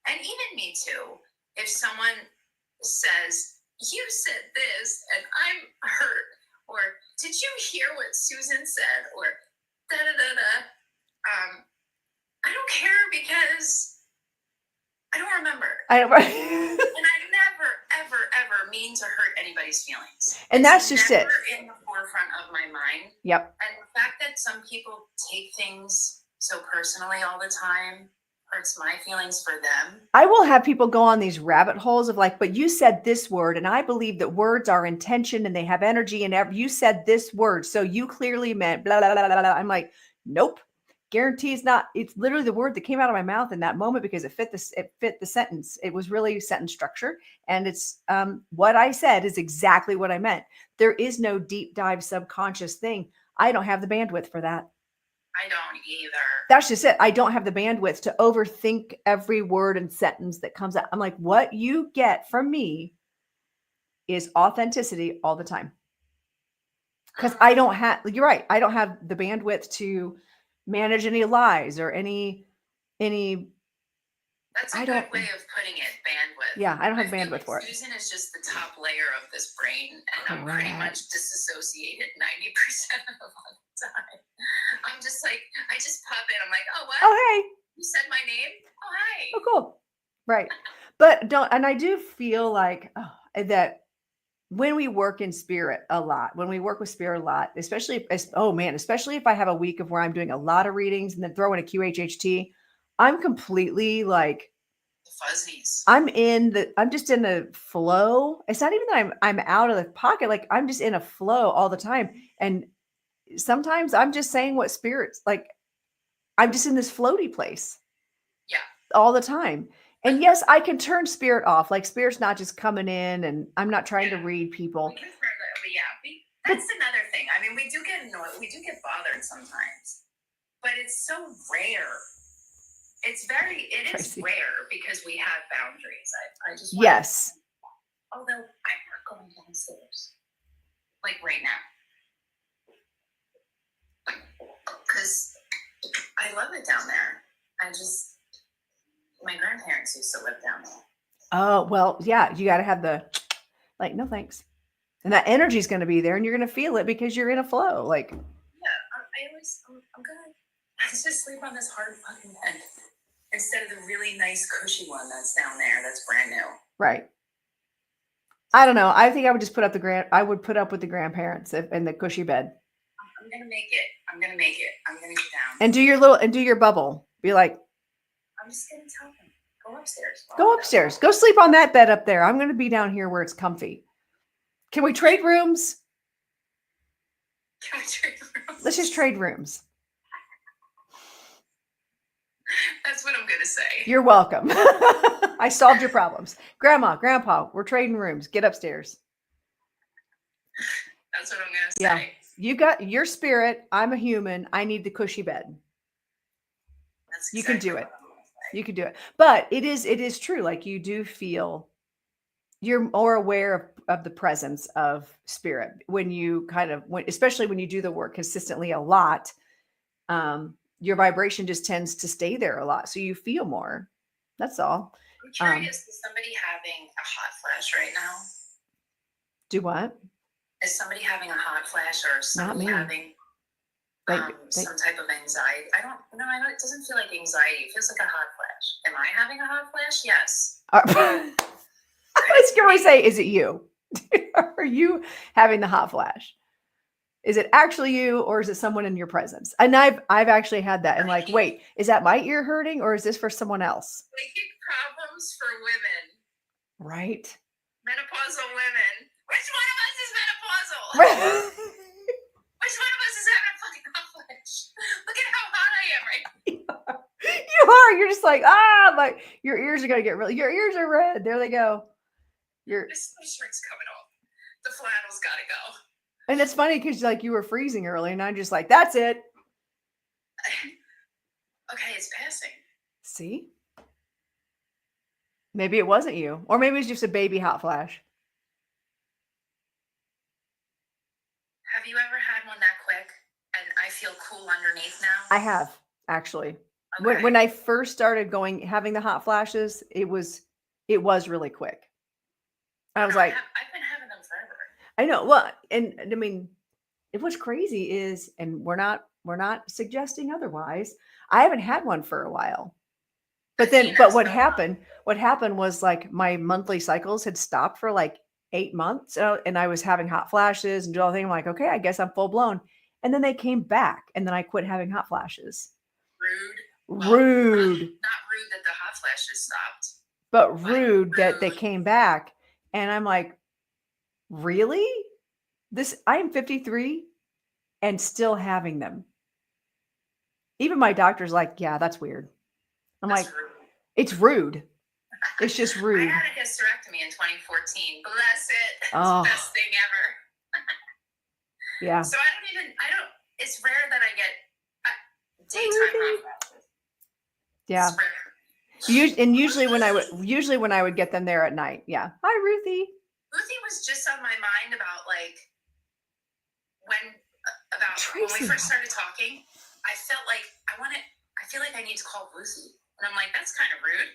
and even me too, if someone says you said this and I'm hurt, or did you hear what Susan said, or da da da da, I don't care because I don't remember. And I never ever mean to hurt anybody's feelings, and that's just it in the forefront of my mind. Yep. And the fact that some people take things so personally all the time hurts my feelings for them. I will have people go on these rabbit holes of like, but you said this word, and I believe that words are intention and they have energy, and you said this word, so you clearly meant blah blah blah blah blah. I'm like, nope. Guarantees not. It's literally the word that came out of my mouth in that moment because it fit the sentence. It was really sentence structure, and it's what I said is exactly what I meant. There is no deep dive subconscious thing. I don't have the bandwidth for that. I don't either. That's just it. I don't have the bandwidth to overthink every word and sentence that comes out. I'm like, what you get from me is authenticity all the time. Because I don't have, you're right. I don't have the bandwidth to manage any lies or any. That's a good way of putting it, bandwidth. Yeah, I don't have bandwidth for it. Susan is just the top layer of this brain, and I'm pretty much disassociated 90% of the time. I'm just like, I just pop in. I'm like, oh, what? Oh, hey. You said my name? Oh, hi. Oh, cool. Right. But and I do feel like that when we work in spirit a lot, when we work with spirit a lot, especially if I have a week of where I'm doing a lot of readings and then throw in a QHHT, I'm completely like fuzzies. I'm just in a flow. It's not even that I'm out of the pocket. Like I'm just in a flow all the time. And sometimes I'm just saying what spirits, like I'm just in this floaty place. Yeah. All the time. And yes, I can turn spirit off. Like spirit's not just coming in and I'm not trying to read people. We can turn that's another thing. I mean, we do get annoyed. We do get bothered sometimes, but it's so rare. It is rare because we have boundaries. I just yes. Although I'm not going downstairs, like right now. because I love it down there. My grandparents used to live down there. Oh, well, yeah, you got to have the, like, no thanks. And that energy is going to be there and you're going to feel it because you're in a flow. Like, yeah, I'm good. I just sleep on this hard fucking bed instead of the really nice cushy one that's down there that's brand new. Right. I don't know. I think I would just put up with the grandparents in the cushy bed. I'm going to make it. I'm going to get down. And do your bubble. Be like, I'm just going to tell them, go upstairs. Go upstairs. Go sleep on that bed up there. I'm going to be down here where it's comfy. Can we trade rooms? Can we trade rooms? Let's just trade rooms. That's what I'm going to say. You're welcome. I solved your problems. Grandma, Grandpa, we're trading rooms. Get upstairs. That's what I'm going to say. Yeah. You got your spirit. I'm a human. I need the cushy bed. That's You exactly can do it. what I'm gonna say. You can do it. But it is true. Like, you do feel, you're more aware of the presence of spirit when you especially when you do the work consistently a lot. Your vibration just tends to stay there a lot. So you feel more. That's all. I'm curious, is somebody having a hot flash right now? Do what? Is somebody having a hot flash or somebody having some type of anxiety? I don't know. It doesn't feel like anxiety. It feels like a hot flash. Am I having a hot flash? Yes. I was going to say, is it you? Are you having the hot flash? Is it actually you, or is it someone in your presence? And I've actually had that. And like, wait, is that my ear hurting, or is this for someone else? Psychic problems for women. Right. Menopausal women. Which one of us is menopausal? Which one of us is having a fucking hot flash? Look at how hot I am right now. You are. You're just like, like your ears are gonna get your ears are red. There they go. This shirt's coming off. The flannel's gotta go. And it's funny because like you were freezing early, and I'm just like, that's it. Okay, it's passing. See? Maybe it wasn't you, or maybe it's just a baby hot flash. Have you ever had one that quick? And I feel cool underneath now. I have, actually. Okay. When I first started having the hot flashes, it was really quick. I was like, I've been having them forever. I know. Well, and I mean, what's crazy is, and we're not suggesting otherwise, I haven't had one for a while. But what happened was like my monthly cycles had stopped for like 8 months, and I was having hot flashes and do all the thing. I'm like, okay, I guess I'm full blown. And then they came back, and then I quit having hot flashes. Rude. Rude. Not rude that the hot flashes stopped. But rude that they came back. And I'm like, really? I am 53 and still having them. Even my doctor's like, yeah, that's weird. I'm like, rude. It's rude. It's just rude. I had a hysterectomy in 2014. Bless it. It's the best thing ever. Yeah. So it's rare that I get daytime hot flashes. Yeah. Usually when I would get them there at night. Yeah. Hi, Ruthie. Ruthie was just on my mind about like when we first started talking. I felt like I feel like I need to call Ruthie, and I'm like, that's kind of rude.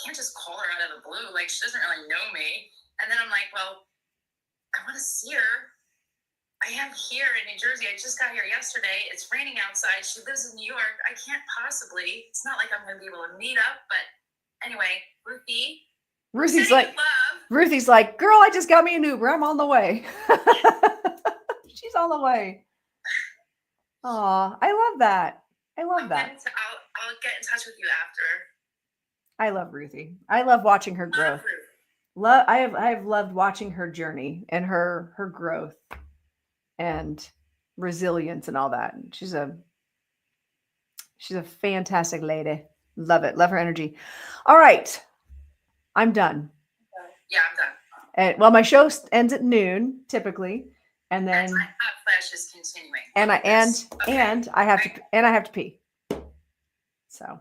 Can't just call her out of the blue. Like, she doesn't really know me. And then I'm like, well, I want to see her. I am here in New Jersey. I just got here yesterday. It's raining outside. She lives in New York. I can't possibly. It's not like I'm going to be able to meet up. But anyway, Ruthie's like, girl, I just got me an Uber. I'm on the way. She's on the way. Aw, I love that. I'll get in touch with you after. I love Ruthie. I love watching her growth. I have loved watching her journey and her growth and resilience and all that. She's a fantastic lady. Love it. Love her energy. All right. I'm done. Yeah, I'm done. And well, my show ends at noon typically, and then my hot flash is continuing. And I have to pee. So,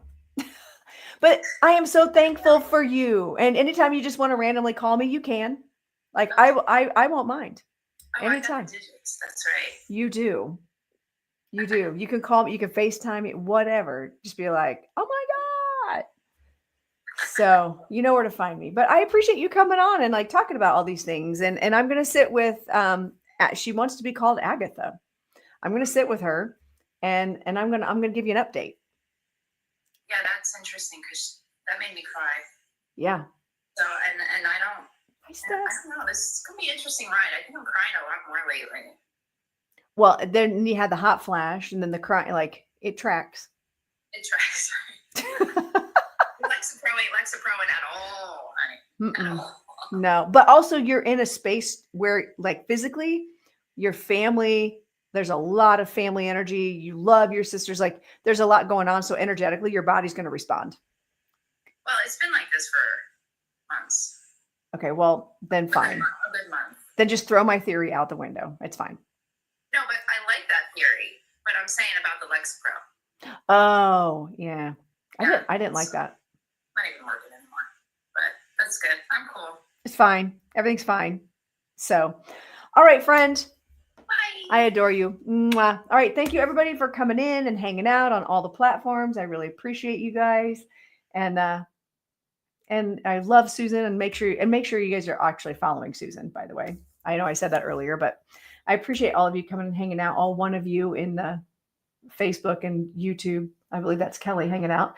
but I am so thankful for you. And anytime you just want to randomly call me, you can. Like I won't mind. Oh, anytime. I got the digits. That's right. You do. You do. You can call me, you can FaceTime me, whatever. Just be like, oh my God. So you know where to find me. But I appreciate you coming on and like talking about all these things. And I'm gonna sit with she wants to be called Agatha. I'm gonna sit with her and I'm gonna give you an update. Yeah, that's interesting because that made me cry. Yeah. So and I don't Hi, I Steph. don't know. This is gonna be an interesting ride. I think I'm crying a lot more lately. Well, then you had the hot flash and then the cry, like it tracks. It tracks. Lexapro ain't Lexapro at all, honey. At all. No, but also you're in a space where like physically your family, there's a lot of family energy. You love your sisters. Like there's a lot going on. So energetically, your body's going to respond. Well, it's been like this for months. Okay. Well, then fine. A good month. Then just throw my theory out the window. It's fine. No, but I like that theory. But I'm saying about the Lexapro. Oh, yeah. I didn't like that. Not even working anymore. But that's good. I'm cool. It's fine. Everything's fine. So, all right, friend. Bye. I adore you. Mwah. All right. Thank you, everybody, for coming in and hanging out on all the platforms. I really appreciate you guys. And I love Susan, and make sure you guys are actually following Susan, by the way. I know I said that earlier, but I appreciate all of you coming and hanging out. All one of you in the Facebook and YouTube. I believe that's Kelly hanging out,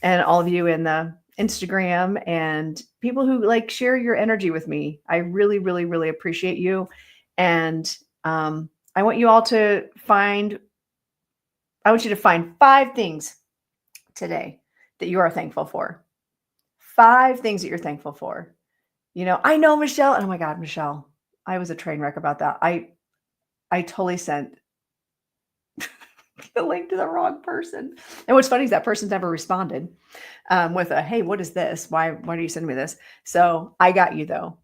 and all of you in the Instagram and people who like share your energy with me. I really, really, really appreciate you. And I want you all to find 5 things today that you are thankful for. 5 things that you're thankful for. You know, I know Michelle. Oh my God, Michelle. I was a train wreck about that. I totally sent the link to the wrong person. And what's funny is that person's never responded with a, hey, what is this? Why do you send me this? So I got you though.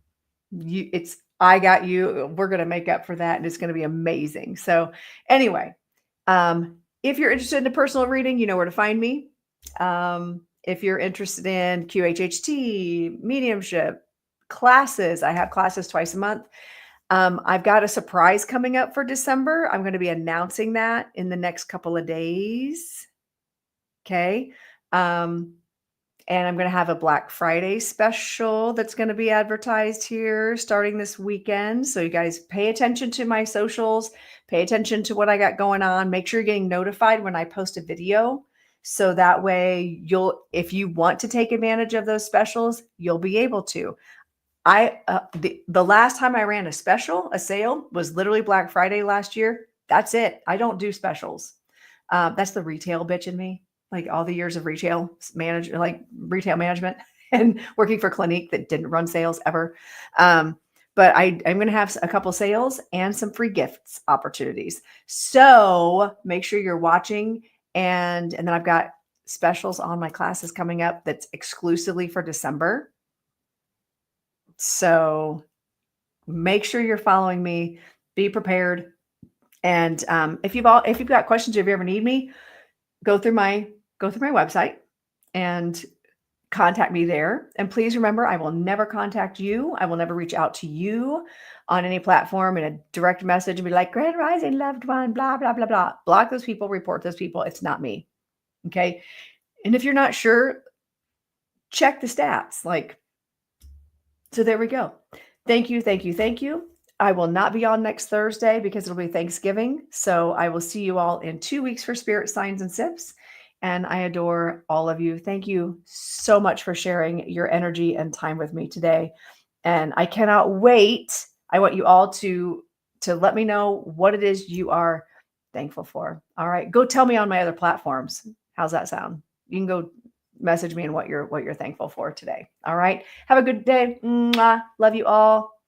I got you. We're going to make up for that. And it's going to be amazing. So anyway, if you're interested in a personal reading, you know where to find me. If you're interested in QHHT, mediumship, classes, I have classes twice a month. I've got a surprise coming up for December. I'm going to be announcing that in the next couple of days. Okay. And I'm going to have a Black Friday special that's going to be advertised here starting this weekend. So you guys pay attention to my socials, pay attention to what I got going on. Make sure you're getting notified when I post a video. So that way if you want to take advantage of those specials, you'll be able to. The last time I ran a sale was literally Black Friday last year. That's it. I don't do specials. That's the retail bitch in me. Like all the years of retail management and working for Clinique that didn't run sales ever. But I'm going to have a couple sales and some free gifts opportunities. So make sure you're watching. And then I've got specials on my classes coming up that's exclusively for December. So make sure you're following me, be prepared. And if you've got questions, if you ever need me, go through my website and contact me there. And please remember, I will never contact you. I will never reach out to you on any platform in a direct message and be like, Grand Rising loved one, blah, blah, blah, blah. Block those people, report those people. It's not me. Okay. And if you're not sure, check the stats. So there we go. Thank you. Thank you. Thank you. I will not be on next Thursday because it'll be Thanksgiving. So I will see you all in 2 weeks for Spirit Signs and Sips. And I adore all of you. Thank you so much for sharing your energy and time with me today. And I cannot wait. I want you all to let me know what it is you are thankful for. All right. Go tell me on my other platforms. How's that sound? You can go message me and what you're thankful for today. All right. Have a good day. Mwah. Love you all.